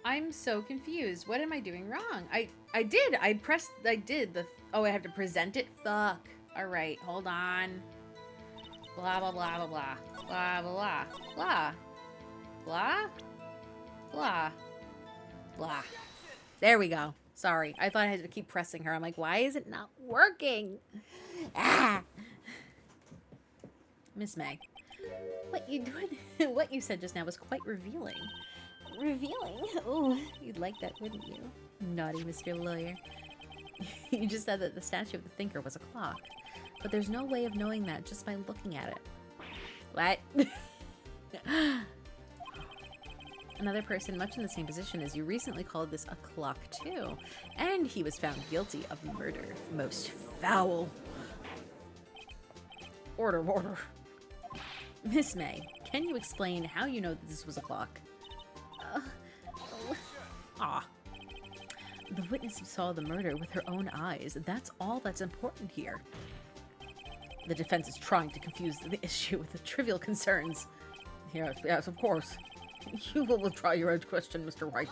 I'm so confused. What am I doing wrong? I did the... Oh, I have to present it? Fuck. Alright, hold on. Blah, blah, blah, blah, blah. Blah, blah, blah. Blah? Blah. Blah. There we go. Sorry. I thought I had to keep pressing her. I'm like, why is it not working? Ah! Miss May. What you said just now was quite revealing. Revealing? Oh, you'd like that, wouldn't you? Naughty Mr. Lawyer. You just said that the statue of the thinker was a clock. But there's no way of knowing that just by looking at it. What? Another person much in the same position as you recently called this a clock too. And he was found guilty of murder. Most foul. Order. Miss May, can you explain how you know that this was a clock? The witness saw the murder with her own eyes. That's all that's important here. The defense is trying to confuse the issue with the trivial concerns. Yes, of course. You will withdraw your own question, Mr. Wright.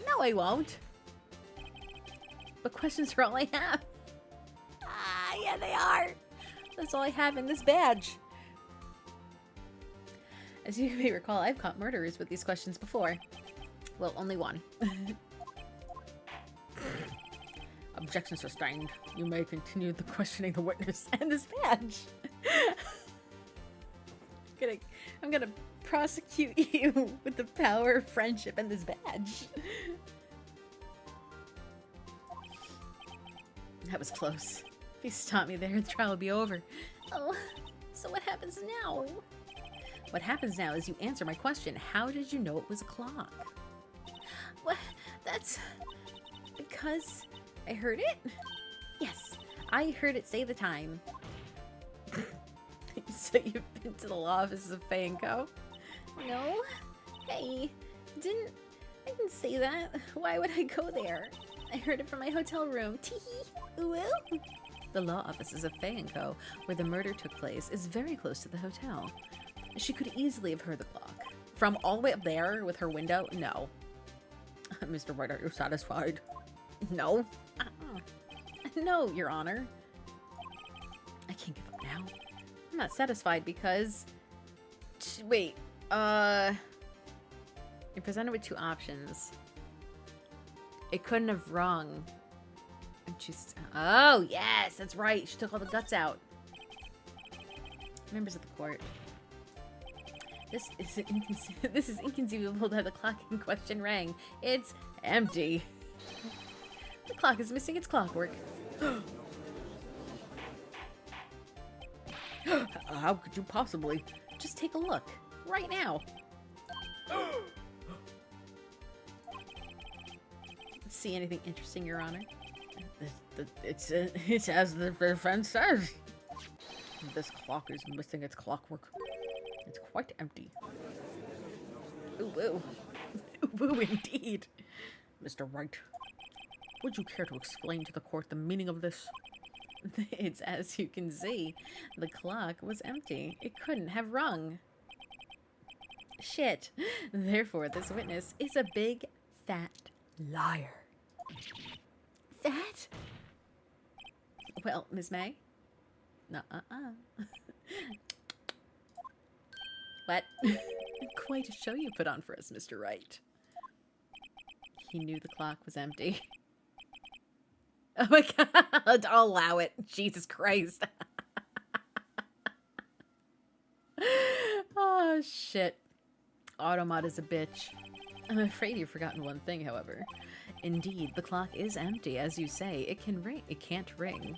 No, I won't. But questions are all I have. Yeah, they are. That's all I have in this badge. As you may recall, I've caught murderers with these questions before. Well, only one. Objection sustained. You may continue the questioning the witness and this badge. I'm gonna prosecute you with the power of friendship and this badge. That was close. If he stopped me there, the trial would be over. Oh, so what happens now? What happens now is you answer my question. How did you know it was a clock? What? That's because I heard it? Yes, I heard it say the time. So you've been to the law offices of Faye & Co? No. Hey, I didn't say that. Why would I go there? I heard it from my hotel room. Teehee. Ooh. The law offices of Faye & Co, where the murder took place, is very close to the hotel. She could easily have heard the clock. From all the way up there with her window? No. Mr. Wright, are you satisfied? No. No, Your Honor. I can't give up now. I'm not satisfied because... Wait. You're presented with two options. It couldn't have rung. And she's... Oh, yes, that's right. She took all the guts out. Members of the court. This is inconceivable that the clock in question rang. It's empty. The clock is missing its clockwork. How could you possibly? Just take a look. Right now. See anything interesting, Your Honor? It's as the defense says. This clock is missing its clockwork. It's quite empty. Ooh, ooh. Ooh, indeed. Mr. Wright, would you care to explain to the court the meaning of this? It's as you can see. The clock was empty. It couldn't have rung. Shit. Therefore, this witness is a big, fat liar. Fat? Well, Ms. May? What? Quite a show you put on for us, Mr. Wright. He knew the clock was empty. Oh my god, I'll allow it. Jesus Christ. Oh, shit. Automod is a bitch. I'm afraid you've forgotten one thing, however. Indeed, the clock is empty, as you say. It can ring. It can't ring.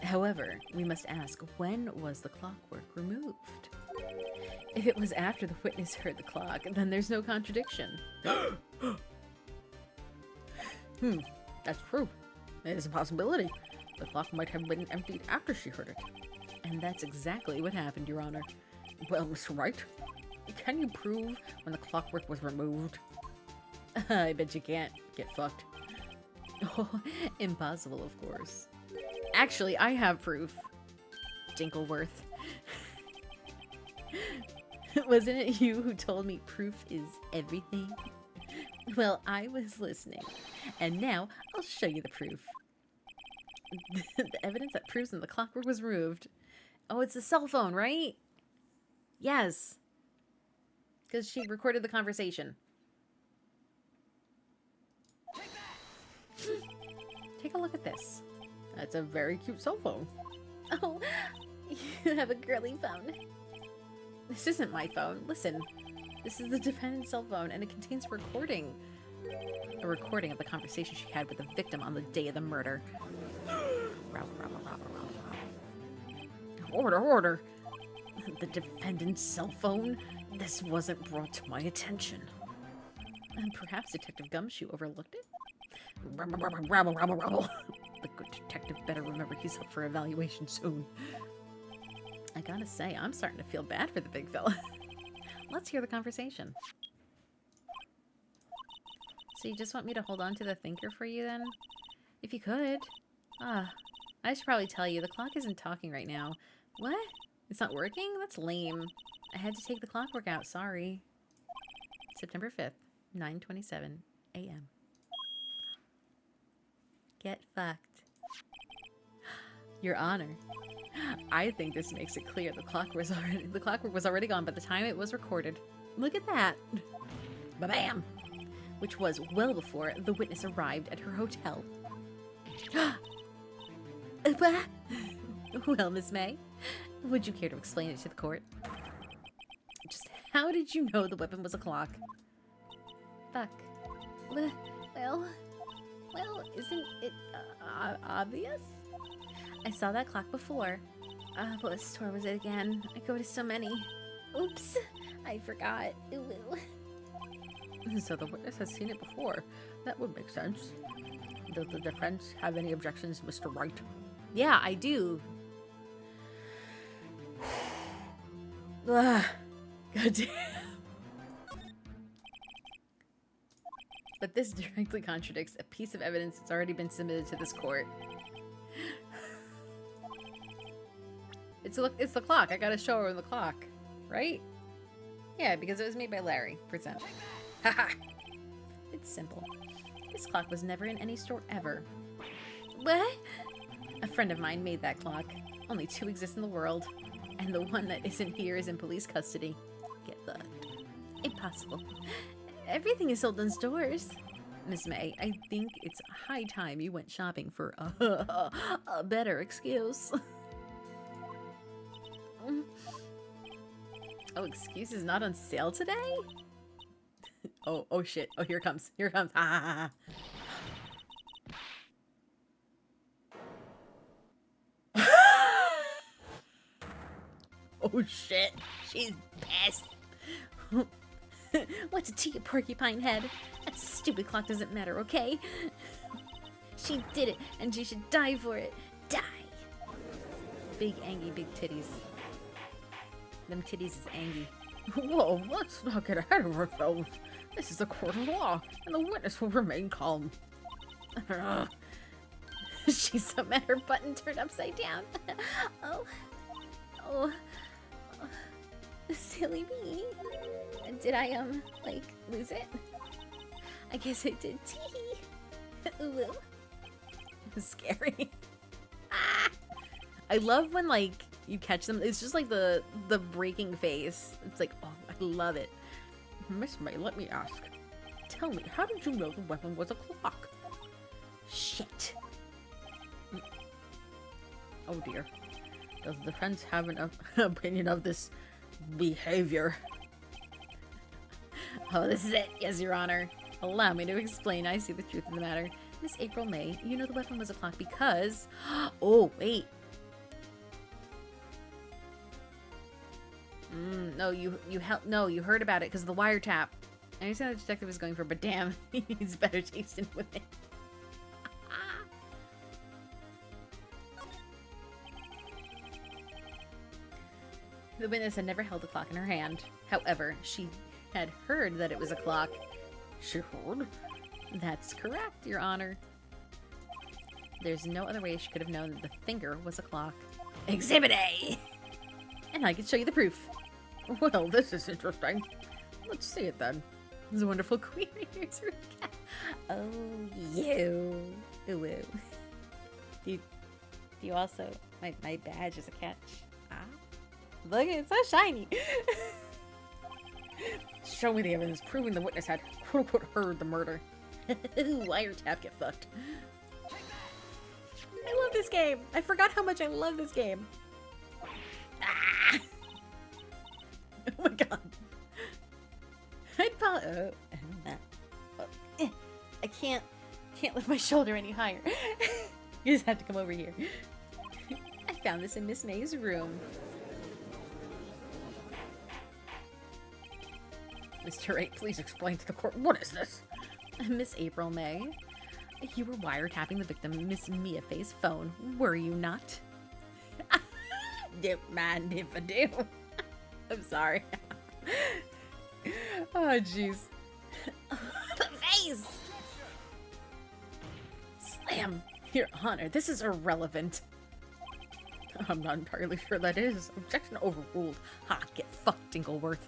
However, we must ask, when was the clockwork removed? If it was after the witness heard the clock, then there's no contradiction. That's true. It is a possibility. The clock might have been emptied after she heard it. And that's exactly what happened, Your Honor. Well, Mr. Wright, can you prove when the clockwork was removed? I bet you can't. Get fucked. Oh, impossible, of course. Actually, I have proof. Dinkleworth. Wasn't it you who told me proof is everything? Well, I was listening. And now, I'll show you the proof. The evidence that proves that the clockwork was removed. Oh, it's the cell phone, right? Yes. Because she recorded the conversation. Take a look at this. That's a very cute cell phone. Oh, you have a girly phone. This isn't my phone. Listen. This is the defendant's cell phone, and it contains a recording. A recording of the conversation she had with the victim on the day of the murder. Order, order. The defendant's cell phone? This wasn't brought to my attention. And perhaps Detective Gumshoe overlooked it? Rabble. The good detective better remember he's up for evaluation soon. I gotta say, I'm starting to feel bad for the big fella. Let's hear the conversation. So you just want me to hold on to the thinker for you then? If you could. I should probably tell you, the clock isn't talking right now. What? It's not working? That's lame. I had to take the clockwork out, sorry. September 5th, 9:27 a.m. Get fucked. Your Honor, I think this makes it clear the clockwork was already gone by the time it was recorded. Look at that. Ba-bam! Which was well before the witness arrived at her hotel. Well, Miss May, would you care to explain it to the court? Just how did you know the weapon was a clock? Fuck. Well, isn't it obvious? I saw that clock before. What store was it again? I go to so many. Oops, I forgot. Ooh. So the witness has seen it before. That would make sense. Does the defense have any objections, Mr. Wright? Yeah, I do. God damn. But this directly contradicts a piece of evidence that's already been submitted to this court. It's the clock. I gotta show her the clock, right? Yeah, because it was made by Larry. Present. Haha. It's simple. This clock was never in any store ever. What? A friend of mine made that clock. Only 2 exist in the world. And the one that isn't here is in police custody. Get the... Impossible. Everything is sold in stores. Miss May, I think it's high time you went shopping for a better excuse. Oh, excuse is not on sale today? Oh shit. Oh, here it comes. Here it comes. Ha ha ha. Oh shit. She's pissed. What's it to you, porcupine head? That stupid clock doesn't matter, okay? She did it, and she should die for it. Die! Big Angie, big titties. Them titties is Angie. Whoa, let's not get ahead of ourselves. This is a court of law, and the witness will remain calm. She's so mad her button turned upside down. Oh. Silly me. Did I, like, lose it? I guess I did. Tee. Ooh. Scary. I love when, like, you catch them. It's just like the breaking face. It's like, oh, I love it. Miss May, let me ask. Tell me, how did you know the weapon was a clock? Shit. Oh dear. Does the defense have an opinion of this behavior? Oh, this is it. Yes, Your Honor. Allow me to explain. I see the truth of the matter. Miss April May, you know the weapon was a clock because... Oh, wait. No, you heard about it because of the wiretap. I understand the detective is going for, but damn, he's better taste in women. The witness had never held a clock in her hand. However, she had heard that it was a clock. She heard? That's correct, Your Honor. There's no other way she could have known that the finger was a clock. Exhibit A! And I can show you the proof. Well, this is interesting. Let's see it then. This is a wonderful queen. Here's her cat. Oh, you. Ooh, ooh. Do you also... My badge is a catch. Ah. Look, it's so shiny. Show me the evidence proving the witness had quote-unquote heard the murder. Wiretap, get fucked. I love this game. I forgot how much I love this game. Ah! Oh my god. I can't lift my shoulder any higher. You just have to come over here. I found this in Miss May's room. Mr. Wright, please explain to the court. What is this? Miss April May, you were wiretapping the victim, Miss Mia Faye's phone, were you not? Don't mind if I do. I'm sorry. Oh, jeez. The face! Slam! Your Honor, this is irrelevant. I'm not entirely sure that is. Objection overruled. Ha, get fucked, Dingleworth.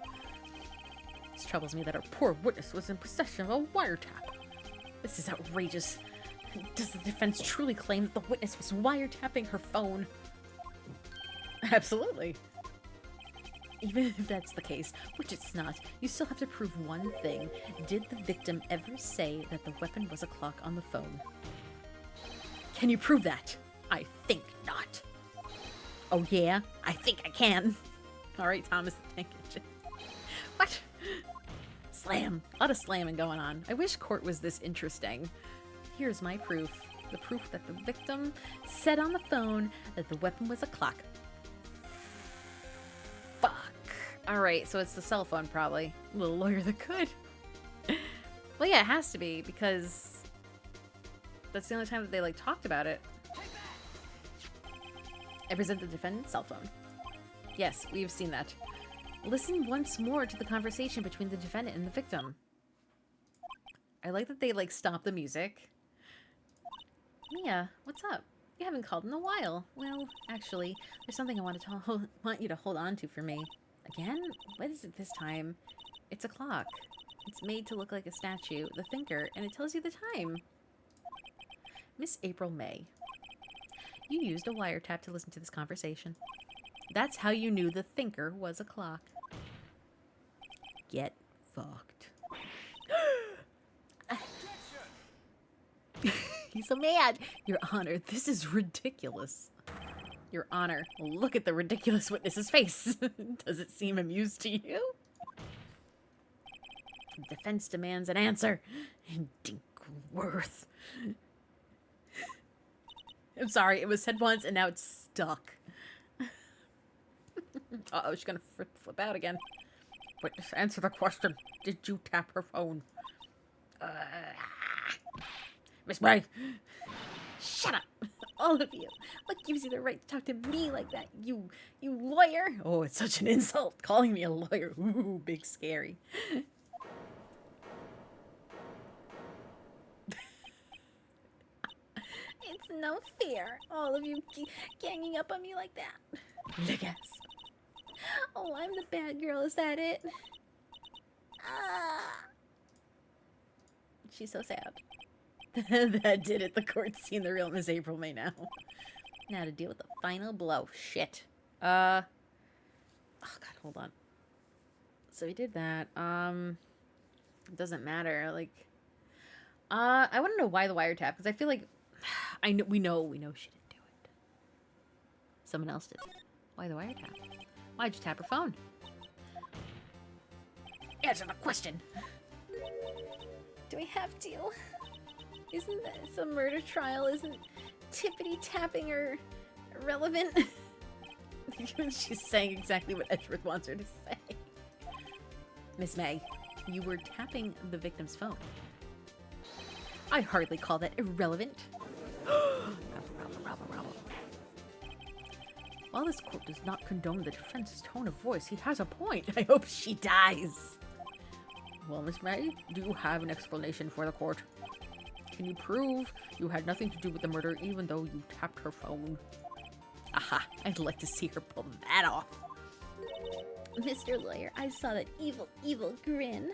This troubles me that our poor witness was in possession of a wiretap. This is outrageous. Does the defense truly claim that the witness was wiretapping her phone? Absolutely. Even if that's the case, which it's not, you still have to prove one thing. Did the victim ever say that the weapon was a clock on the phone? Can you prove that? I think not. Oh yeah? I think I can. Alright, Thomas the Tank Engine. What? Slam. A lot of slamming going on. I wish court was this interesting. Here's my proof. The proof that the victim said on the phone that the weapon was a clock. Fuck. Alright, so it's the cell phone probably. Little lawyer that could. Well, yeah, it has to be because that's the only time that they like talked about it. I present the defendant's cell phone. Yes, we've seen that. Listen once more to the conversation between the defendant and the victim. I like that they like stop the music. Mia, what's up? You haven't called in a while. Well, actually, there's something I want you to hold on to for me. Again? What is it this time? It's a clock. It's made to look like a statue, the thinker, and it tells you the time. Miss April May. You used a wiretap to listen to this conversation. That's how you knew the thinker was a clock. Get fucked. He's so mad. Your Honor, this is ridiculous. Your Honor, look at the ridiculous witness's face. Does it seem amused to you? Defense demands an answer. Dinkworth. I'm sorry, it was said once and now it's stuck. Uh-oh, she's gonna flip out again. Witness, answer the question. Did you tap her phone? Miss May. Shut up, all of you. What gives you the right to talk to me like that, you lawyer? Oh, it's such an insult. Calling me a lawyer. Ooh, big scary. It's no fair, all of you ganging up on me like that. Lick ass. Oh, I'm the bad girl, is that it? Ah. She's so sad. That did it. The court's seen the real Miss April May now. Now to deal with the final blow. Shit. Oh god, hold on. So we did that. It doesn't matter. Like, I want to know why the wiretap, because I feel like we know she didn't do it. Someone else did. Why the wiretap? Why'd you tap her phone? Answer the question. Do we have to? Isn't this a murder trial? Isn't tippity tapping her irrelevant? She's saying exactly what Edgeworth wants her to say. Miss May, you were tapping the victim's phone. I hardly call that irrelevant. Rabble. While this court does not condone the defense's tone of voice, he has a point. I hope she dies. Well, Miss May, do you have an explanation for the court? Can you prove you had nothing to do with the murder even though you tapped her phone? Aha, I'd like to see her pull that off. Mr. Lawyer, I saw that evil grin.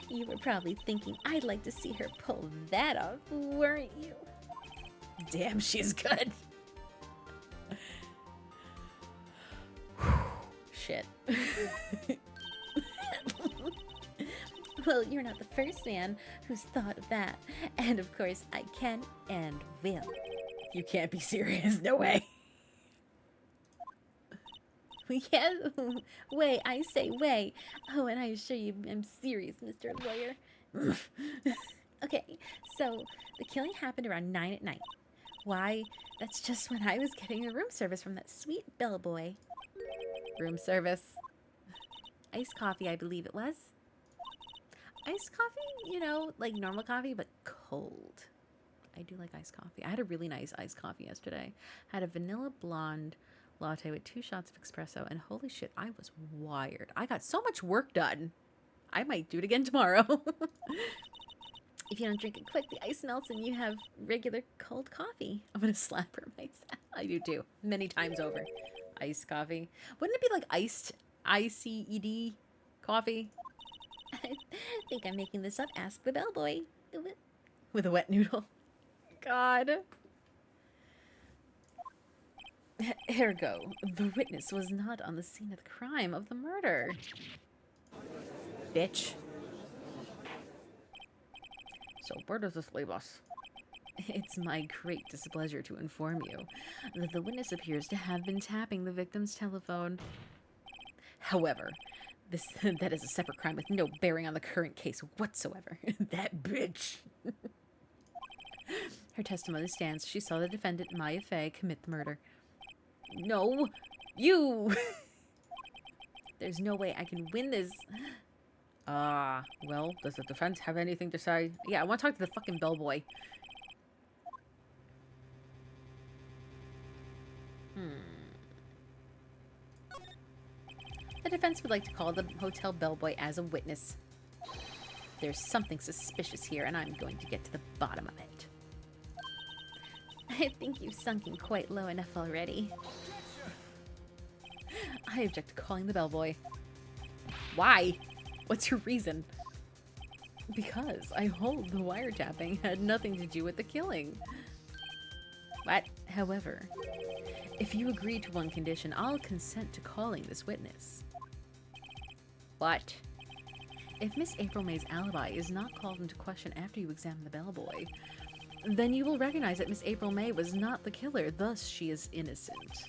You were probably thinking I'd like to see her pull that off, weren't you? Damn, she's good. Shit. Well, you're not the first man who's thought of that. And of course, I can and will. You can't be serious. No way. Yeah, way, I say way. Oh, and I assure you I'm serious, Mr. Lawyer. Okay, so the killing happened around 9 at night. Why, that's just when I was getting the room service from that sweet bellboy. Room service. Iced coffee, I believe it was. Iced coffee, you know, like normal coffee, but cold. I do like iced coffee. I had a really nice iced coffee yesterday. Had a vanilla blonde latte with 2 shots of espresso, and holy shit, I was wired. I got so much work done. I might do it again tomorrow. If you don't drink it quick, the ice melts and you have regular cold coffee. I'm gonna slap her myself. I do too. Many times over. Iced coffee. Wouldn't it be like iced ICED coffee? I think I'm making this up. Ask the bellboy. With a wet noodle. God. Ergo, the witness was not on the scene of the crime of the murder. Bitch. So where does this leave us? It's my great displeasure to inform you that the witness appears to have been tapping the victim's telephone. However, that is a separate crime with no bearing on the current case whatsoever. That bitch. Her testimony stands. She saw the defendant, Maya Fay, commit the murder. No, you! There's no way I can win this. Well, does the defense have anything to say? Yeah, I want to talk to the fucking bellboy. The defense would like to call the hotel bellboy as a witness. There's something suspicious here, and I'm going to get to the bottom of it. I think you've sunk in quite low enough already. I object to calling the bellboy. Why? What's your reason? Because I hold the wiretapping had nothing to do with the killing. What? However, if you agree to one condition, I'll consent to calling this witness. What? If Miss April May's alibi is not called into question after you examine the bellboy, then you will recognize that Miss April May was not the killer, thus she is innocent.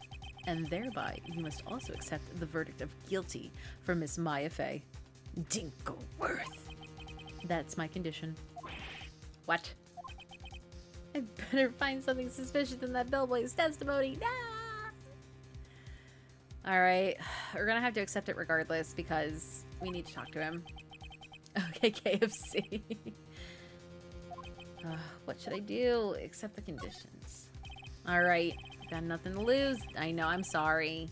And thereby, you must also accept the verdict of guilty for Miss Maya Fey. Dinkleworth. That's my condition. What? I better find something suspicious in that bellboy's testimony. Ah! Alright, we're gonna have to accept it regardless because we need to talk to him. Okay, KFC. What should I do? Accept the conditions. Alright, got nothing to lose. I know, I'm sorry.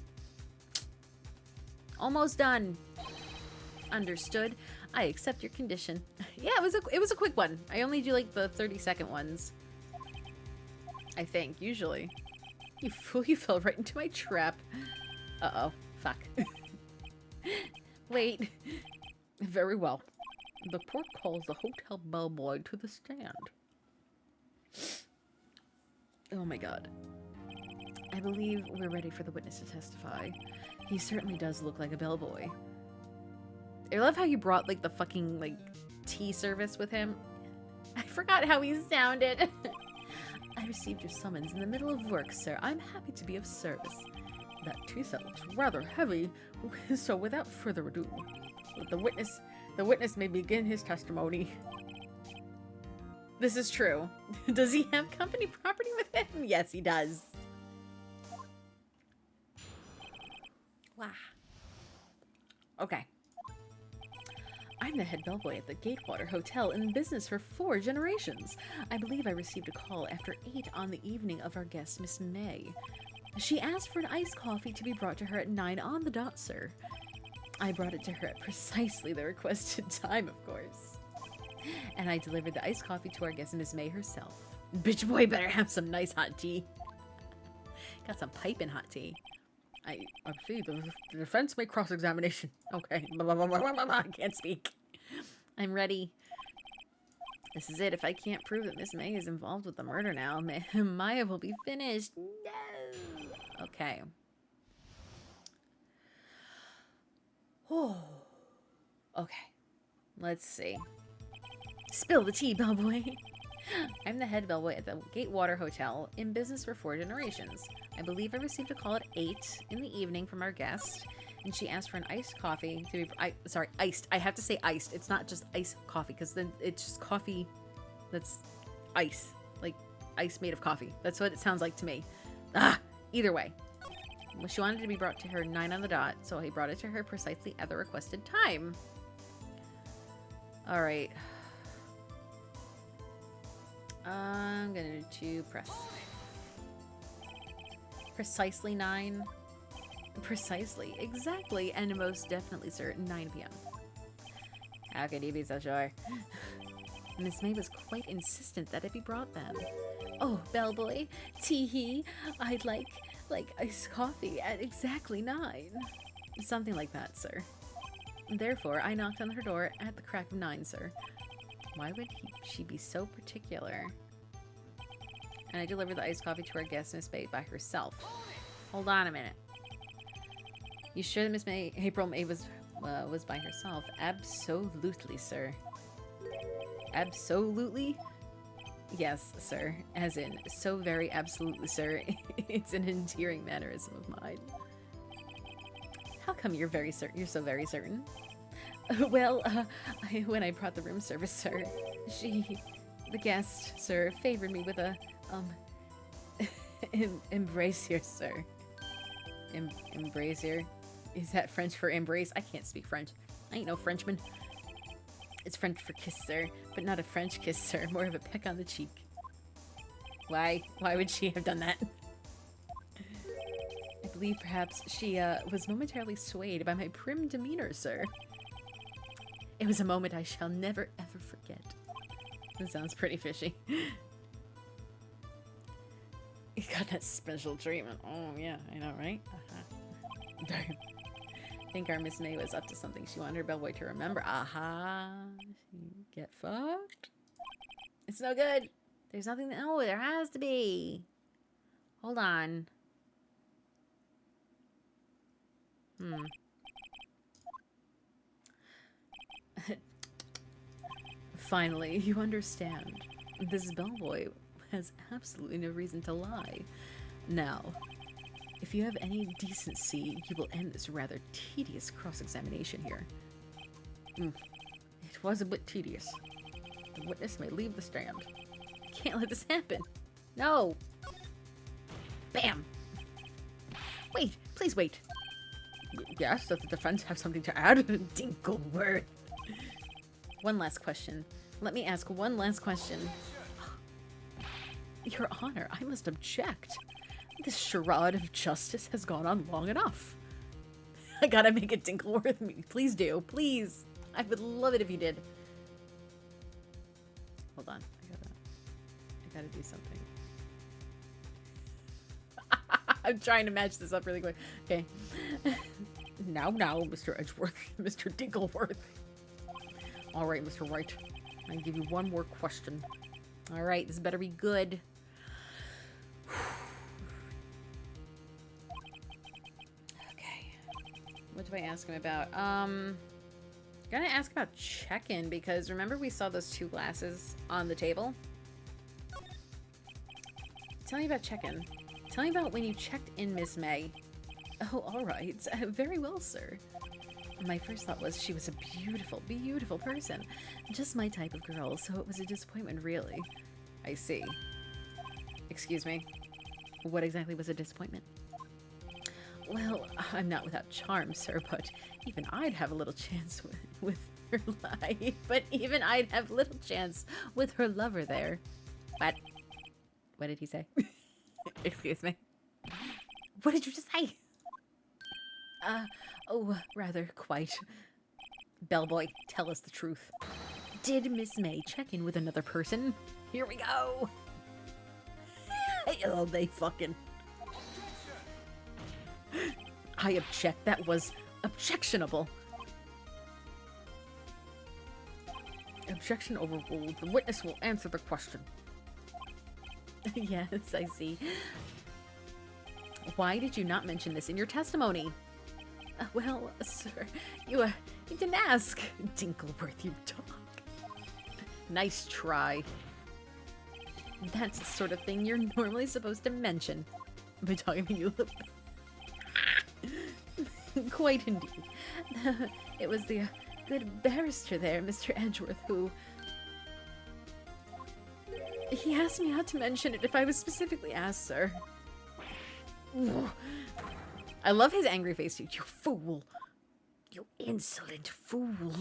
Almost done. Understood. I accept your condition. Yeah, it was a quick one. I only do like the 30-second ones. I think, usually. You fool, you fell right into my trap. Uh-oh. Fuck. Wait. Very well. The court calls the hotel bellboy to the stand. Oh my god. I believe we're ready for the witness to testify. He certainly does look like a bellboy. I love how you brought, like, the fucking, like, tea service with him. I forgot how he sounded. I received your summons in the middle of work, sir. I'm happy to be of service. That tea set looks rather heavy, so without further ado, let the witness may begin his testimony. This is true. Does he have company property with him? Yes, he does. Wow. Okay. I'm the head bellboy at the Gatewater Hotel, in business for 4 generations. I believe I received a call after 8 on the evening of our guest, Miss May. She asked for an iced coffee to be brought to her at 9 on the dot, sir. I brought it to her at precisely the requested time, of course. And I delivered the iced coffee to our guest, Miss May herself. Bitch boy better have some nice hot tea. Got some piping hot tea. I see, the defense may cross-examination. Okay. I can't speak. I'm ready. This is it. If I can't prove that Miss May is involved with the murder now, Maya will be finished. No. Okay. Oh. Okay. Let's see. Spill the tea, bellboy. I'm the head bellboy at the Gatewater Hotel, in business for 4 generations. I believe I received a call at 8 in the evening from our guest, and she asked for an iced coffee to be... sorry, iced. I have to say iced. It's not just iced coffee, because then it's just coffee that's ice. Like, ice made of coffee. That's what it sounds like to me. Ah! Either way. Well, she wanted it to be brought to her 9 on the dot, so I brought it to her precisely at the requested time. Alright. I'm gonna do press. Precisely 9. Precisely. Exactly. And most definitely, sir, 9 p.m. How could you be so sure? Miss May was quite insistent that it be brought then. Oh, bellboy, tee-hee, I'd like iced coffee at exactly 9. Something like that, sir. Therefore, I knocked on her door at the crack of 9, sir. Why would she be so particular? And I delivered the iced coffee to our guest, Miss May, by herself. Hold on a minute. You sure that Miss May, April May was by herself? Absolutely, sir. Absolutely? Yes, sir. As in, so very absolutely, sir. It's an endearing mannerism of mine. How come you're very certain? You're so very certain? Well, when I brought the room service, sir, the guest, sir, favored me with a, embracier, sir. Embracier? Is that French for embrace? I can't speak French. I ain't no Frenchman. It's French for kiss, sir, but not a French kiss, sir. More of a peck on the cheek. Why? Why would she have done that? I believe perhaps she, was momentarily swayed by my prim demeanor, sir. It was a moment I shall never, ever forget. That sounds pretty fishy. You got that special treatment. Oh, yeah, I know, right? Damn. think our Miss May was up to something. She wanted her bellboy to remember. Aha. Get fucked. It's no good. There's nothing. Oh, there has to be. Hold on. Finally, you understand. This bellboy has absolutely no reason to lie. Now, if you have any decency, you will end this rather tedious cross-examination here. It was a bit tedious. The witness may leave the stand. Can't let this happen. No! Bam! Wait, please wait. Yes, does the defense have something to add? Dinkleworth. One last question. Let me ask one last question. Your Honor, I must object. This charade of justice has gone on long enough. I gotta make it Dinkleworth me. Please do. Please. I would love it if you did. Hold on. I gotta do something. I'm trying to match this up really quick. Okay. Now, Mr. Edgeworth. Mr. Dinkleworth. All right, Mr. Wright. I'll give you one more question. All right, this better be good. Okay. What do I ask him about? Gonna ask about check-in because remember we saw those two glasses on the table? Tell me about check-in. Tell me about when you checked in Miss May. Oh, all right. Very well, sir. My first thought was she was a beautiful, beautiful person. Just my type of girl, so it was a disappointment, really. I see. Excuse me. What exactly was a disappointment? Well, I'm not without charm, sir, but even I'd have a little chance with her life. But even I'd have little chance with her lover there. What? What did he say? Excuse me. What did you just say? Oh, rather, quite. Bellboy, tell us the truth. Did Miss May check in with another person? Here we go! Oh, they fucking... I object. That was objectionable. Objection overruled. The witness will answer the question. Yes, I see. Why did you not mention this in your testimony? Well, sir, you didn't ask. Dinkleworth, you dog. Nice try. That's the sort of thing you're normally supposed to mention. By talking to you. Quite indeed. It was the good barrister there, Mr. Edgeworth, who... He asked me not to mention it if I was specifically asked, sir. I love his angry face, you fool. You insolent fool.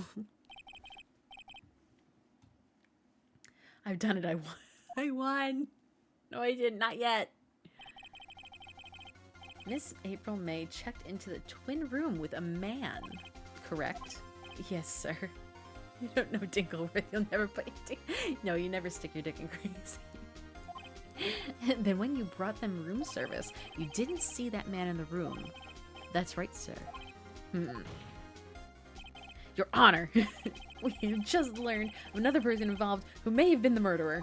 I've done it, I won. I won. No, I did not yet. Miss April May checked into the twin room with a man, correct? Yes, sir. You don't know Dinkleworth. You'll never put your dick... No, you never stick your dick in crazy. And then when you brought them room service, you didn't see that man in the room. That's right, sir. Your Honor, we have just learned of another person involved who may have been the murderer.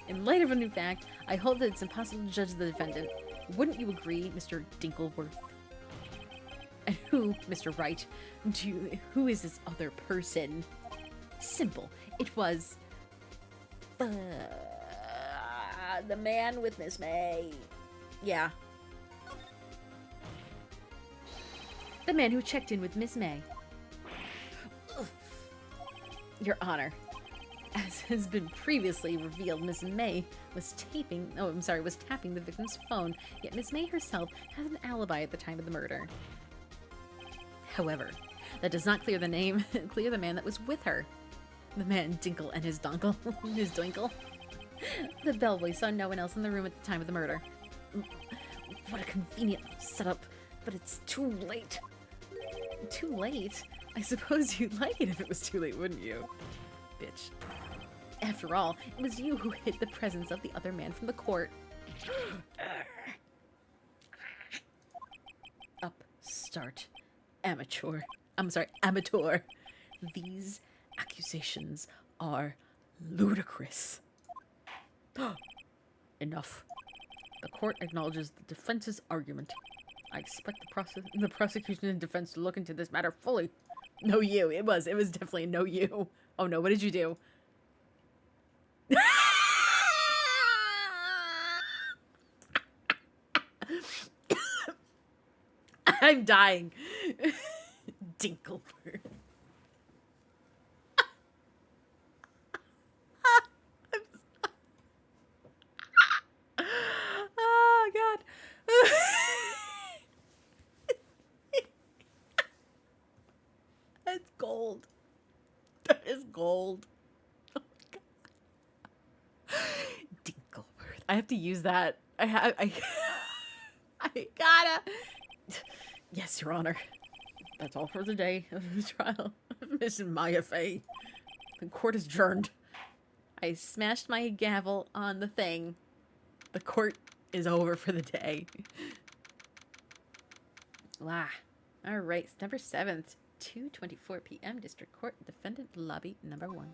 In light of a new fact, I hold that it's impossible to judge the defendant. Wouldn't you agree, Mr. Dinkleworth? And who, Mr. Wright, who is this other person? Simple. It was... the man with Miss May. Yeah. The man who checked in with Miss May. Ugh. Your Honor, as has been previously revealed, Miss May was tapping the victim's phone, yet Miss May herself has an alibi at the time of the murder. However, that does not clear the man that was with her. The man Dinkle and his Dunkle. His Dinkle. The bellboy saw no one else in the room at the time of the murder. What a convenient setup, but it's too late. Too late? I suppose you'd like it if it was too late, wouldn't you? Bitch. After all, it was you who hid the presence of the other man from the court. Upstart. amateur. I'm sorry, amateur. These accusations are ludicrous. Enough. The court acknowledges the defense's argument. I expect the prosecution and defense to look into this matter fully. No you. It was definitely no you. Oh no, what did you do? I'm dying. Dinklebird. Oh god. That's gold. That is gold. Oh my god. Dinklebird. I have to use that. I gotta. Yes, Your Honor. That's all for the day of the trial of Miss Maya Fey. The court is adjourned. I smashed my gavel on the thing. The court is over for the day. Wow. All right, September 7th, 2:24 p.m. District Court, Defendant Lobby number 1.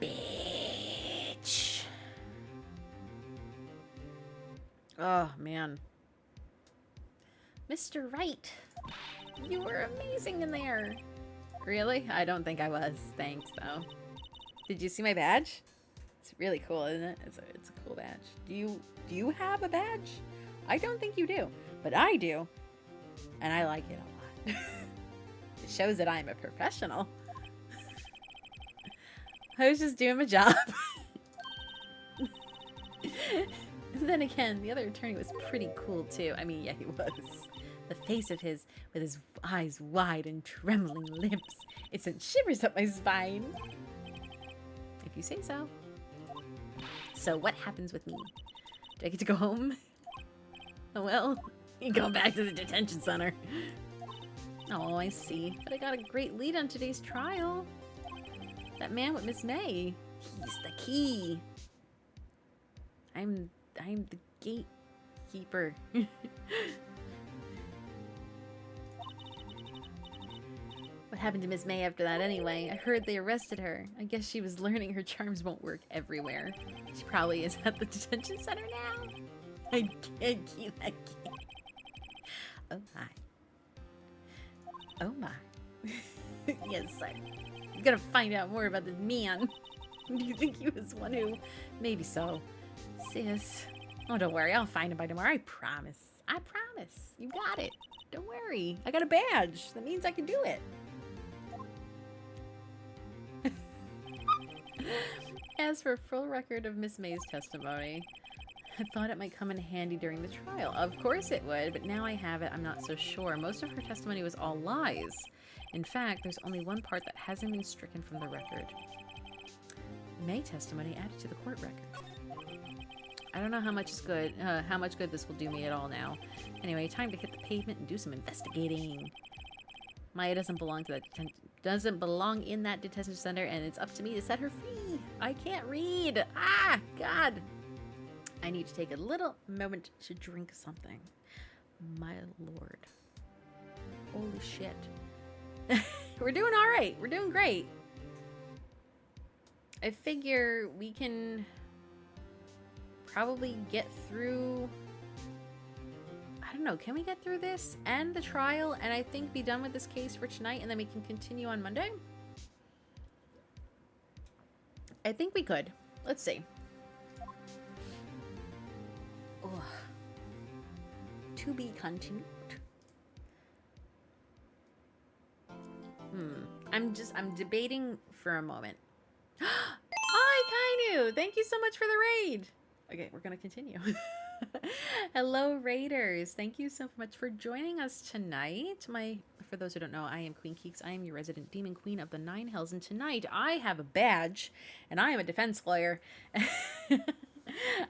Bitch. Oh, man. Mr. Wright, you were amazing in there. Really? I don't think I was. Thanks, though. Did you see my badge? It's really cool, isn't it? It's a cool badge. Do you have a badge? I don't think you do, but I do, and I like it a lot. It shows that I'm a professional. I was just doing my job. And then again, the other attorney was pretty cool too. I mean, yeah, he was. The face of his, with his eyes wide and trembling lips, it sent shivers up my spine. If you say so. So what happens with me? Do I get to go home? Oh well, you go back to the detention center. Oh, I see. But I got a great lead on today's trial. That man with Miss May. He's the key. I'm the gatekeeper. What happened to Miss May after that anyway? I heard they arrested her. I guess she was learning her charms won't work everywhere. She probably is at the detention center now. I can't keep that key. Oh my. Oh my. Yes, I'm gonna find out more about this man. Do you think he was one who... Maybe so. Sis. Oh, don't worry. I'll find him by tomorrow. I promise. I promise. You got it. Don't worry. I got a badge. That means I can do it. As for a full record of Miss May's testimony, I thought it might come in handy during the trial. Of course it would, but now I have it, I'm not so sure. Most of her testimony was all lies. In fact, there's only one part that hasn't been stricken from the record. May testimony added to the court record. I don't know how much good this will do me at all now. Anyway, time to hit the pavement and do some investigating. Maya doesn't belong in that detention center, and it's up to me to set her free. I can't read. Ah, God. I need to take a little moment to drink something. My lord. Holy shit. We're doing all right. We're doing great. I figure we can probably get through... I don't know. Can we get through this and the trial and I think be done with this case for tonight and then we can continue on Monday? I think we could. Let's see. Ugh. To be continued. I'm debating for a moment. Hi, Kainu! Thank you so much for the raid! Okay, we're gonna continue. Hello, Raiders. Thank you so much for joining us tonight. For those who don't know, I am Queen Keeks. I am your resident demon queen of the Nine Hells, and tonight I have a badge, and I am a defense lawyer.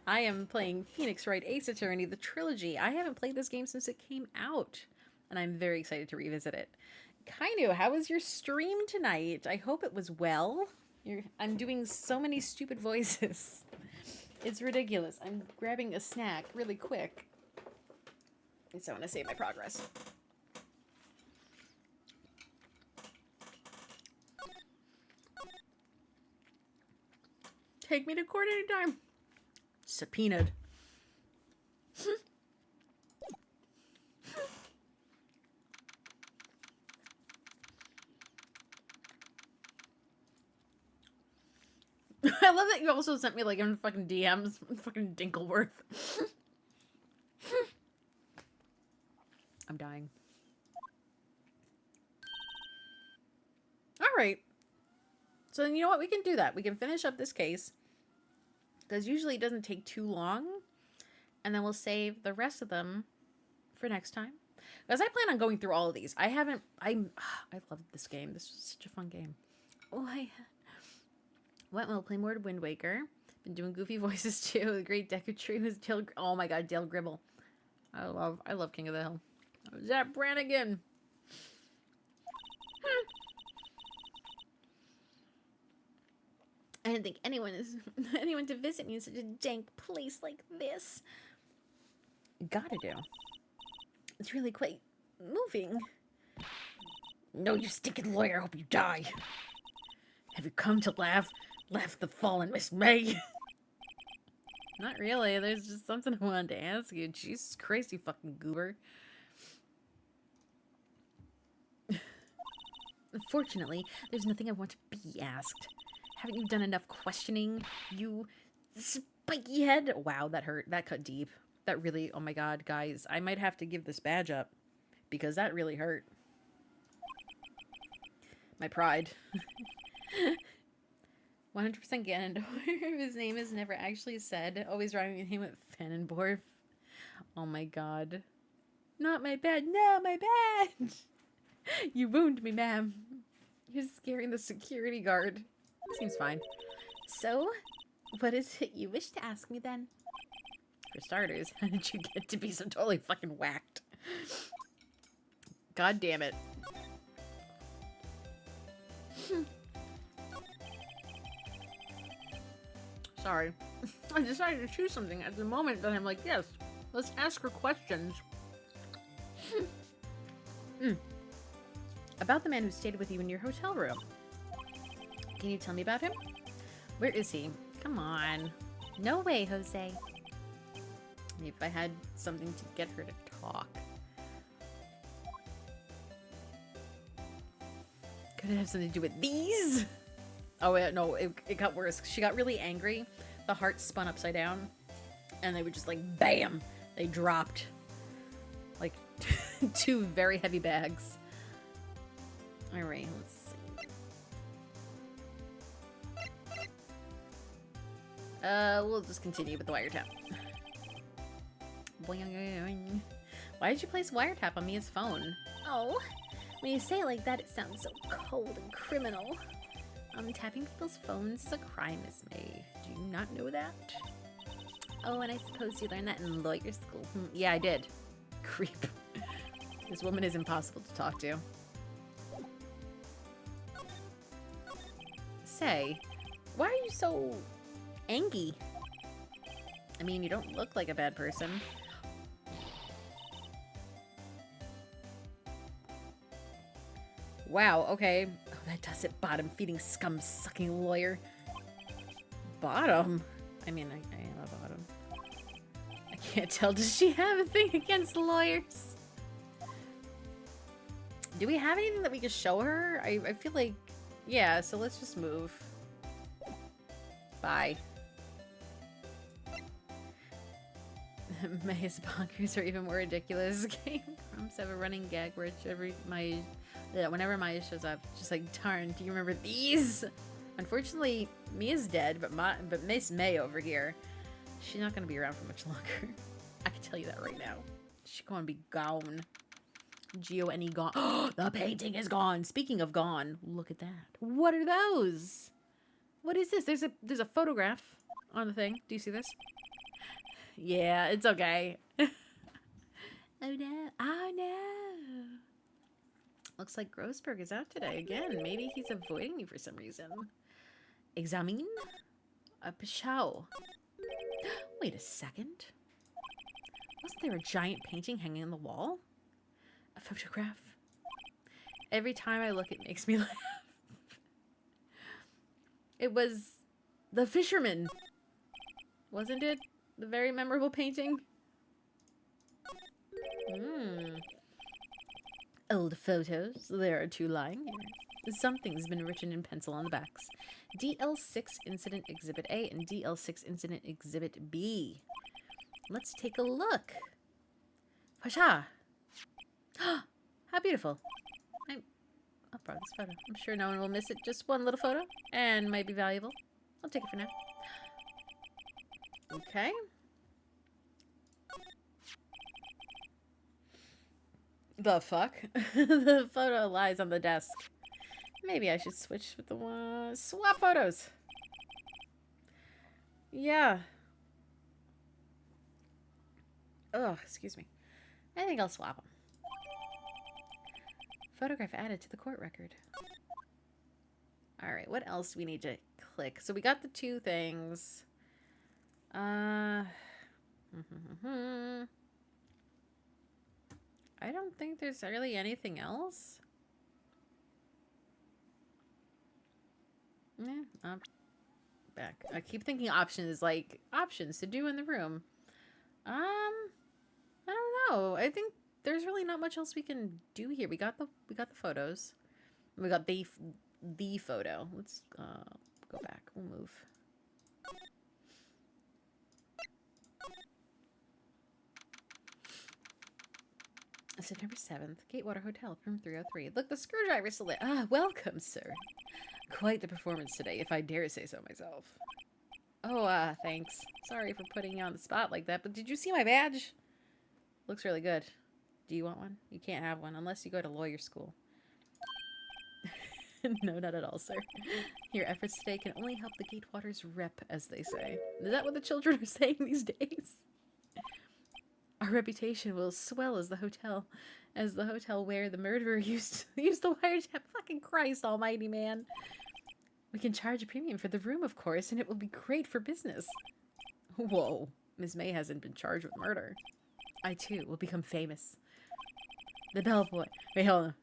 I am playing Phoenix Wright Ace Attorney, the trilogy. I haven't played this game since it came out, and I'm very excited to revisit it. Kainu, how was your stream tonight? I hope it was well. I'm doing so many stupid voices. It's ridiculous. I'm grabbing a snack really quick. So I want to save my progress. Take me to court anytime. Subpoenaed. I love that you also sent me like in fucking DMs, fucking Dinkleworth. I'm dying. All right. So then you know what? We can do that. We can finish up this case. Because usually it doesn't take too long. And then we'll save the rest of them for next time. Because I plan on going through all of these. I love this game. This was such a fun game. Oh, Went well, play more Wind Waker. Been doing goofy voices too. The Great Deku Tree was Dale. Oh my god, Dale Gribble. I love King of the Hill. Zap Brannigan. I didn't think anyone to visit me in such a dank place like this. Gotta do. It's really quite moving. No, you stinking lawyer. I hope you die. Have you come to laugh? Laugh the fallen Miss May. Not really. There's just something I wanted to ask you. Jesus Christ, you fucking goober. Unfortunately, there's nothing I want to be asked. Haven't you done enough questioning, you spiky head? Wow, that hurt. That cut deep. That really, oh my god, guys. I might have to give this badge up. Because that really hurt. My pride. 100% Ganondorf. His name is never actually said. Always rhyming him with Fannenborf. Oh my god. Not my bed. No, my bed. You wound me, ma'am. You're scaring the security guard. Seems fine. So, what is it you wish to ask me then? For starters, how did you get to be so totally fucking whacked? God damn it. Sorry. I decided to choose something at the moment that I'm like, yes, let's ask her questions. About the man who stayed with you in your hotel room. Can you tell me about him? Where is he? Come on. No way, Jose. Maybe if I had something to get her to talk. Could it have something to do with these? Oh, yeah, no, it got worse. She got really angry. The heart spun upside down. And they were just like, bam! They dropped. Like, two very heavy bags. Alright, let's see. We'll just continue with the wiretap. Boing. Why did you place wiretap on Mia's phone? Oh, when you say it like that, it sounds so cold and criminal. Tapping people's phones is a crime, Miss May. Do you not know that? Oh, and I suppose you learned that in lawyer school. Yeah, I did. Creep. This woman is impossible to talk to. Say, why are you so angry? I mean, you don't look like a bad person. Wow, okay. Oh, that does it. Bottom feeding scum sucking lawyer. Bottom? I mean, I am a bottom. I can't tell. Does she have a thing against lawyers? Do we have anything that we could show her? I feel like... Yeah, so let's just move. Bye. May's bonkers are even more ridiculous. Game Grumps have a running gag where whenever Maya shows up, just like, darn, do you remember these? Unfortunately, Mia's dead, but Miss May over here, she's not gonna be around for much longer. I can tell you that right now. She's gonna be gone. G-O-N-E gone. The painting is gone. Speaking of gone, look at that. What are those? What is this? There's a photograph on the thing. Do you see this? Yeah, it's okay. Oh no. Oh no. Looks like Grossberg is out today again. Maybe he's avoiding you for some reason. Examine? A Pichau. Wait a second. Wasn't there a giant painting hanging on the wall? A photograph? Every time I look, it makes me laugh. It was The fisherman. Wasn't it the very memorable painting? Old photos. There are 2 lying here. Something's been written in pencil on the backs. DL6 Incident Exhibit A and DL6 Incident Exhibit B. Let's take a look. Pasha! How beautiful. I'll borrow this photo. I'm sure no one will miss it. Just one little photo and might be valuable. I'll take it for now. Okay. The fuck? The photo lies on the desk. Maybe I should switch with the one. Swap photos. Yeah. Oh, excuse me. I think I'll swap them. Photograph added to the court record. Alright, what else do we need to click? So we got the 2 things. I don't think there's really anything else. Yeah, I'm back. I keep thinking options, like options to do in the room. I don't know. I think there's really not much else we can do here. We got the photos. We got the photo. Let's go back. We'll move. September 7th, Gatewater Hotel, room 303. Look, the screwdriver's still there. Ah, welcome, sir. Quite the performance today, if I dare say so myself. Oh, thanks. Sorry for putting you on the spot like that, but did you see my badge? Looks really good. Do you want one? You can't have one unless you go to lawyer school. No, not at all, sir. Your efforts today can only help the Gatewater's rep, as they say. Is that what the children are saying these days? Our reputation will swell as the hotel where the murderer used the wiretap. Fucking Christ almighty, man. We can charge a premium for the room, of course, and it will be great for business. Whoa. Ms. May hasn't been charged with murder. I, too, will become famous. The bellboy. Wait, hold on.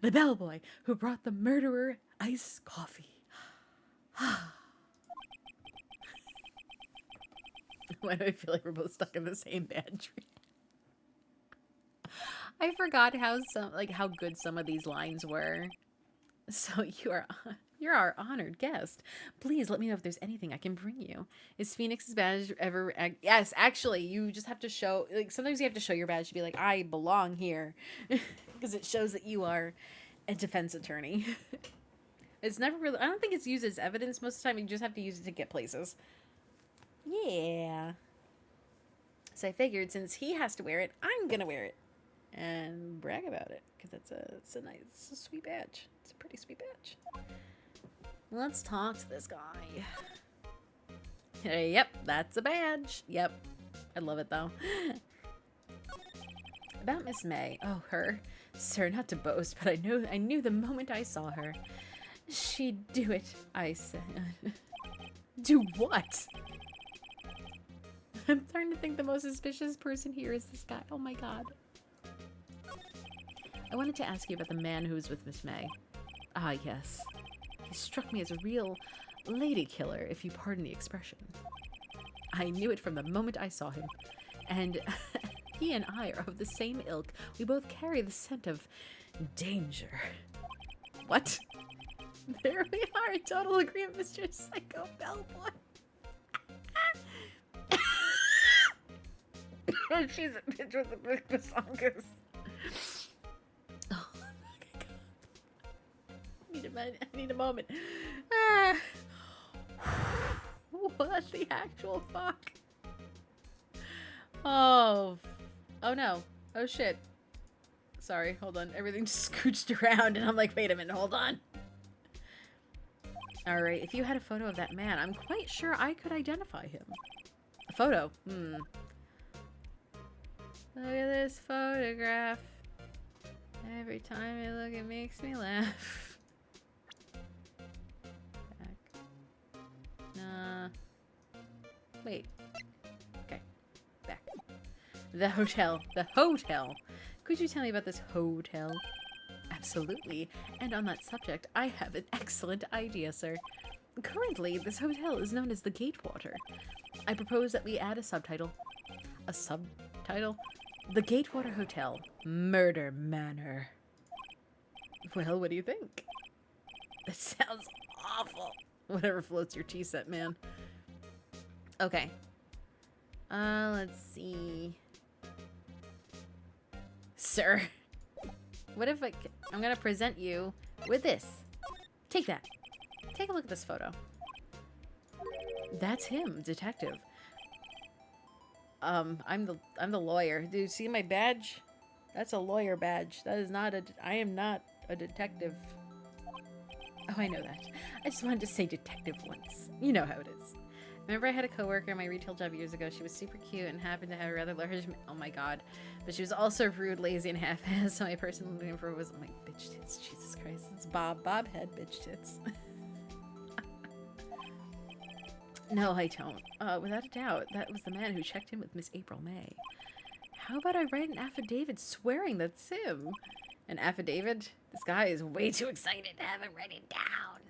The bellboy who brought the murderer iced coffee. Why do I feel like we're both stuck in the same bad tree? I forgot how good some of these lines were. So you're our honored guest. Please let me know if there's anything I can bring you. Is Phoenix's badge ever? Yes, actually, you just have to show. Like sometimes you have to show your badge to be like, I belong here, because it shows that you are a defense attorney. It's never really. I don't think it's used as evidence most of the time. You just have to use it to get places. Yeah. So I figured since he has to wear it, I'm gonna wear it and brag about it because it's a sweet badge. It's a pretty sweet badge. Let's talk to this guy. Yep, that's a badge. Yep, I love it though. About Miss May. Oh, her. Sir, not to boast, but I knew the moment I saw her. She'd do it, I said. Do what? I'm starting to think the most suspicious person here is this guy. Oh my god. I wanted to ask you about the man who was with Miss May. Ah, yes. He struck me as a real lady killer, if you pardon the expression. I knew it from the moment I saw him. And he and I are of the same ilk. We both carry the scent of danger. What? There we are, in total agreement, Mr. Psycho Bellboy. She's a bitch with the big basangas. Oh my god. I need a moment. What the actual fuck? Oh no. Oh shit. Sorry, hold on. Everything just scooched around and I'm like, wait a minute, hold on. Alright, if you had a photo of that man, I'm quite sure I could identify him. A photo? Look at this photograph. Every time I look, it makes me laugh. Back. Nah. Wait. Okay. Back. The hotel. The hotel. Could you tell me about this hotel? Absolutely. And on that subject, I have an excellent idea, sir. Currently, this hotel is known as the Gatewater. I propose that we add a subtitle. A subtitle? The Gatewater Hotel, Murder Manor. Well, what do you think? That sounds awful. Whatever floats your tea set, man. Okay. Let's see. Sir. What if I'm gonna present you with this. Take that. Take a look at this photo. That's him, detective. I'm the lawyer. Do you see my badge? That's a lawyer badge. That is not I am not a detective. Oh, I know that. I just wanted to say detective once. You know how it is. Remember I had a coworker in my retail job years ago. She was super cute and happened to have a rather large... Oh my god. But she was also rude, lazy, and half-assed, so my personal name for her was... Oh my bitch tits. Jesus Christ. It's Bob. Bob had bitch tits. No, I don't. Without a doubt, that was the man who checked in with Miss April May. How about I write an affidavit swearing that's him? An affidavit? This guy is way too excited to have it written down.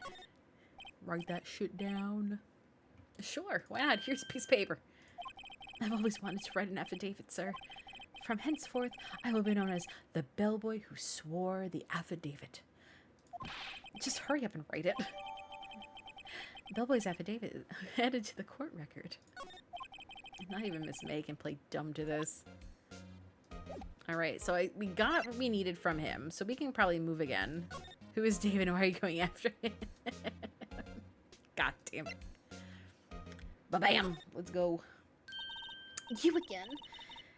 Write that shit down. Sure, why not? Here's a piece of paper. I've always wanted to write an affidavit, sir. From henceforth, I will be known as the bellboy who swore the affidavit. Just hurry up and write it. Bellboy's affidavit is added to the court record. Not even Miss May can play dumb to this. Alright, so we got what we needed from him, so we can probably move again. Who is David and why are you going after him? God damn it. Ba-bam! Let's go. You again?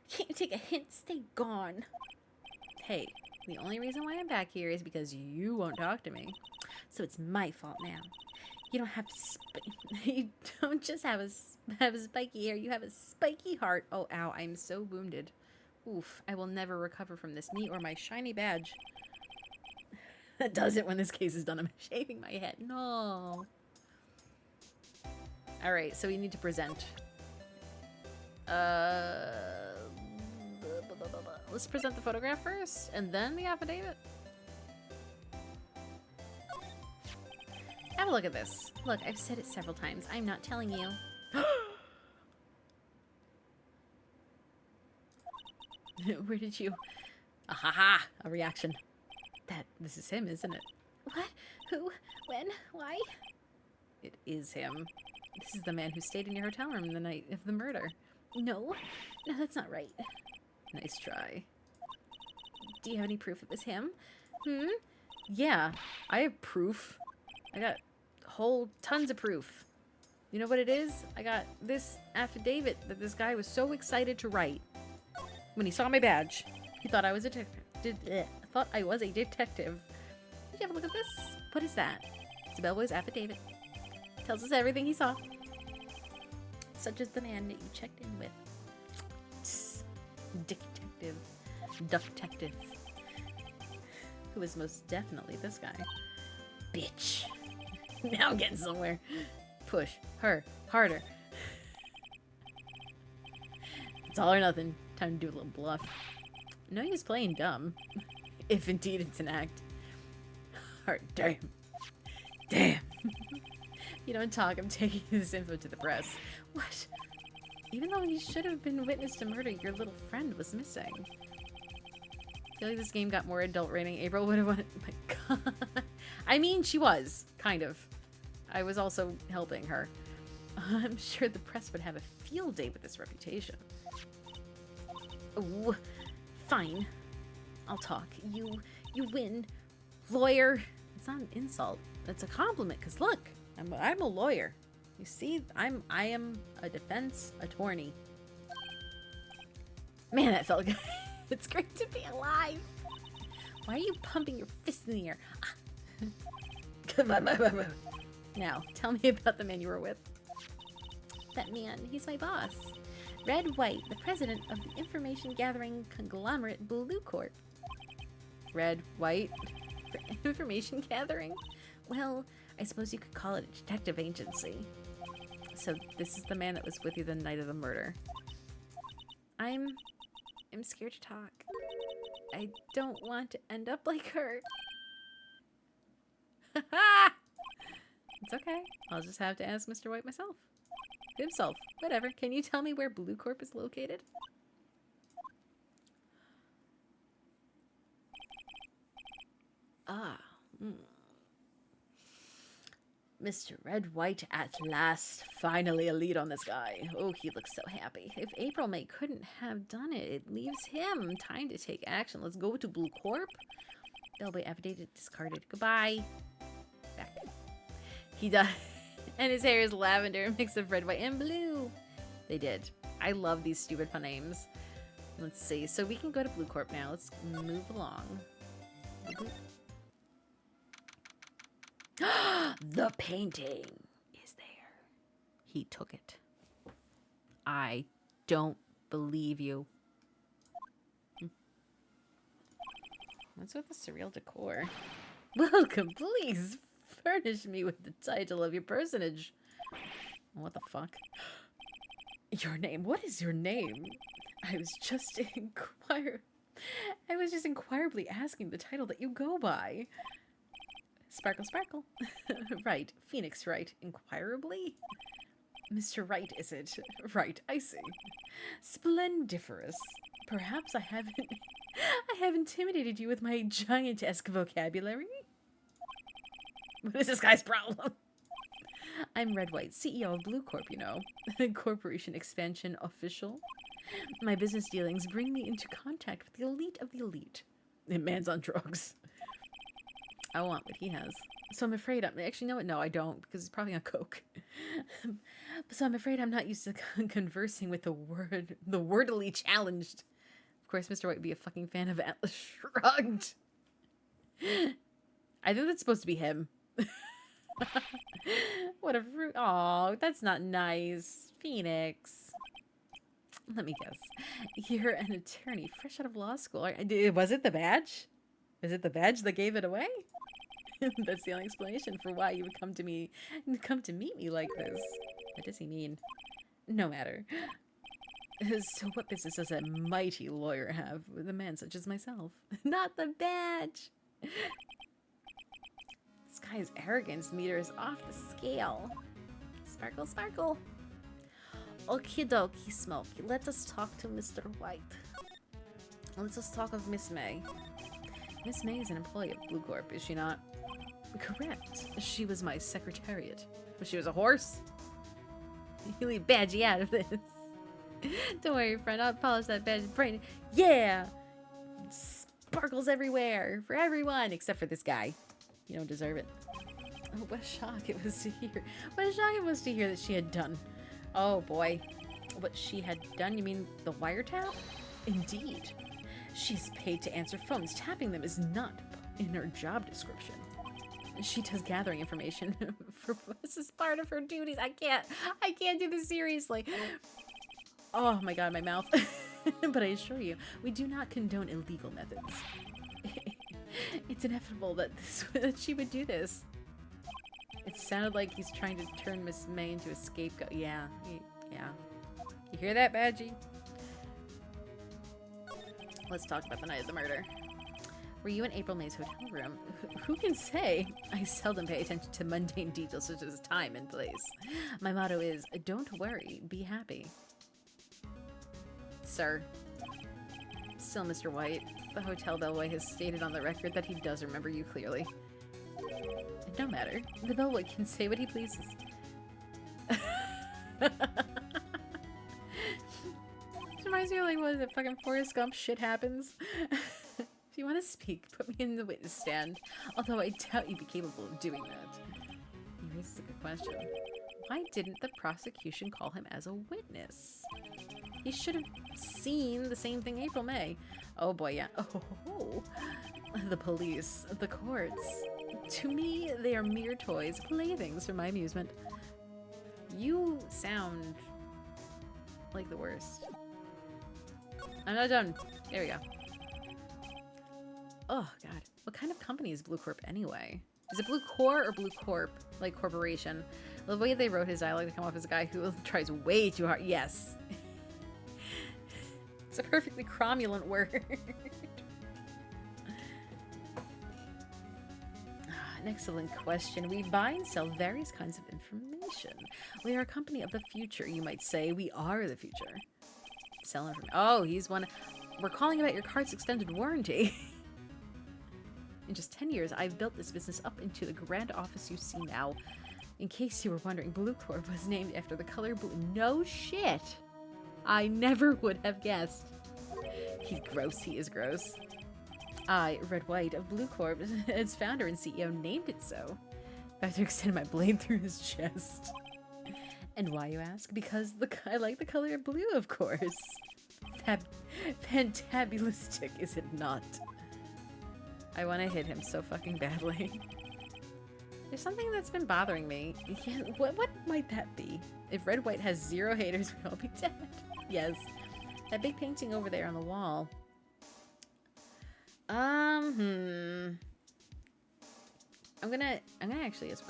Can't you take a hint? Stay gone. Hey, the only reason why I'm back here is because you won't talk to me. So it's my fault now. You don't have you don't just have a spiky hair, you have a spiky heart. Oh, ow, I'm so wounded. Oof, I will never recover from this, me or my shiny badge. That does it when this case is done. I'm shaving my head. No. Alright, so we need to present. Let's present the photograph first, and then the affidavit. Have a look at this. Look, I've said it several times. I'm not telling you. Where did you... Ahaha! A reaction. This is him, isn't it? What? Who? When? Why? It is him. This is the man who stayed in your hotel room the night of the murder. No. No, that's not right. Nice try. Do you have any proof it was him? Yeah, I have proof. I got whole tons of proof. You know what it is? I got this affidavit that this guy was so excited to write. When he saw my badge, he thought I was a detective. Thought I was a detective. Did you have a look at this? What is that? It's a bellboy's affidavit. Tells us everything he saw. Such as the man that you checked in with. Detective. Duck-tective. Who is most definitely this guy. Bitch. Now getting somewhere. Push her harder. It's all or nothing. Time to do a little bluff. No use playing dumb. If indeed it's an act. Heart, damn. Damn. You don't talk, I'm taking this info to the press. What? Even though you should have been witness to murder, your little friend was missing. I feel like this game got more adult rating. April would have wanted... Oh my god. I mean, she was. Kind of. I was also helping her. I'm sure the press would have a field day with this reputation. Oh, fine. I'll talk. You win. Lawyer. It's not an insult. It's a compliment, because look, I'm a lawyer. You see, I am a defense attorney. Man, that felt good. It's great to be alive. Why are you pumping your fist in the air? Now, tell me about the man you were with. That man, he's my boss. Red White, the president of the information gathering conglomerate Blue Corp. Red, White, information gathering? Well, I suppose you could call it a detective agency. So this is the man that was with you the night of the murder. I'm scared to talk. I don't want to end up like her. It's okay. I'll just have to ask Mr. White myself. Himself. Whatever. Can you tell me where Blue Corp is located? Ah. Mr. Red White at last. Finally a lead on this guy. Oh, he looks so happy. If April May couldn't have done it, it leaves him time to take action. Let's go to Blue Corp. They'll be affidavit discarded. Goodbye. Back. He does. And his hair is lavender, a mix of red, white, and blue. They did. I love these stupid fun names. Let's see. So we can go to Blue Corp now. Let's move along. The painting is there. He took it. I don't believe you. What's with the surreal decor? Welcome, please furnish me with the title of your personage. What the fuck? Your name? What is your name? I was just inquirably asking the title that you go by. Sparkle, sparkle. Right, Phoenix Wright. Inquirably? Mr. Wright, is it? Right, I see. Splendiferous. Perhaps I have intimidated you with my giantesque vocabulary? What is this guy's problem? I'm Red White, CEO of Blue Corp, you know. Corporation expansion official. My business dealings bring me into contact with the elite of the elite. And man's on drugs. I want what he has. So I'm afraid actually, no, I don't, because he's probably on coke. So I'm afraid I'm not used to conversing with the wordily challenged. Of course, Mr. White would be a fucking fan of Atlas Shrugged. I think that's supposed to be him. What a fruit. Aw, that's not nice. Phoenix. Let me guess. You're an attorney fresh out of law school. Was it the badge? Is it the badge that gave it away? That's the only explanation for why you would come to meet me like this. What does he mean? No matter. So what business does a mighty lawyer have with a man such as myself? Not the badge! This guy's arrogance meter is off the scale. Sparkle, sparkle. Okie dokie, Smokey. Let us talk to Mr. White. Let us talk of Miss May. Miss May is an employee of Blue Corp, is she not? Correct. She was my secretariat. She was a horse? You leave Badgie out of this. Don't worry, friend. I'll polish that badge brain. Yeah! Sparkles everywhere. For everyone. Except for this guy. You don't deserve it. Oh, what a shock it was to hear. What a shock it was to hear that she had done. Oh, boy. What she had done? You mean the wiretap? Indeed. She's paid to answer phones. Tapping them is not in her job description. She does gathering information. This is part of her duties. I can't do this seriously. Oh my god, my mouth. But I assure you, we do not condone illegal methods. It's inevitable that she would do this. It sounded like he's trying to turn Miss May into a scapegoat. Yeah. You hear that, Badgie? Let's talk about the night of the murder. Were you in April May's hotel room? Who can say? I seldom pay attention to mundane details such as time and place. My motto is, don't worry, be happy. Sir. Still, Mr. White, the hotel bellboy has stated on the record that he does remember you clearly. No matter. The bellboy can say what he pleases. It reminds me of, like, what is it, fucking Forrest Gump shit happens? If you want to speak, put me in the witness stand. Although I doubt you'd be capable of doing that. You raise a good question. Why didn't the prosecution call him as a witness? He should have seen the same thing April May. Oh boy, yeah. Oh, the police, the courts. To me, they are mere toys, playthings for my amusement. You sound like the worst. I'm not done. There we go. Oh, God. What kind of company is Blue Corp anyway? Is it Blue Corp or Blue Corp? Like, corporation? The way they wrote his dialogue to come off as a guy who tries way too hard. Yes. It's a perfectly cromulent word. An excellent question. We buy and sell various kinds of information. We are a company of the future, you might say. We are the future. Sell information. Oh, he's one. We're calling about your car's extended warranty. In just 10 years, I've built this business up into the grand office you see now. In case you were wondering, Blue Corp was named after the color blue. No shit! I never would have guessed. He's gross. He is gross. I, Red White of Blue Corp, its founder and CEO, named it so. I have to extend my blade through his chest. And why, you ask? Because I like the color of blue, of course. Fantabulistic, is it not? I want to hit him so fucking badly. There's something that's been bothering me. Yeah, what might that be? If Red White has 0 haters, we'd all be dead. Yes. That big painting over there on the wall. I'm gonna actually ask,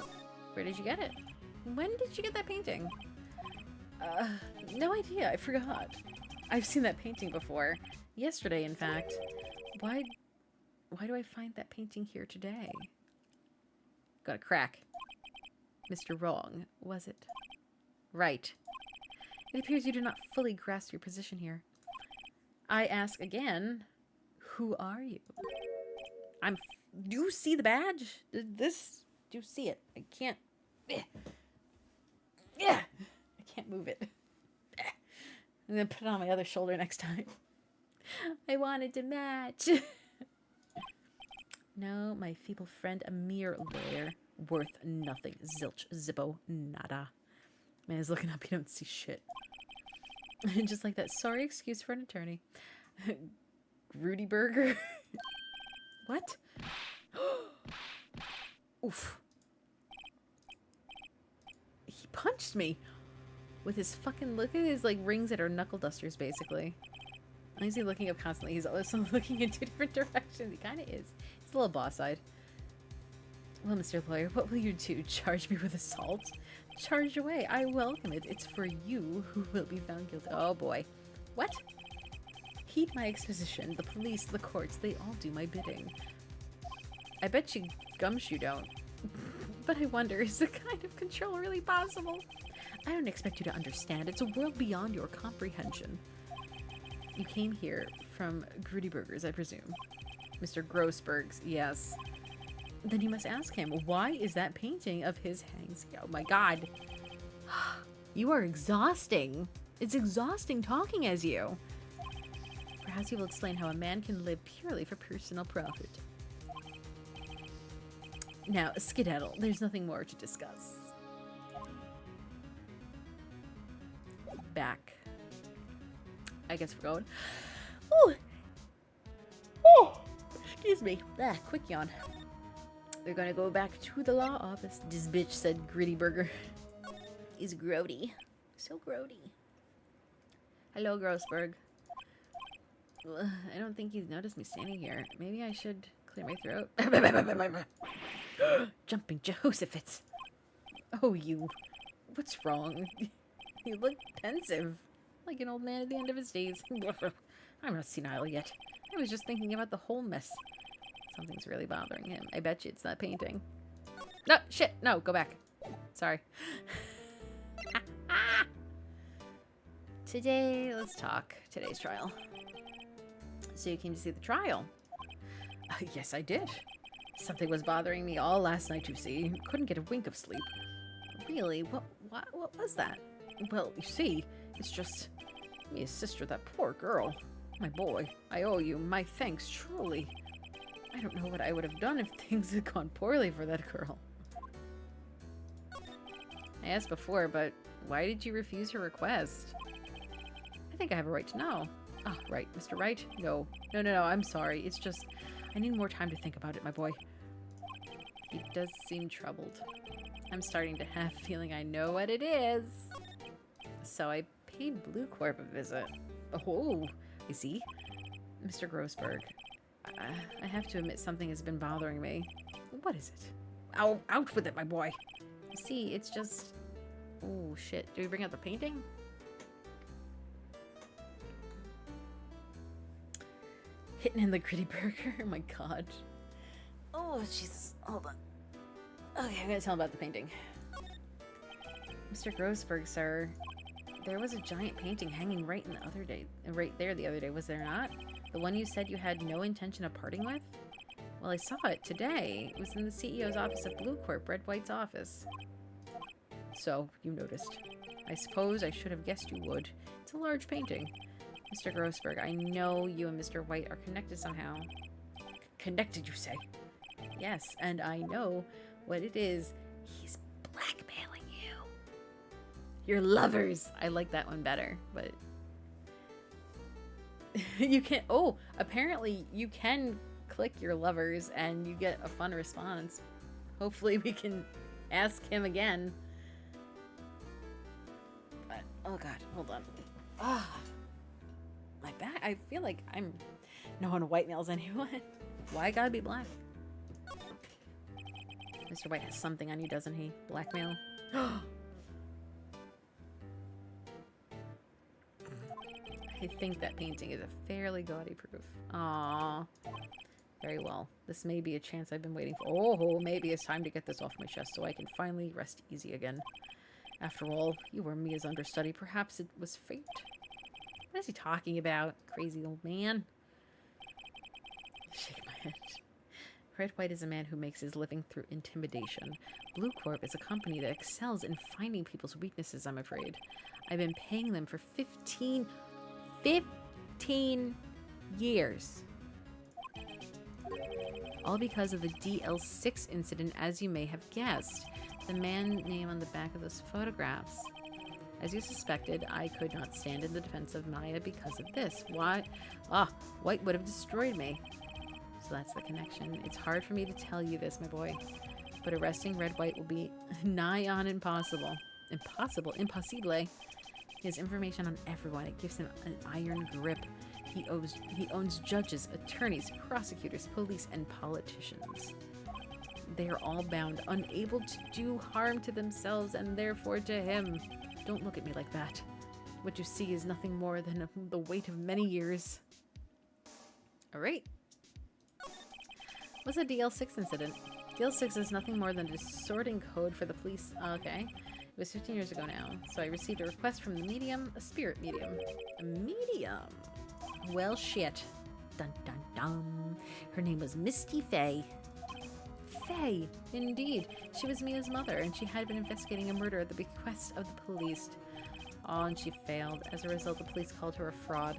where did you get it? When did you get that painting? No idea. I forgot. I've seen that painting before. Yesterday, in fact. Why do I find that painting here today? Got a crack. Mr. Wrong, was it? Right. It appears you do not fully grasp your position here. I ask again, who are you? Do you see the badge? Do you see it? I can't. Yeah. I can't move it. I'm gonna put it on my other shoulder next time. I wanted to match. No, my feeble friend, a mere lawyer. Worth nothing. Zilch. Zippo. Nada. Man is looking up, you don't see shit. Just like that sorry excuse for an attorney. Rudy Burger. What? Oof. He punched me. With his fucking, look at his, like, rings that are knuckle dusters, basically. Why is he looking up constantly? He's also looking in 2 different directions. He kind of is. He's a little boss-eyed. Well, Mr. Lawyer, what will you do? Charge me with assault? Charge away. I welcome it. It's for you who will be found guilty. Oh, boy. What? Heed my exposition. The police, the courts, they all do my bidding. I bet you gumshoe don't. But I wonder, is the kind of control really possible? I don't expect you to understand. It's a world beyond your comprehension. You came here from Grudy Burgers, I presume. Mr. Grossberg's, yes. Then you must ask him, why is that painting of his hangs? Oh my god. You are exhausting. It's exhausting talking as you. Perhaps you will explain how a man can live purely for personal profit. Now, skedaddle. There's nothing more to discuss. Back. I guess we're going. Ooh. Oh, excuse me. Ah, quick yawn. We're gonna go back to the law office. This bitch said Gritty Burger. He's grody. So grody. Hello, Grossberg. I don't think he's noticed me standing here. Maybe I should clear my throat. Jumping Josephits. Oh, you. What's wrong? You look pensive. Like an old man at the end of his days. I'm not senile yet. I was just thinking about the whole mess. Something's really bothering him. I bet you it's that painting. No, shit. No, go back. Sorry. Today, let's talk. Today's trial. So you came to see the trial? Yes, I did. Something was bothering me all last night, you see. Couldn't get a wink of sleep. Really? What was that? Well, you see, it's just me, his sister, that poor girl. My boy, I owe you my thanks, truly. I don't know what I would have done if things had gone poorly for that girl. I asked before, but why did you refuse her request? I think I have a right to know. Ah, right, Mr. Wright? No, I'm sorry. It's just, I need more time to think about it, my boy. He does seem troubled. I'm starting to have a feeling I know what it is. So I paid Blue Corp a visit. Oh, you see? Mr. Grossberg, I have to admit something has been bothering me. What is it? Oh, out with it, my boy. You see, it's just... Oh, shit. Do we bring out the painting? Hitting in the Gritty Burger? Oh my god. Oh, Jesus. Hold on. Okay, I'm gonna tell him about the painting. Mr. Grossberg, sir, there was a giant painting hanging right there the other day, was there not? The one you said you had no intention of parting with? Well, I saw it today. It was in the CEO's office at Blue Corp, Red White's office. So, you noticed. I suppose I should have guessed you would. It's a large painting. Mr. Grossberg, I know you and Mr. White are connected somehow. Connected, you say? Yes, and I know what it is. He's blackmailing you. You're lovers. I like that one better, but... you can't... Oh, apparently you can click your lovers and you get a fun response. Hopefully we can ask him again. But, oh god, hold on. Ah, my back. I feel like I'm... No one white-nails anyone. Why gotta be black? Mr. White has something on you, doesn't he? Blackmail? I think that painting is a fairly gaudy proof. Aww. Very well. This may be a chance I've been waiting for. Oh, maybe it's time to get this off my chest so I can finally rest easy again. After all, you were Mia's understudy. Perhaps it was fate. What is he talking about? Crazy old man. Shake my head. Red White is a man who makes his living through intimidation. Blue Corp is a company that excels in finding people's weaknesses, I'm afraid. I've been paying them for 15 years. All because of the DL6 incident, as you may have guessed. The man name on the back of those photographs. As you suspected, I could not stand in the defense of Maya because of this. Why? White would have destroyed me. So that's the connection. It's hard for me to tell you this, my boy. But arresting Red White will be nigh on impossible. Impossible? Impossible. He has information on everyone. It gives him an iron grip. He owns judges, attorneys, prosecutors, police, and politicians. They are all bound, unable to do harm to themselves and therefore to him. Don't look at me like that. What you see is nothing more than the weight of many years. Alright. What's a DL6 incident? DL6 is nothing more than a sorting code for the police. Okay. It was 15 years ago now. So I received a request from the medium, a spirit medium. A medium? Well, shit. Dun dun dun. Her name was Misty Faye. Faye, indeed. She was Mia's mother, and she had been investigating a murder at the bequest of the police. Oh, and she failed. As a result, the police called her a fraud.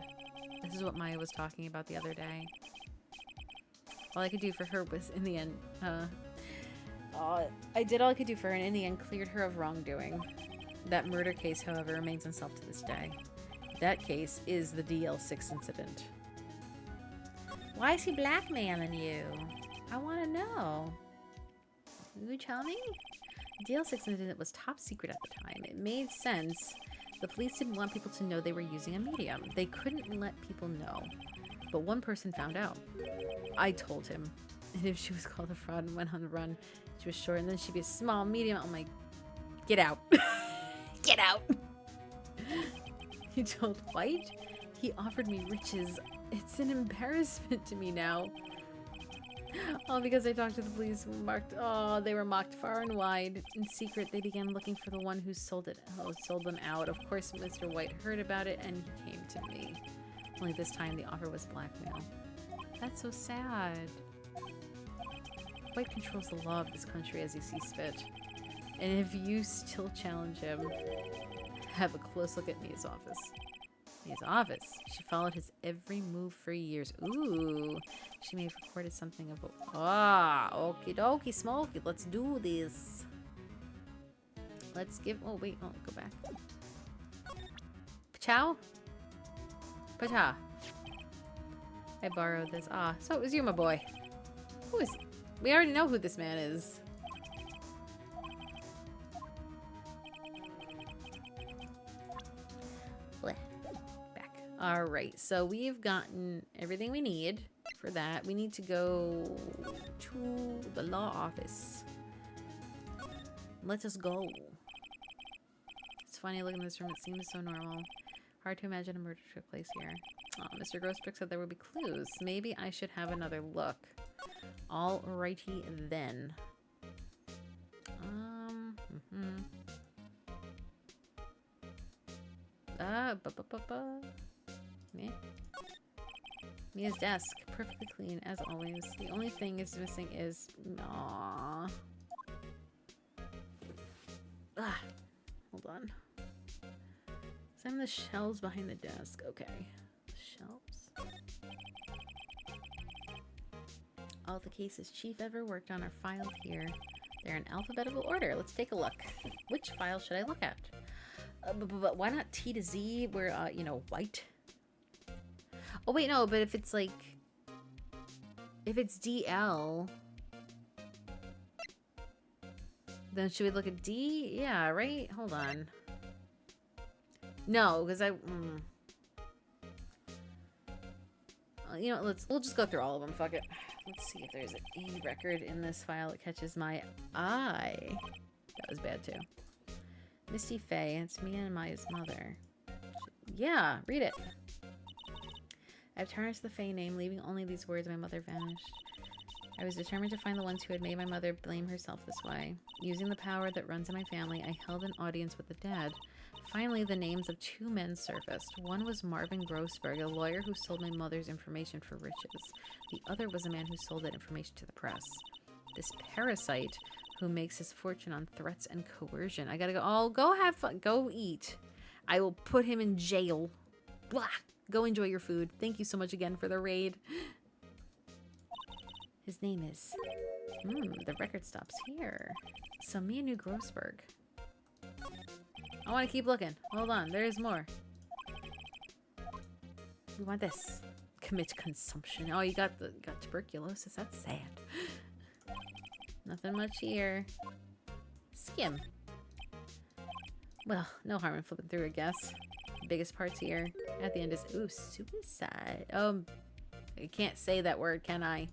This is what Maya was talking about the other day. All I could do for her was, in the end, I did all I could do for her, and in the end, cleared her of wrongdoing. That murder case, however, remains unsolved to this day. That case is the DL6 incident. Why is he blackmailing you? I want to know. Will you tell me? The DL6 incident was top secret at the time. It made sense. The police didn't want people to know they were using a medium. They couldn't let people know. But one person found out. I told him. And if she was called a fraud and went on the run, she was sure, and then she'd be a small medium. I'm like, get out. Get out. He told White. He offered me riches. It's an embarrassment to me now. All because I talked to the police who they were mocked far and wide. In secret, they began looking for the one who sold them out. Of course, Mr. White heard about it and he came to me. Only this time the offer was blackmail. That's so sad. White controls the law of this country as he sees fit. And if you still challenge him, have a close look at Mia's office. Mia's office? She followed his every move for years. Ooh. She may have recorded something about... Okie dokie smoky. Let's do this. Let's give... Oh, wait. Oh, go back. Pachow? Pacha. I borrowed this. So it was you, my boy. Who is... We already know who this man is. Blech. Back. Alright, so we've gotten everything we need for that. We need to go to the law office. Let us go. It's funny looking in this room. It seems so normal. Hard to imagine a murder took place here. Mr. Grossberg said there would be clues. Maybe I should have another look. Alrighty then. Meh. Mia's desk, perfectly clean as always. The only thing is missing is... Aww. Ah, hold on. Some of the shelves behind the desk. Okay. Shelves. All the cases Chief ever worked on are filed here. They're in alphabetical order. Let's take a look. Which file should I look at? But why not T to Z where, you know, white? Oh, wait, no, but if it's like... If it's DL... Then should we look at D? Yeah, right? Hold on. No, because you know, we'll just go through all of them. Fuck it. Let's see if there's a record in this file that catches my eye. That was bad too. Misty Faye. It's Mia and Maya's mother. Yeah, read it. I've tarnished the Faye name, leaving only these words. My mother vanished. I was determined to find the ones who had made my mother blame herself this way. Using the power that runs in my family, I held an audience with the dead. Finally, the names of two men surfaced. One was Marvin Grossberg, a lawyer who sold my mother's information for riches. The other was a man who sold that information to the press. This parasite who makes his fortune on threats and coercion. I gotta go. Oh, go have fun. Go eat. I will put him in jail. Blah. Go enjoy your food. Thank you so much again for the raid. His name is... the record stops here. So Mia knew Grossberg. I want to keep looking. Hold on. There's more. We want this. Commit consumption. Oh, you got tuberculosis. That's sad. Nothing much here. Skim. Well, no harm in flipping through, I guess. Biggest parts here. At the end is... Ooh, suicide. I can't say that word, can I?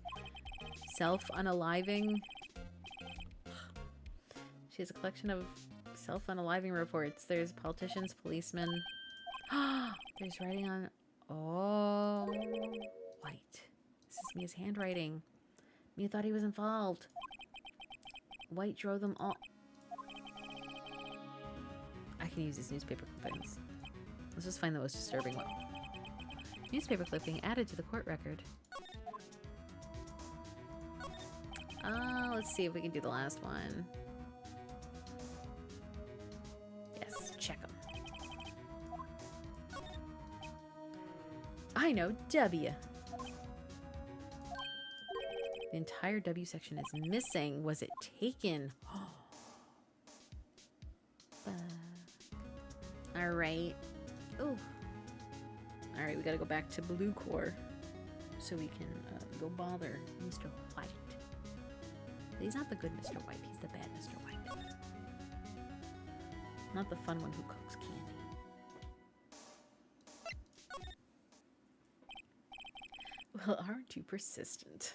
Self-unaliving. She has a collection of self-unaliving reports. There's politicians, policemen. There's writing on... Oh. White. This is Mia's handwriting. Mia thought he was involved. White drove them all... I can use these newspaper clippings. Let's just find the most disturbing one. Newspaper clipping added to the court record. Let's see if we can do the last one. Yes, check them. I know, W. The entire W section is missing. Was it taken? Alright. Oh. Alright, we gotta go back to Blue Core so we can go bother Mr. White. But he's not the good Mr. White, he's the bad Mr. White. Not the fun one who cooks candy. Well, aren't you persistent?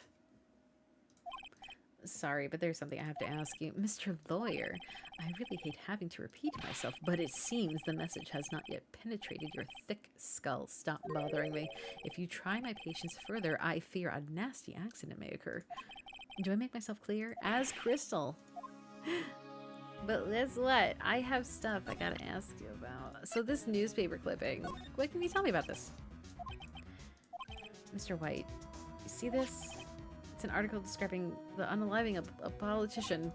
Sorry, but there's something I have to ask you. Mr. Lawyer, I really hate having to repeat myself, but it seems the message has not yet penetrated your thick skull. Stop bothering me. If you try my patience further, I fear a nasty accident may occur. Do I make myself clear? As Crystal. But guess what? I have stuff I gotta ask you about. So this newspaper clipping, what can you tell me about this? Mr. White, you see this? It's an article describing the unaliving of a politician.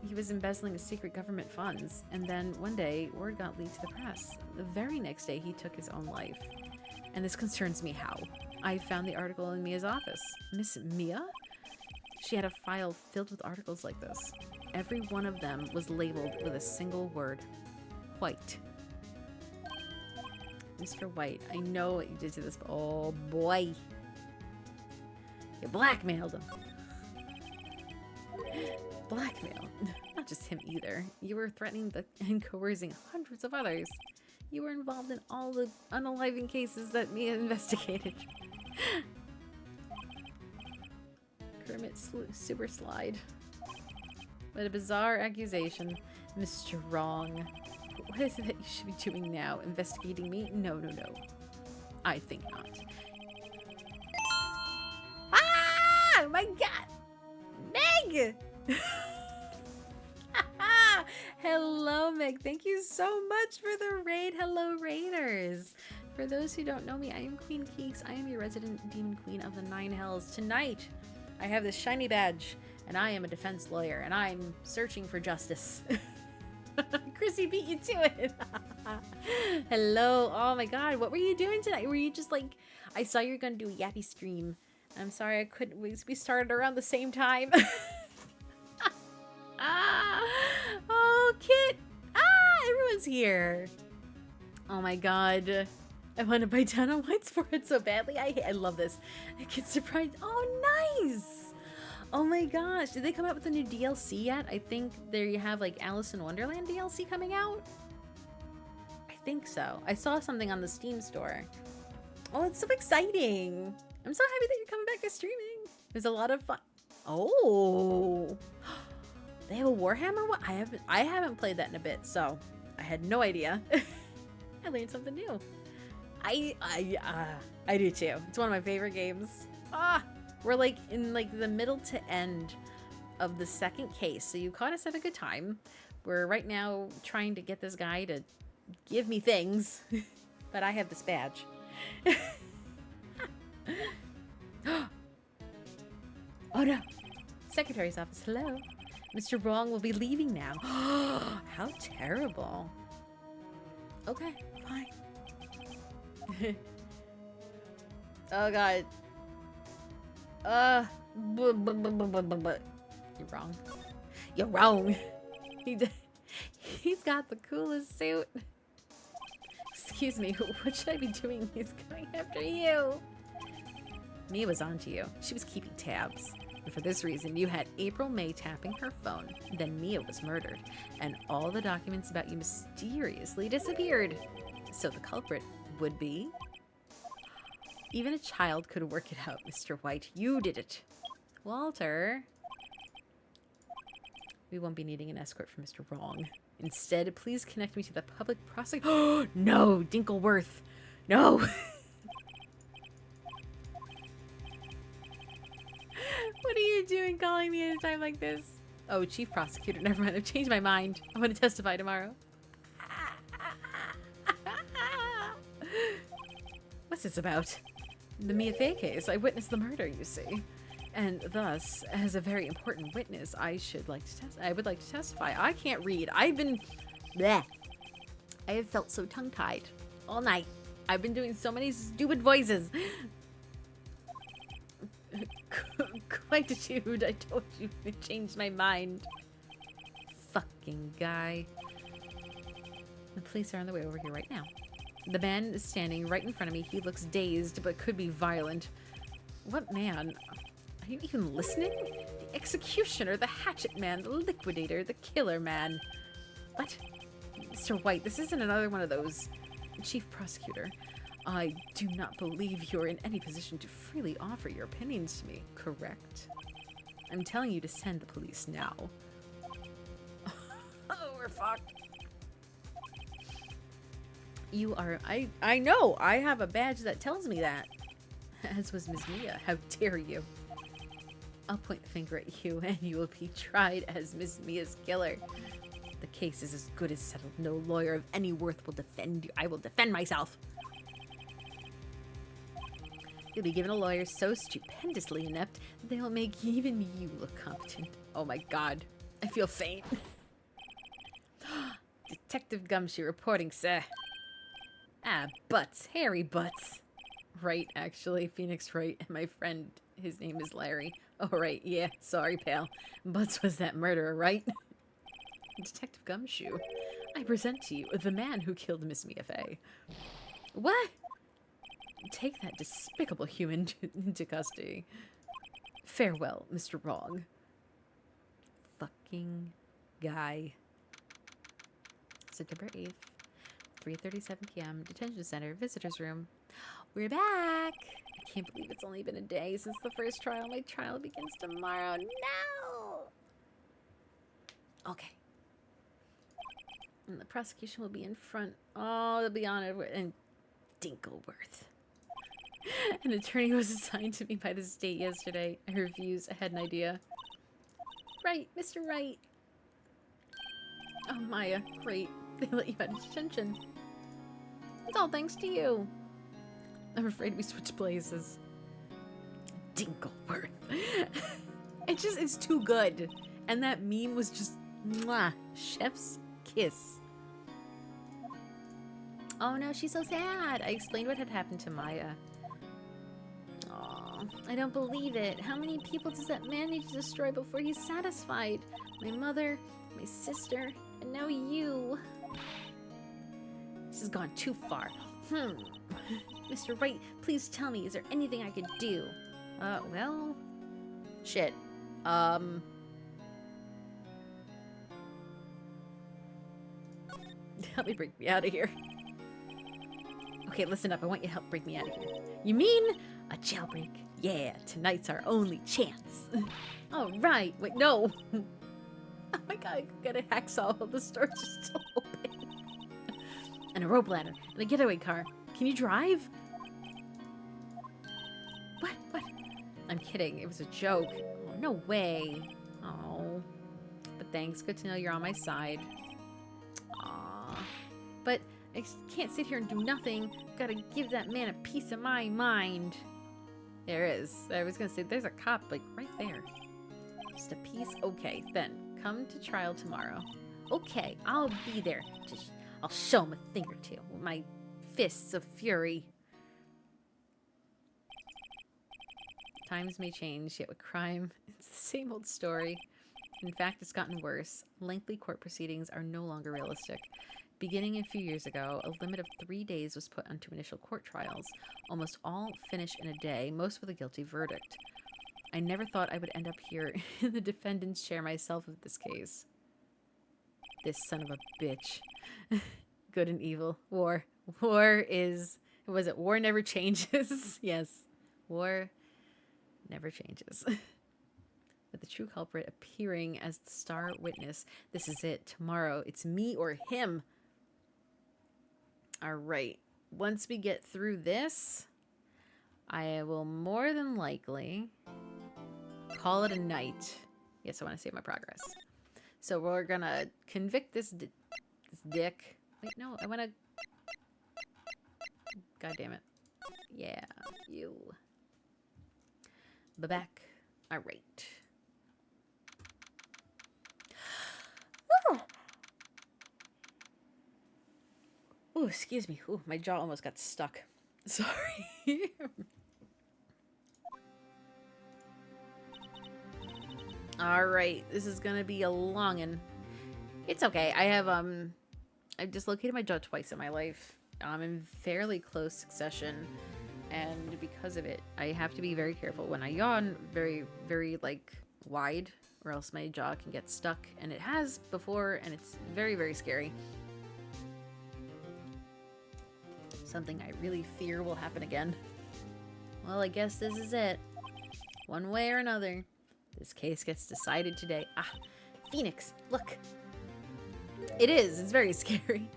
He was embezzling secret government funds, and then one day, word got leaked to the press. The very next day, he took his own life. And this concerns me how? I found the article in Mia's office. Miss Mia? She had a file filled with articles like this. Every one of them was labeled with a single word. White. Mr. White, I know what you did to this, but oh boy. You blackmailed him. Blackmail. Not just him either. You were threatening and coercing hundreds of others. You were involved in all the unaliving cases that Mia investigated. Kermit super slide. What a bizarre accusation. Mr. Wrong. What is it that you should be doing now? Investigating me? No, no, no. I think not. Ah! Oh my god! Meg! Hello, Meg. Thank you so much for the raid. Hello, raiders. For those who don't know me, I am Queen Keeks. I am your resident demon queen of the Nine Hells. Tonight, I have this shiny badge, and I am a defense lawyer, and I'm searching for justice. Chrissy beat you to it. Hello. Oh my god, what were you doing tonight? Were you just like, I saw you were gonna do a yappy stream. I'm sorry I couldn't. We started around the same time. Oh, Kit. Everyone's here. Oh my god. I want to bite down on White's forehead so badly. I love this. I get surprised. Oh, nice. Oh my gosh. Did they come out with a new DLC yet? I think there you have like Alice in Wonderland DLC coming out. I think so. I saw something on the Steam store. Oh, it's so exciting. I'm so happy that you're coming back to streaming. There's a lot of fun. Oh. They have a Warhammer one? I haven't played that in a bit, so I had no idea. I learned something new. I do too. It's one of my favorite games. We're like in like the middle to end of the second case, so you caught us at a good time. We're right now trying to get this guy to give me things, but I have this badge. Oh no! Secretary's office. Hello. Mr. Wrong will be leaving now. How terrible. Okay, fine. Oh god. You're wrong. You're wrong. He's got the coolest suit. Excuse me, what should I be doing? He's coming after you. Mia was onto you. She was keeping tabs. And for this reason, you had April May tapping her phone. Then Mia was murdered. And all the documents about you mysteriously disappeared. So the culprit would be... Even a child could work it out, Mr. White. You did it. Walter. We won't be needing an escort from Mr. Wrong. Instead, please connect me to the public prosecutor. Oh, no, Dinkleworth. No. What are you doing calling me at a time like this? Oh, chief prosecutor. Never mind. I've changed my mind. I'm going to testify tomorrow. What's this about? The Mia Fey case. I witnessed the murder, you see. And thus, as a very important witness, I would like to testify. I can't read. I've been... Bleh. I have felt so tongue-tied all night. I've been doing so many stupid voices. Quietude, I told you, it changed my mind. Fucking guy. The police are on the way over here right now. The man is standing right in front of me. He looks dazed, but could be violent. What man? Are you even listening? The executioner, the hatchet man, the liquidator, the killer man. What? Mr. White, this isn't another one of those. Chief prosecutor, I do not believe you're in any position to freely offer your opinions to me, correct? I'm telling you to send the police now. Oh, we're fucked. You are... I know! I have a badge that tells me that. As was Ms. Mia. How dare you? I'll point the finger at you, and you will be tried as Ms. Mia's killer. The case is as good as settled. No lawyer of any worth will defend you. I will defend myself. You'll be given a lawyer so stupendously inept, they'll make even you look competent. Oh my god. I feel faint. Detective Gumshoe reporting, sir. Ah, butts. Hairy butts. Right, actually. Phoenix Wright and my friend, his name is Larry. Oh, right, yeah. Sorry, pal. Butts was that murderer, right? Detective Gumshoe, I present to you the man who killed Miss Mia Fey. What? Take that despicable human into custody. Farewell, Mr. Wrong. Fucking guy. September 8th, 3:37 p.m. Detention Center, Visitor's Room. We're back! I can't believe it's only been a day since the first trial. My trial begins tomorrow. No! Okay. And the prosecution will be in front. Oh, they'll be honored and Dinkleworth. An attorney was assigned to me by the state yesterday. I refused. I had an idea. Right, Mr. Wright. Oh, Oh, Maya, great. They let you out of detention. It's all thanks to you. I'm afraid we switched places. Dinkleworth. It's too good. And that meme was just, mwah, chef's kiss. Oh no, she's so sad. I explained what had happened to Maya. Aw, I don't believe it. How many people does that man need to destroy before he's satisfied? My mother, my sister, and now you. This has gone too far. Mr. Wright, please tell me, is there anything I could do? Well... Shit. Help me break me out of here. Okay, listen up. I want you to help break me out of here. You mean a jailbreak? Yeah, tonight's our only chance. All right. Wait, no. Oh my god, I got a hacksaw while the store's still open. And a rope ladder. And a getaway car. Can you drive? What? I'm kidding. It was a joke. Oh, no way. Oh. But thanks. Good to know you're on my side. Aw. But I can't sit here and do nothing. Gotta give that man a piece of my mind. There is. I was gonna say, there's a cop, like, right there. Just a piece? Okay, then. Come to trial tomorrow. Okay, I'll be there. I'll show him a thing or two with my fists of fury. Times may change, yet with crime, it's the same old story. In fact, it's gotten worse. Lengthy court proceedings are no longer realistic. Beginning a few years ago, a limit of 3 days was put onto initial court trials. Almost all finish in a day, most with a guilty verdict. I never thought I would end up here in the defendant's chair myself with this case. This son of a bitch. Good and evil. War. War is... Was it war never changes? Yes. War never changes. With the true culprit appearing as the star witness. This is it. Tomorrow, it's me or him. Alright. Once we get through this, I will more than likely call it a night. Yes, I want to save my progress. So we're gonna convict this dick. Wait, no, I want to... God damn it. Yeah, you. Back. Alright. Oh, excuse me. Ooh, my jaw almost got stuck. Sorry. Alright, this is gonna be a longin'. It's okay. I have, I've dislocated my jaw twice in my life. In fairly close succession. And because of it, I have to be very careful when I yawn very, very, like, wide, or else my jaw can get stuck. And it has before, and it's very, very scary. Something I really fear will happen again. Well, I guess this is it. One way or another, this case gets decided today. Ah, Phoenix, look. It is. It's very scary.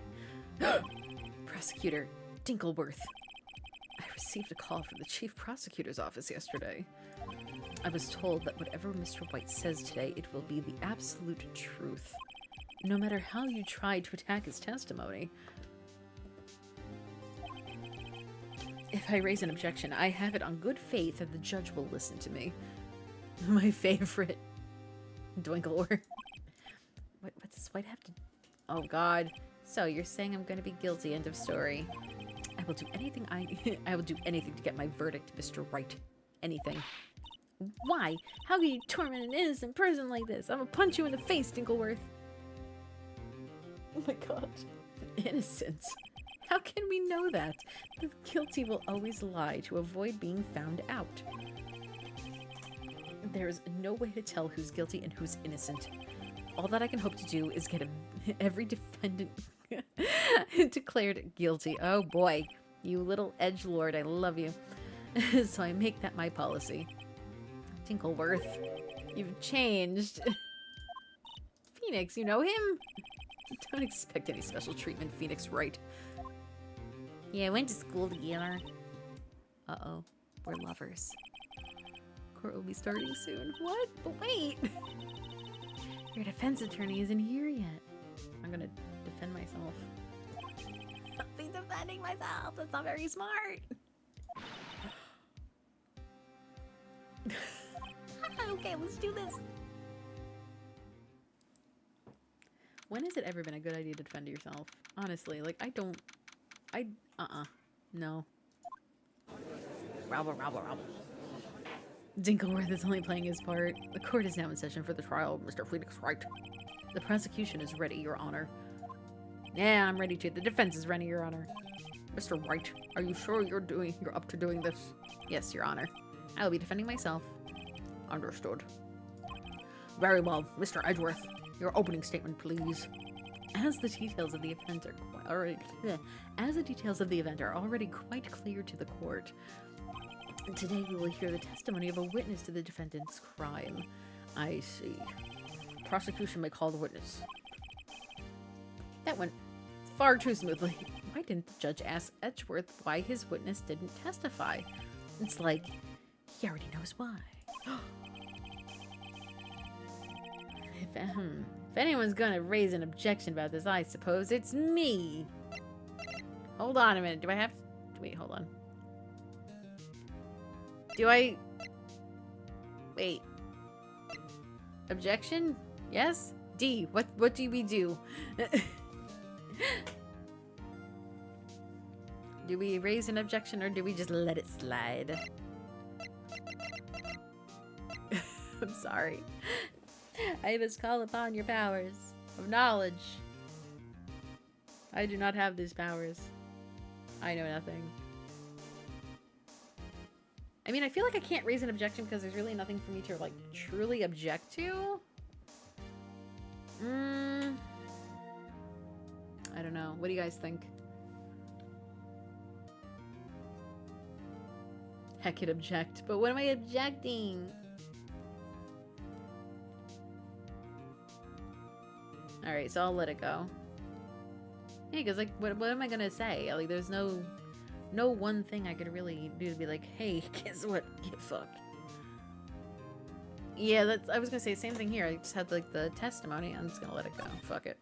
Prosecutor Dinkleworth. I received a call from the chief prosecutor's office yesterday. I was told that whatever Mr. White says today, it will be the absolute truth. No matter how you try to attack his testimony. If I raise an objection, I have it on good faith that the judge will listen to me. My favorite. Dwinkleworth. What does White have to... Oh, God. So, you're saying I'm going to be guilty, end of story. I will do anything I will do anything to get my verdict, Mr. Wright. Anything. Why? How can you torment an innocent person like this? I'm gonna punch you in the face, Dinkleworth. Oh my god. Innocent. How can we know that? The guilty will always lie to avoid being found out. There is no way to tell who's guilty and who's innocent. All that I can hope to do is get every defendant declared guilty. Oh boy, you little edgelord, I love you. So I make that my policy. Dinkleworth, you've changed. Phoenix, you know him? Don't expect any special treatment, Phoenix Wright. Yeah, I went to school together. Uh-oh, we're lovers. Court will be starting soon. What? But wait! Your defense attorney isn't here yet. I'm gonna defend myself. I'll be defending myself. That's not very smart. Okay, let's do this. When has it ever been a good idea to defend yourself? Honestly, like, no. Rabble. Dinkleworth is only playing his part. The court is now in session for the trial of Mr. Phoenix Wright. The prosecution is ready, Your Honor. Yeah, I'm ready too. The defense is ready, Your Honor. Mr. Wright, are you sure you're up to doing this? Yes, Your Honor. I will be defending myself. Understood. Very well, Mr. Edgeworth. Your opening statement, please. As the details of the event are already quite clear to the court, today we will hear the testimony of a witness to the defendant's crime. I see. Prosecution may call the witness. That went far too smoothly. Why didn't the judge ask Edgeworth why his witness didn't testify? It's like, he already knows why. If anyone's gonna raise an objection about this, I suppose it's me. Hold on a minute. Do I have to... Wait, hold on. Wait. Objection? Yes? D. What do we do? Do we raise an objection or do we just let it slide? I'm sorry. I must call upon your powers of knowledge. I do not have these powers. I know nothing. I mean, I feel like I can't raise an objection because there's really nothing for me to, like, truly object to. I don't know. What do you guys think? I could object, but what am I objecting? Alright, so I'll let it go. Yeah, because, like, what am I gonna say? Like, there's no one thing I could really do to be like, hey, guess what? Get fucked. Yeah, I was gonna say the same thing here. I just had, like, the testimony. I'm just gonna let it go. Fuck it.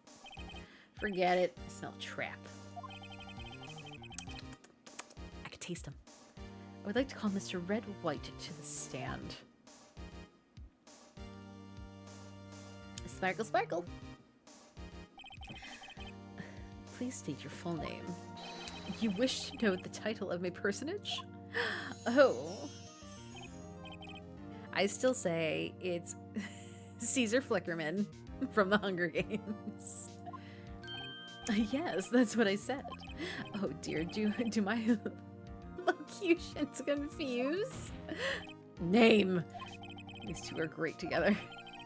Forget it. I smell a trap. I could taste him. I would like to call Mr. Red White to the stand. Sparkle, sparkle. Please state your full name. You wish to know the title of my personage? Oh. I still say it's Caesar Flickerman from the Hunger Games. Yes, that's what I said. Oh dear, do my locutions confuse? Name. These two are great together.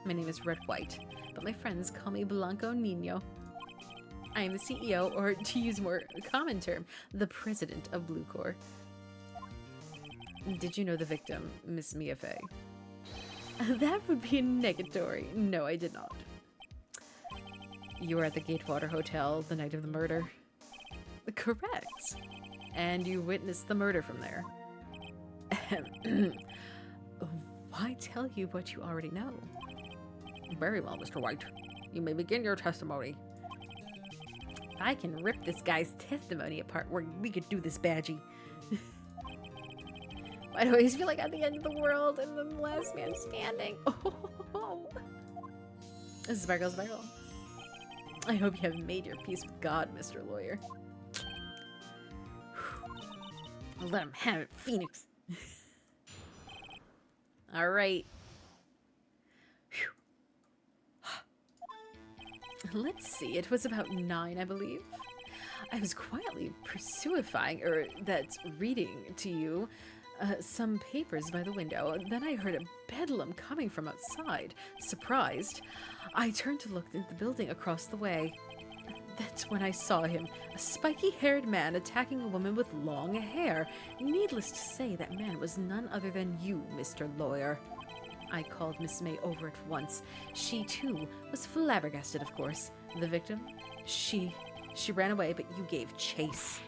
My name is Red White, but my friends call me Blanco Nino. I am the CEO, or to use a more common term, the president of Blue Corps. Did you know the victim, Miss Mia Fey? That would be a negatory. No, I did not. You were at the Gatewater Hotel the night of the murder? Correct. And you witnessed the murder from there? Why tell you what you already know? Very well, Mr. White. You may begin your testimony. I can rip this guy's testimony apart. We could do this, Badgie. Why do I always feel like I'm at the end of the world and the last man standing? Oh. Sparkle, sparkle. I hope you have made your peace with God, Mr. Lawyer. Let him have it, Phoenix. All right. Let's see, it was about 9, I believe. I was quietly reading to you some papers by the window. Then I heard a bedlam coming from outside. Surprised, I turned to look at the building across the way. That's when I saw him, a spiky-haired man attacking a woman with long hair. Needless to say, that man was none other than you, Mr. Lawyer. I called Miss May over at once. She, too, was flabbergasted, of course. The victim? She ran away, but you gave chase.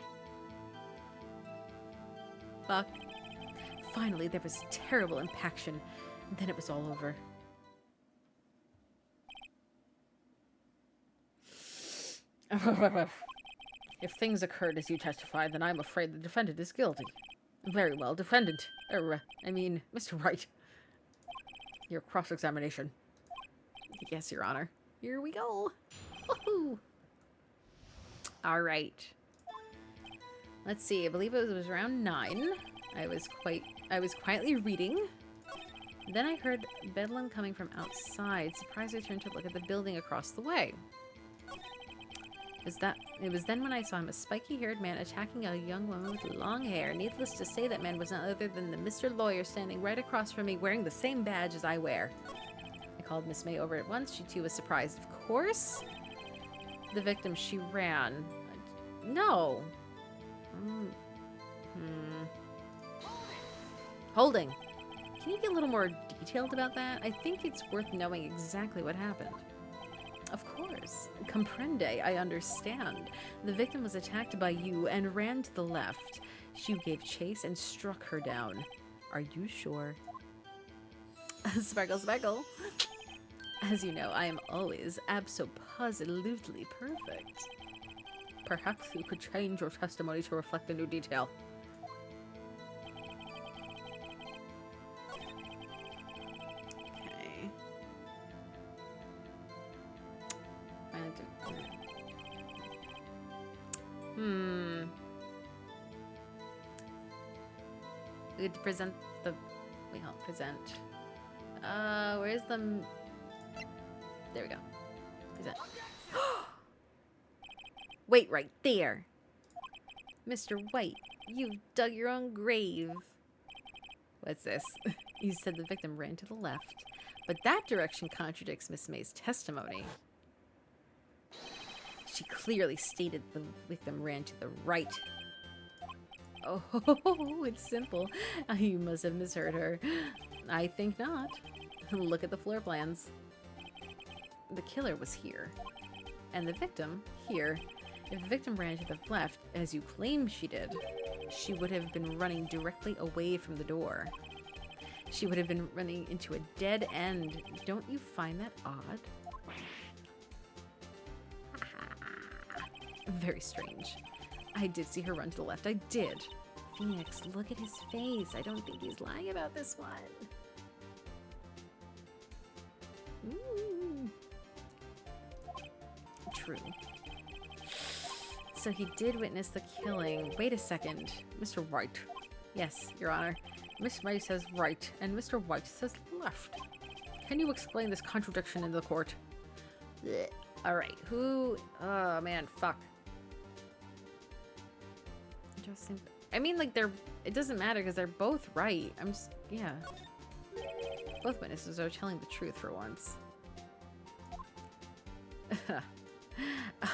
Fuck. Finally, there was terrible impaction. Then it was all over. If things occurred as you testified, then I'm afraid the defendant is guilty. Very well, defendant. Mr. Wright. Your cross-examination. Yes, Your Honor. Here we go. Woohoo! All right. Let's see. I believe it was around 9. I was quietly reading. Then I heard bedlam coming from outside. Surprised, I turned to look at the building across the way. It was then when I saw him, a spiky-haired man attacking a young woman with long hair. Needless to say, that man was none other than the Mr. Lawyer standing right across from me, wearing the same badge as I wear. I called Miss May over at once. She too was surprised. Of course. The victim, she ran. No. Holding. Can you be a little more detailed about that? I think it's worth knowing exactly what happened. Of course. Comprende, I understand. The victim was attacked by you and ran to the left. You gave chase and struck her down. Are you sure? Sparkle, sparkle. As you know, I am always abso-positively perfect. Perhaps you could change your testimony to reflect a new detail. We could present the... Wait, hold on. Present. Where's the... There we go. Present. Wait, right there. Mr. White, you've dug your own grave. What's this? You said the victim ran to the left, but that direction contradicts Miss May's testimony. She clearly stated the victim ran to the right. Oh, it's simple. You must have misheard her. I think not. Look at the floor plans. The killer was here, and the victim here. If the victim ran to the left, as you claim she did, she would have been running directly away from the door. She would have been running into a dead end. Don't you find that odd? Very strange. I did see her run to the left. I did. Phoenix, look at his face. I don't think he's lying about this one. True. So he did witness the killing. Wait a second. Mr. Wright. Yes, Your Honor. Miss May says right, and Mr. White says left. Can you explain this contradiction in the court? Blech. All right. Who? Oh, man. Fuck. Interesting. I mean, like, it doesn't matter because they're both right. I'm just, yeah. Both witnesses are telling the truth for once.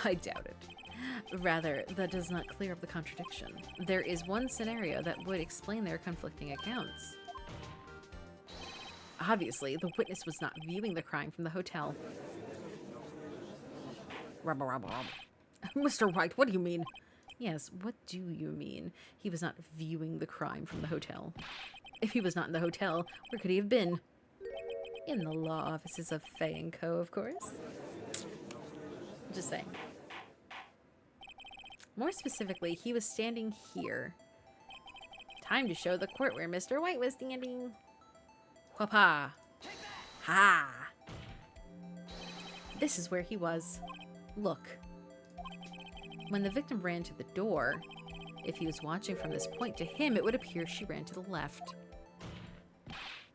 I doubt it. Rather, that does not clear up the contradiction. There is one scenario that would explain their conflicting accounts. Obviously, the witness was not viewing the crime from the hotel. Rubble. Mr. Wright, what do you mean? Yes, what do you mean? He was not viewing the crime from the hotel. If he was not in the hotel, where could he have been? In the law offices of Fay & Co., of course. Just saying. More specifically, he was standing here. Time to show the court where Mr. White was standing. Whapa. Ha! This is where he was. Look. When the victim ran to the door, if he was watching from this point, to him it would appear she ran to the left.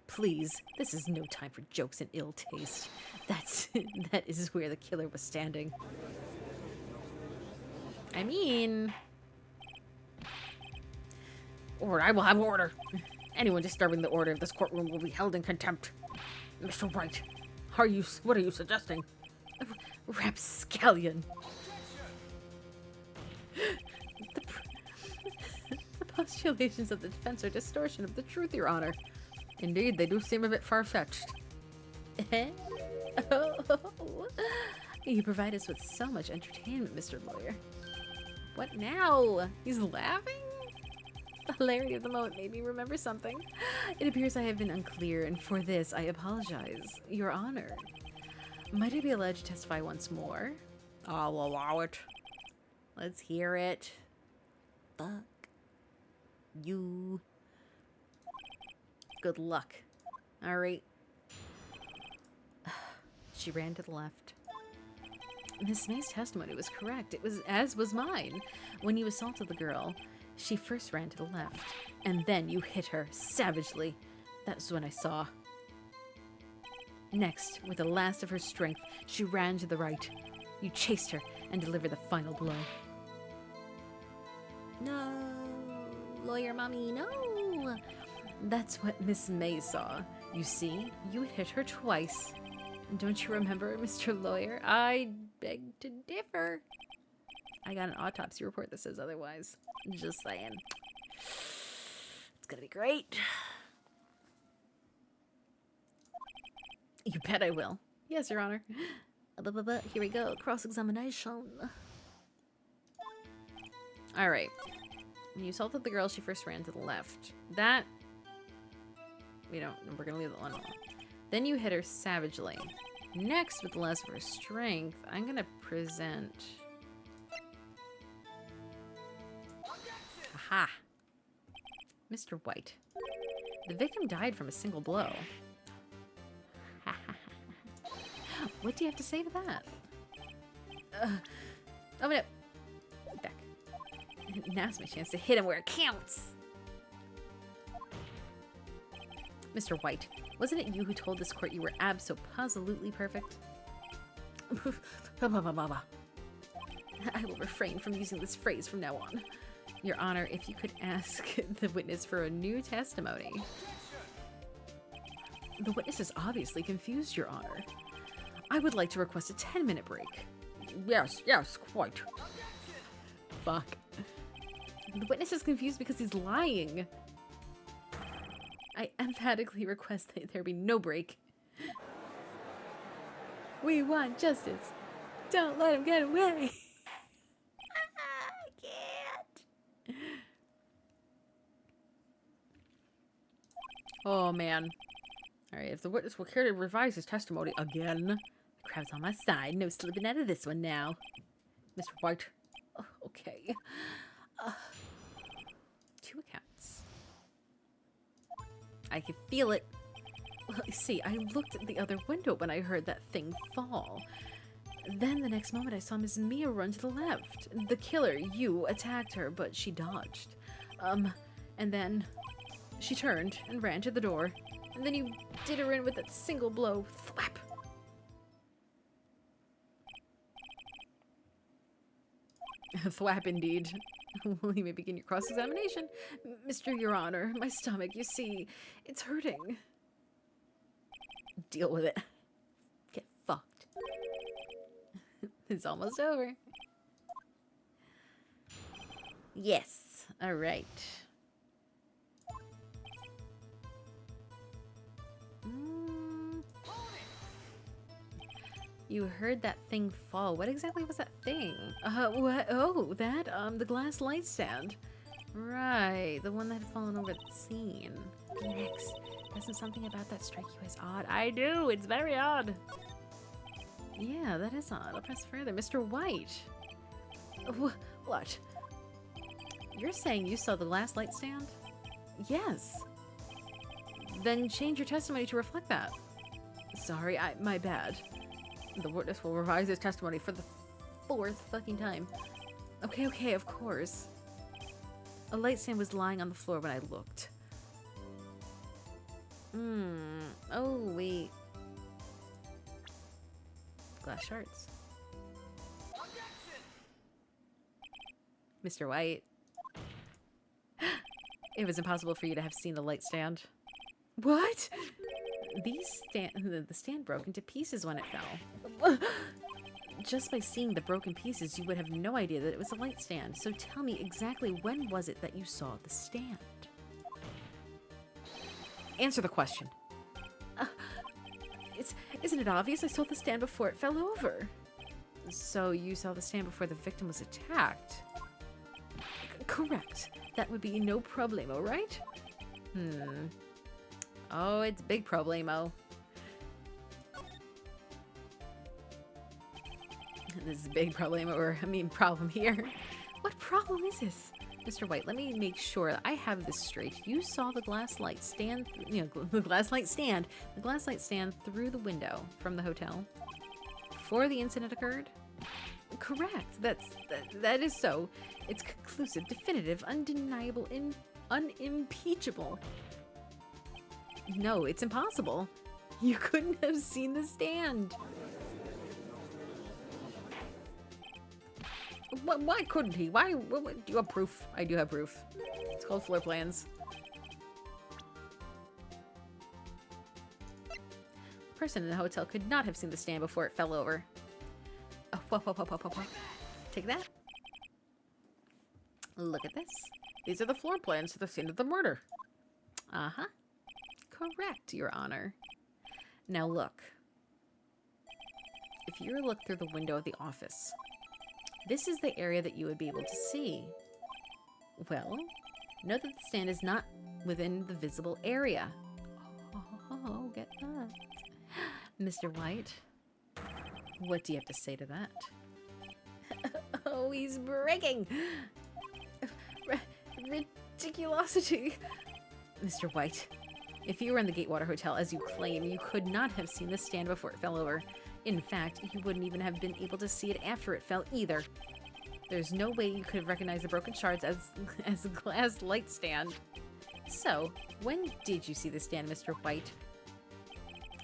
Please, this is no time for jokes and ill taste. That is where the killer was standing. I mean... Order, I will have order. Anyone disturbing the order of this courtroom will be held in contempt. Mr. Wright, what are you suggesting? Rapscallion. The postulations of the defense are distortion of the truth, Your Honor. Indeed, they do seem a bit far-fetched. Oh, you provide us with so much entertainment, Mr. Lawyer. What now? He's laughing? The hilarity of the moment made me remember something. It appears I have been unclear, and for this I apologize, Your Honor. Might I be allowed to testify once more? I'll allow it. Let's hear it. Fuck you. Good luck. All right. She ran to the left. Miss May's testimony was correct. It was as was mine. When you assaulted the girl, she first ran to the left, and then you hit her savagely. That was when I saw. Next, with the last of her strength, she ran to the right. You chased her and delivered the final blow. No, lawyer mommy, no. That's what Miss May saw. You see, you hit her twice. Don't you remember, Mr. Lawyer? I beg to differ. I got an autopsy report that says otherwise. Just saying. It's gonna be great. You bet I will. Yes, Your Honor. Here we go. Cross-examination. All right. When you assaulted the girl, she first ran to the left. That... we're gonna leave that one alone. Then you hit her savagely. Next, with the less of her strength, I'm gonna present... Aha! Mr. White. The victim died from a single blow. What do you have to say to that? Oh, no. Back. Now's my chance to hit him where it counts. Mr. White, wasn't it you who told this court you were abso-positively perfect? I will refrain from using this phrase from now on. Your Honor, if you could ask the witness for a new testimony. The witness is obviously confused, Your Honor. I would like to request a 10-minute break. Yes, quite. Fuck. The witness is confused because he's lying. I emphatically request that there be no break. We want justice. Don't let him get away. I can't. Oh, man. Alright, if the witness will care to revise his testimony again. The crowd's on my side. No slipping out of this one now. Mr. White. Oh, okay. 2 accounts. I could feel it. Well, you see, I looked at the other window when I heard that thing fall. Then the next moment I saw Miss Mia run to the left. The killer, you, attacked her, but she dodged. And then she turned and ran to the door. And then you did her in with that single blow. Thwap! Thwap indeed. Well, you may begin your cross-examination. Mr. Your Honor, my stomach, you see, it's hurting. Deal with it. Get fucked. It's almost over. Yes. All right. You heard that thing fall. What exactly was that thing? What? Oh, that, the glass light stand. Right, the one that had fallen over the scene. Phoenix, doesn't something about that strike you as odd? I do, it's very odd. Yeah, that is odd. I'll press further. Mr. White. What? You're saying you saw the glass light stand? Yes. Then change your testimony to reflect that. Sorry, my bad. The witness will revise his testimony for the 4th fucking time. Okay, of course. A light stand was lying on the floor when I looked. Oh, wait. Glass shards. Mr. White. It was impossible for you to have seen the light stand. What? The stand broke into pieces when it fell. Just by seeing the broken pieces, you would have no idea that it was a light stand. So tell me exactly when was it that you saw the stand? Answer the question. Isn't it obvious? I saw the stand before it fell over. So you saw the stand before the victim was attacked? Correct. That would be no problemo, right? Oh, it's big problemo. This is a big problem, problem here. What problem is this? Mr. White, let me make sure that I have this straight. You saw the glass light stand, the glass light stand through the window from the hotel before the incident occurred? Correct. That is so. It's conclusive, definitive, undeniable, unimpeachable. No, it's impossible. You couldn't have seen the stand. Why couldn't he? Why? Do you have proof? I do have proof. It's called floor plans. The person in the hotel could not have seen the stand before it fell over. Oh, whoa. Take that. Look at this. These are the floor plans to the scene of the murder. Uh-huh. Correct, Your Honor. Now look. If you were to look through the window of the office, this is the area that you would be able to see. Well, note that the stand is not within the visible area. Oh, get that. Mr. White, what do you have to say to that? Oh, he's breaking. Ridiculosity. Mr. White, if you were in the Gatewater Hotel, as you claim, you could not have seen the stand before it fell over. In fact, you wouldn't even have been able to see it after it fell either. There's no way you could have recognized the broken shards as a glass light stand. So, when did you see the stand, Mr. White?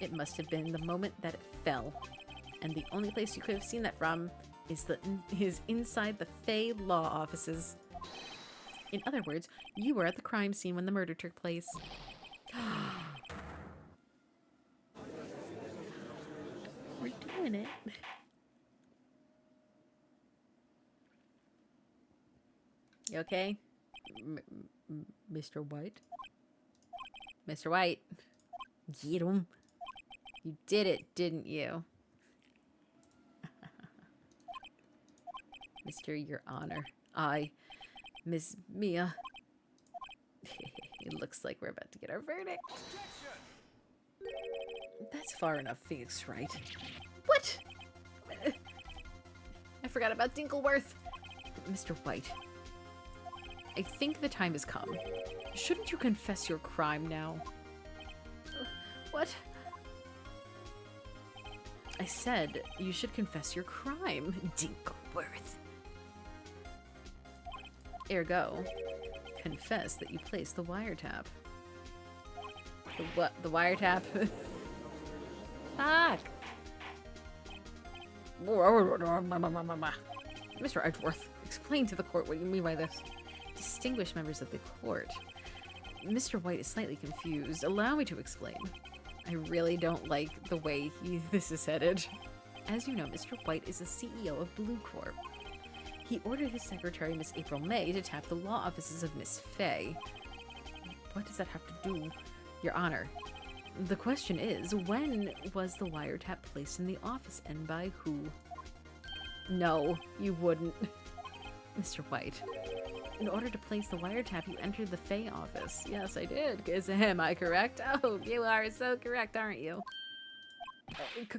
It must have been the moment that it fell. And the only place you could have seen that from is inside the Fey Law offices. In other words, you were at the crime scene when the murder took place. We're doing it. You okay? Mr. White? Mr. White. Get him. You did it, didn't you? Mr. Your Honor. Miss Mia. It looks like we're about to get our verdict. That's far enough, Phoenix Wright. What? I forgot about Dinkleworth. Mr. White, I think the time has come. Shouldn't you confess your crime now? What? I said you should confess your crime, Dinkleworth. Ergo, confess that you placed the wiretap. The what? The wiretap? Fuck! Mr. Edgeworth, explain to the court what you mean by this. Distinguished members of the court. Mr. White is slightly confused. Allow me to explain. I really don't like the way this is headed. As you know, Mr. White is the CEO of Blue Corp. He ordered his secretary, Miss April May, to tap the law offices of Miss Fay. What does that have to do, Your Honor? The question is, when was the wiretap placed in the office and by who? No, you wouldn't. Mr. White, in order to place the wiretap, you entered the Fay office. Yes, I did. Am I correct? Oh, you are so correct, aren't you?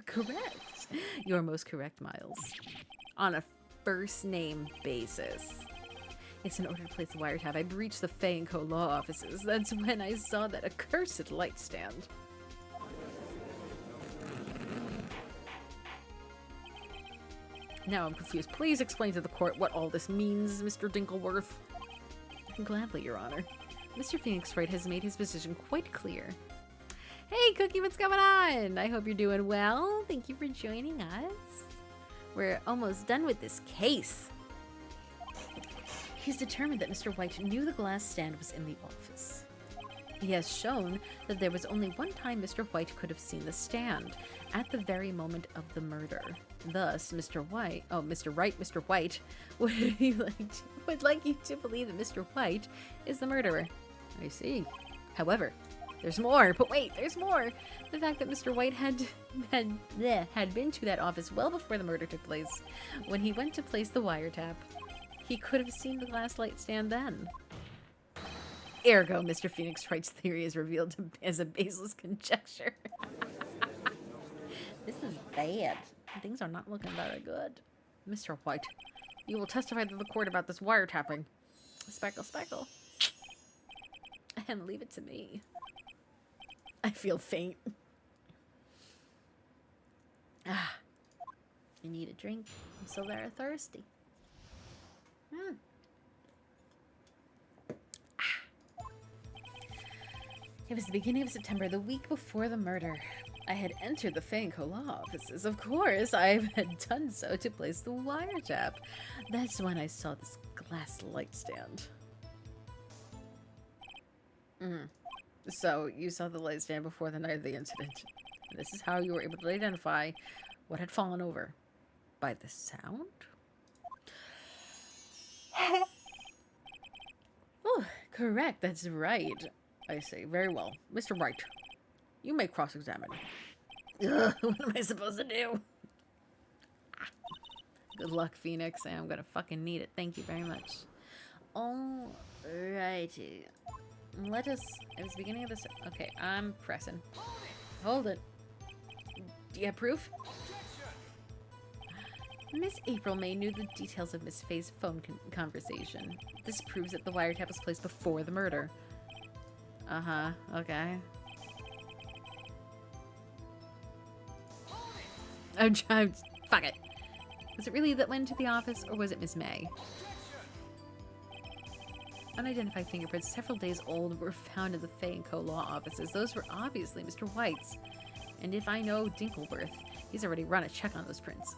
Correct. You're most correct, Miles. On a first name basis. It's in order to place the wiretap, I breached the Fay & Co. law offices. That's when I saw that accursed light stand. Now I'm confused. Please explain to the court what all this means, Mr. Dinkleworth. Gladly, Your Honor. Mr. Phoenix Wright has made his position quite clear. Hey, Cookie, what's going on? I hope you're doing well. Thank you for joining us. We're almost done with this case. He's determined that Mr. White knew the glass stand was in the office. He has shown that there was only one time Mr. White could have seen the stand, at the very moment of the murder. Thus, Mr. White would like you to believe that Mr. White is the murderer. I see. However, there's more. But wait, there's more. The fact that Mr. White had been to that office well before the murder took place. When he went to place the wiretap, he could have seen the glass light stand then. Ergo, Mr. Phoenix Wright's theory is revealed as a baseless conjecture. This is bad. Things are not looking very good. Mr. White, you will testify to the court about this wiretapping. Sparkle, sparkle. And leave it to me. I feel faint. Ah. I need a drink. I'm so very thirsty. It was the beginning of September, the week before the murder. I had entered the Fanco law offices. Of course, I had done so to place the wiretap. That's when I saw this glass light stand. So, you saw the light stand before the night of the incident. And this is how you were able to identify what had fallen over. By the sound? Oh, correct, that's right. I say, very well. Mr. Wright, you may cross-examine. What am I supposed to do? Good luck, Phoenix. I'm gonna fucking need it. Thank you very much. Alrighty. Let us... It was the beginning of this... Okay, I'm pressing. Hold it. Do you have proof? Miss April May knew the details of Miss Faye's phone conversation. This proves that the wiretap was placed before the murder. Uh-huh, okay. Fuck it. Was it really you that went to the office, or was it Miss May? Unidentified fingerprints several days old were found in the Fay & Co. law offices. Those were obviously Mr. White's. And if I know Dinkleworth, he's already run a check on those prints.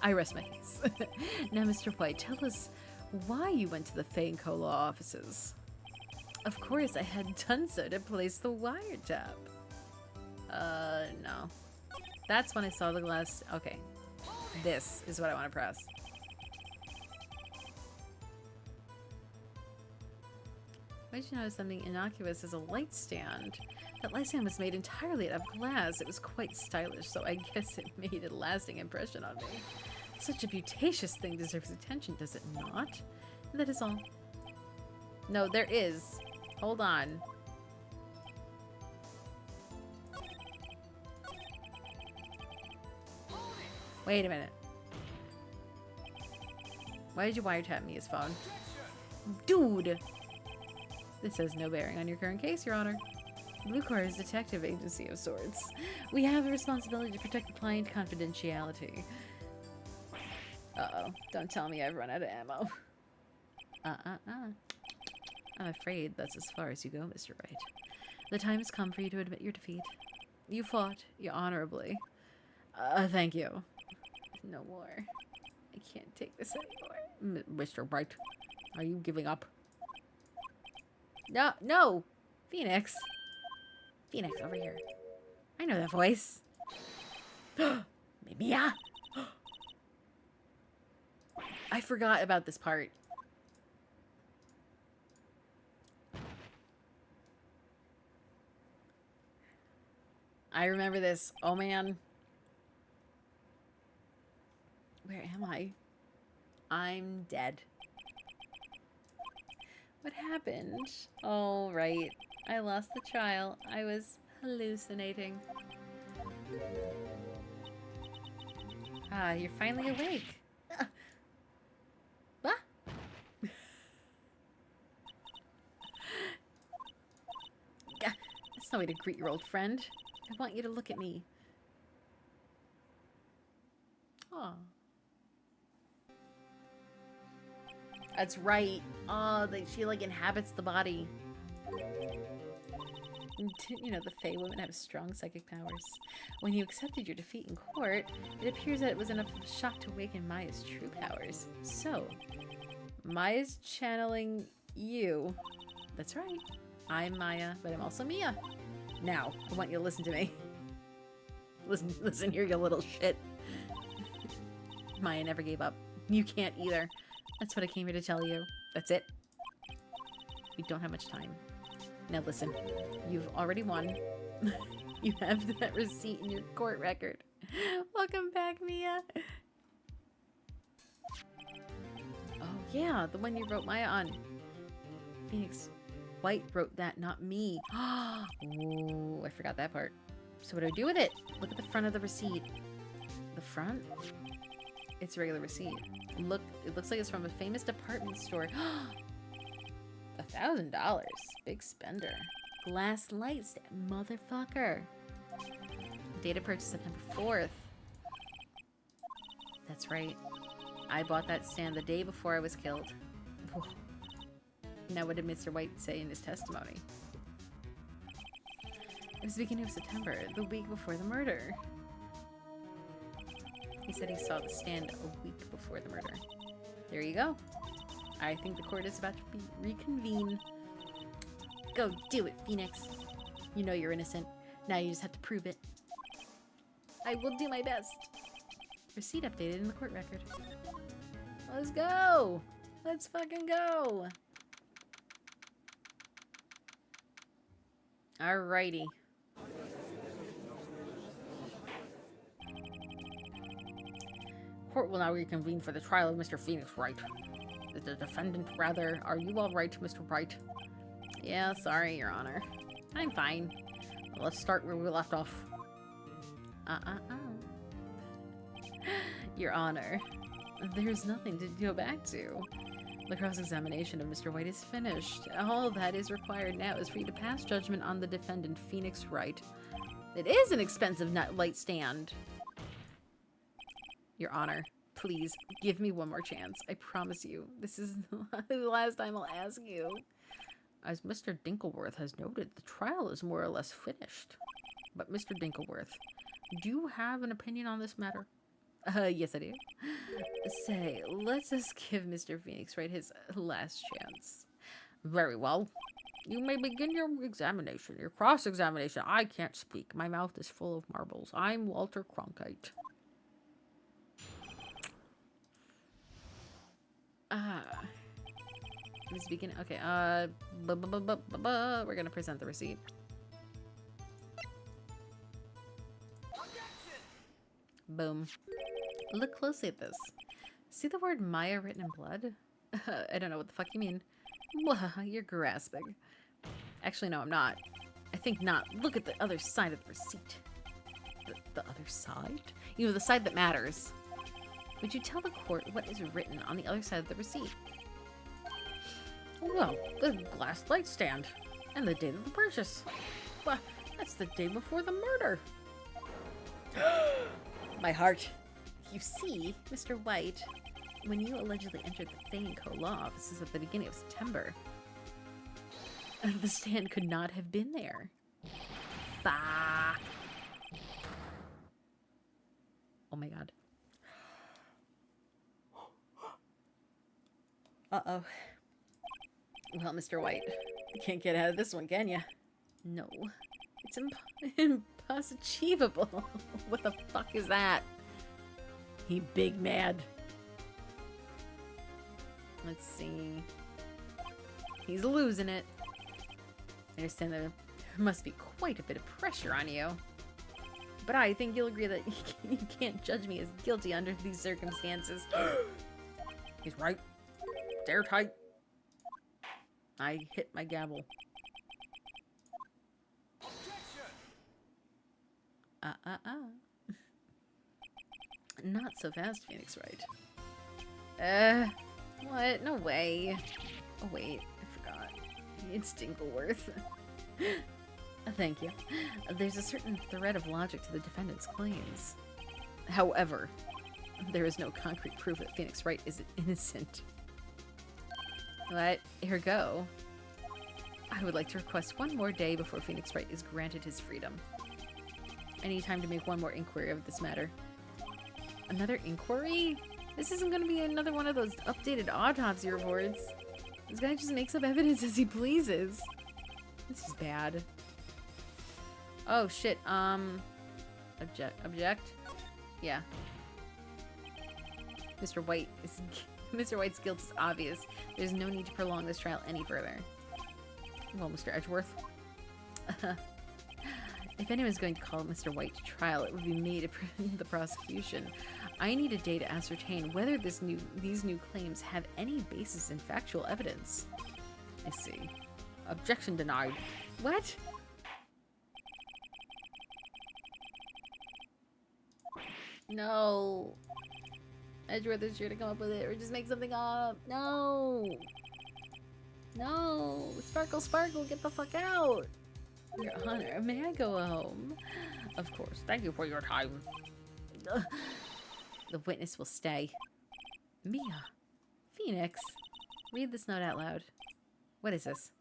I rest my case. Now, Mr. White, tell us why you went to the Fay & Co. law offices. Of course, I had done so to place the wiretap. No. That's when I saw the glass... Okay. This is what I want to press. Why did you notice something innocuous as a light stand? That light stand was made entirely out of glass. It was quite stylish, so I guess it made a lasting impression on me. Such a beauticious thing deserves attention, does it not? That is all. No, there is. Hold on. Wait a minute. Why did you wiretap me his phone? Dude! This has no bearing on your current case, Your Honor. Blue Car is a detective agency of sorts. We have a responsibility to protect the client confidentiality. Uh-oh. Don't tell me I've run out of ammo. I'm afraid that's as far as you go, Mr. Wright. The time has come for you to admit your defeat. You fought, you honorably. Thank you. No more. I can't take this anymore. Mr. Wright, are you giving up? No! Phoenix. Phoenix, over here. I know that voice. Maybe yeah. I forgot about this part. I remember this. Oh, man. Where am I? I'm dead. What happened? Oh, right. I lost the trial. I was hallucinating. Ah, you're finally awake. Ah. That's no way to greet your old friend. I want you to look at me. Aw. That's right. Oh, she like inhabits the body. You know, the Fae women have strong psychic powers. When you accepted your defeat in court, it appears that it was enough of a shock to awaken Maya's true powers. So, Maya's channeling you. That's right. I'm Maya, but I'm also Mia. Now, I want you to listen to me. Listen here, you little shit. Maya never gave up. You can't either. That's what I came here to tell you. That's it. We don't have much time. Now listen, you've already won. You have that receipt in your court record. Welcome back, Mia. Oh yeah, the one you wrote Maya on. Phoenix White wrote that, not me. Oh, I forgot that part. So what do I do with it? Look at the front of the receipt. The front? It's a regular receipt. Look, it looks like it's from a famous department store. $1,000. Big spender. Glass light stand. Motherfucker. Data purchase September 4th. That's right. I bought that stand the day before I was killed. Whoa. Now what did Mr. White say in his testimony? It was the beginning of September, the week before the murder. He said he saw the stand a week before the murder. There you go. I think the court is about to be reconvened. Go do it, Phoenix. You know you're innocent. Now you just have to prove it. I will do my best. Receipt updated in the court record. Let's go! Let's fucking go! Alrighty. Court will now reconvene for the trial of Mr. Phoenix Wright. The defendant, rather. Are you all right, Mr. Wright? Yeah, sorry, Your Honor. I'm fine. Well, let's start where we left off. Your Honor, there's nothing to go back to. The cross-examination of Mr. White is finished. All that is required now is for you to pass judgment on the defendant, Phoenix Wright. It is an expensive light stand. Your Honor, please, give me one more chance. I promise you, this is the last time I'll ask you. As Mr. Dinkleworth has noted, the trial is more or less finished. But Mr. Dinkleworth, do you have an opinion on this matter? Yes I do. Say, let's just give Mr. Phoenix Wright his last chance. Very well. You may begin your examination, your cross-examination. I can't speak. My mouth is full of marbles. I'm Walter Cronkite. Let's begin. Okay, we're gonna present the receipt. Boom. Look closely at this. See the word Maya written in blood? I don't know what the fuck you mean. You're grasping. Actually, no, I'm not. I think not. Look at the other side of the receipt. The other side? You know, the side that matters. Would you tell the court what is written on the other side of the receipt? Well, the glass light stand. And the date of the purchase. Well, that's the day before the murder. My heart. You see, Mr. White, when you allegedly entered the Fane Co. law offices at the beginning of September, the stand could not have been there. Fuck. Oh my god. Uh-oh. Well, Mr. White, you can't get out of this one, can ya? No. It's impossible. What the fuck is that? He big mad. Let's see. He's losing it. I understand there must be quite a bit of pressure on you. But I think you'll agree that you can't judge me as guilty under these circumstances. He's right. It's airtight. I hit my gavel. Not so fast, Phoenix Wright. What? No way. Oh, wait. I forgot. It's Dinkleworth. Thank you. There's a certain thread of logic to the defendant's claims. However, there is no concrete proof that Phoenix Wright is innocent. Let her go. I would like to request one more day before Phoenix Wright is granted his freedom. I need time to make one more inquiry of this matter. Another inquiry? This isn't going to be another one of those updated autopsy reports. This guy just makes up evidence as he pleases. This is bad. Oh shit, object? Yeah. Mr. White's guilt is obvious. There's no need to prolong this trial any further. Well, Mr. Edgeworth. If anyone's going to call Mr. White to trial, it would be me to the prosecution. I need a day to ascertain whether these new claims have any basis in factual evidence. I see. Objection denied. What? No. Edgeworth's sure to come up with it, or just make something up. No! No! Sparkle, Sparkle, get the fuck out! Your Honor, may I go home? Of course. Thank you for your time. The witness will stay. Mia. Phoenix. Read this note out loud. What is this?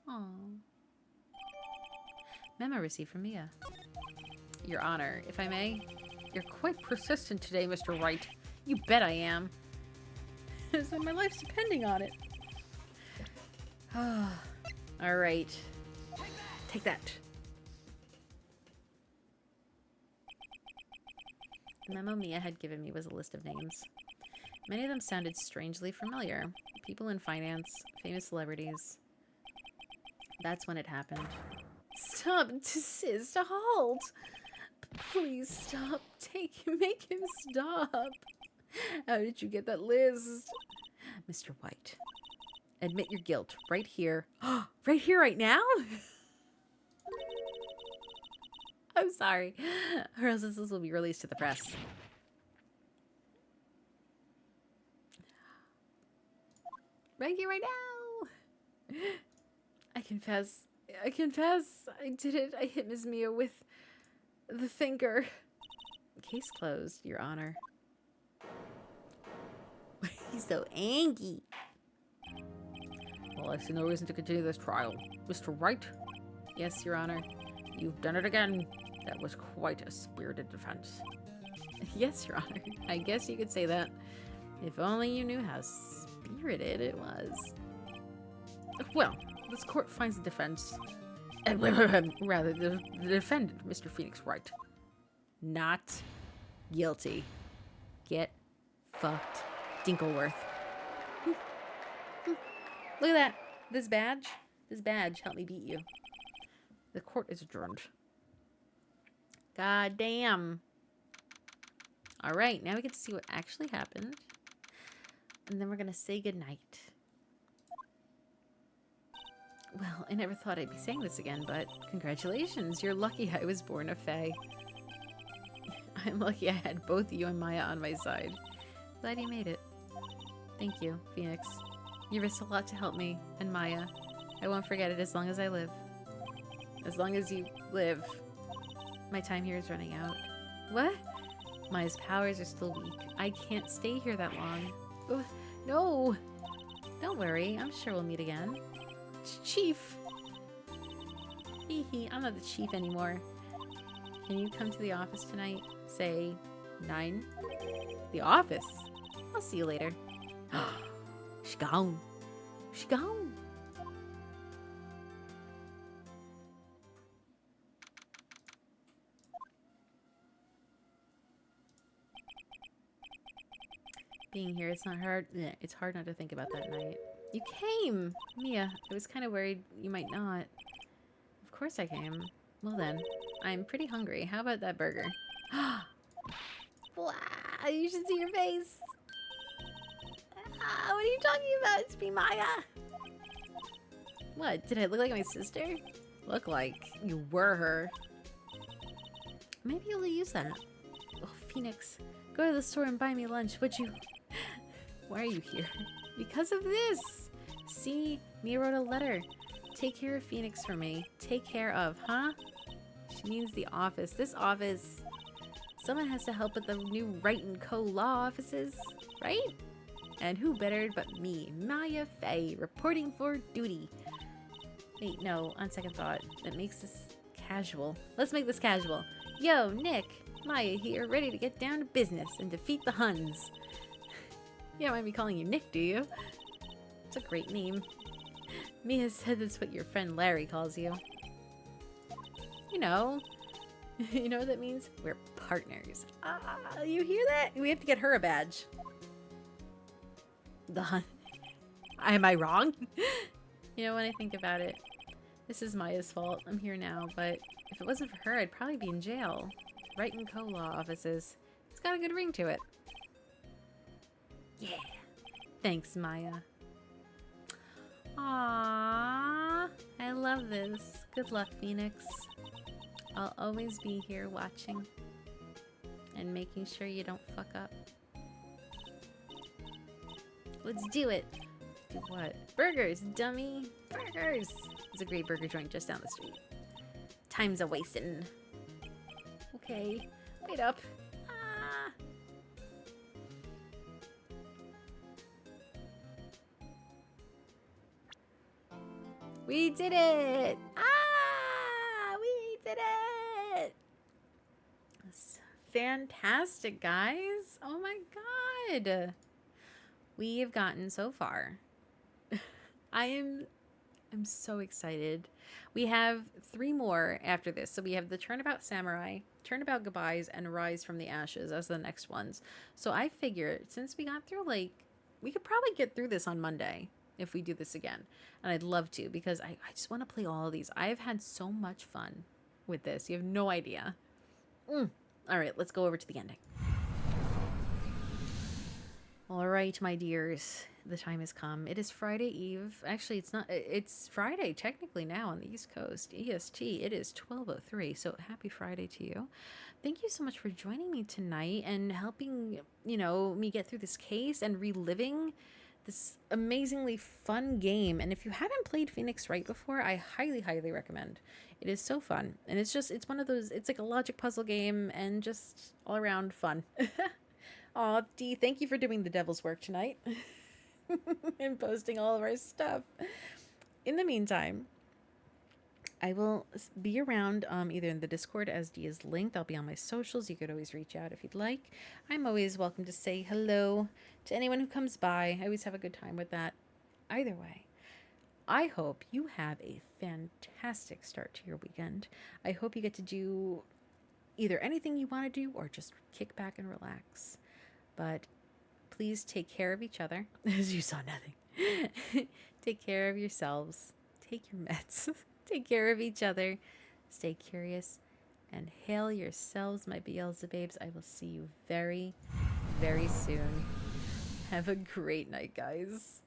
Aww. Memo received from Mia. Your Honor, if I may. You're quite persistent today, Mr. Wright. You bet I am. As though my life's depending on it. Alright. Take that. The memo Mia had given me was a list of names. Many of them sounded strangely familiar. People in finance, famous celebrities. That's when it happened. Stop! Desist! Halt! Please stop. Make him stop. How did you get that list? Mr. White, admit your guilt right here. Right here, right now? I'm sorry. Or else this will be released to the press. Right here, right now. I confess. I did it. I hit Ms. Mia with the thinker. Case closed, Your Honor. He's so angry. Well, I see no reason to continue this trial. Mr. Wright? Yes, Your Honor. You've done it again. That was quite a spirited defense. Yes, Your Honor. I guess you could say that. If only you knew how spirited it was. Well, this court finds the defense... rather, the defendant, Mr. Phoenix Wright, not guilty. Get fucked, Dinkleworth. Look at that. This badge helped me beat you. The court is adjourned. God damn. Alright, now we get to see what actually happened. And then we're gonna say goodnight. Well, I never thought I'd be saying this again, but congratulations. You're lucky I was born a fae. I'm lucky I had both you and Maya on my side. Glad you made it. Thank you, Phoenix. You risked a lot to help me, and Maya. I won't forget it as long as I live. As long as you live. My time here is running out. What? Maya's powers are still weak. I can't stay here that long. Oh, no! Don't worry, I'm sure we'll meet again. Chief! Hee, I'm not the chief anymore. Can you come to the office tonight? Say 9? The office? I'll see you later. She's gone. She's gone. Being here, it's not hard. It's hard not to think about that night. You came! Mia, I was kind of worried you might not. Of course I came. Well then, I'm pretty hungry. How about that burger? Wow, you should see your face. What are you talking about? It's me, Maya. What? Did I look like my sister? Look like you were her. Maybe you'll use that. Oh, Phoenix, go to the store and buy me lunch, would you? Why are you here? Because of this! See, Mia wrote a letter. Take care of Phoenix for me. Take care of, huh? She means the office. This office. Someone has to help with the new Wright & Co. law offices, right? And who better but me, Maya Faye, reporting for duty. Wait, no, on second thought, that makes this casual. Let's make this casual. Yo, Nick, Maya here, ready to get down to business and defeat the Huns. You don't mind me calling you Nick, do you? It's a great name. Mia said that's what your friend Larry calls you. You know. You know what that means? We're partners. You hear that? We have to get her a badge. The Hun. Am I wrong? You know, when I think about it, this is Maya's fault. I'm here now, but if it wasn't for her, I'd probably be in jail. Wright & Co. law offices. It's got a good ring to it. Yeah. Thanks, Maya. Aww. I love this. Good luck, Phoenix. I'll always be here watching and making sure you don't fuck up. Let's do it. Do what? Burgers, dummy. Burgers. There's a great burger joint just down the street. Time's a wasting. Okay. Wait up. Ah. We did it! Ah! We did it! That's fantastic, guys. Oh my god. We have gotten so far. I'm so excited. We have 3 more after this. So we have the Turnabout Samurai, Turnabout Goodbyes, and Rise from the Ashes as the next ones. So I figure since we got through, like, we could probably get through this on Monday if we do this again. And I'd love to because I just want to play all of these. I have had so much fun with this. You have no idea. All right, let's go over to the ending. All right, my dears, the time has come. It is Friday Eve. Actually, it's not. It's Friday technically now on the East Coast. EST. It is 12:03. So happy Friday to you. Thank you so much for joining me tonight and helping, me get through this case and reliving this amazingly fun game. And if you haven't played Phoenix Wright before, I highly, highly recommend. It is so fun. And it's one of those, it's like a logic puzzle game and just all around fun. Aw, Dee, thank you for doing the devil's work tonight and posting all of our stuff. In the meantime, I will be around either in the Discord as Dee is linked. I'll be on my socials. You could always reach out if you'd like. I'm always welcome to say hello to anyone who comes by. I always have a good time with that. Either way, I hope you have a fantastic start to your weekend. I hope you get to do either anything you want to do or just kick back and relax. But please take care of each other, as you saw nothing. Take care of yourselves. Take your meds. Take care of each other. Stay curious. And hail yourselves, my Beelzebubs. I will see you very, very soon. Have a great night, guys.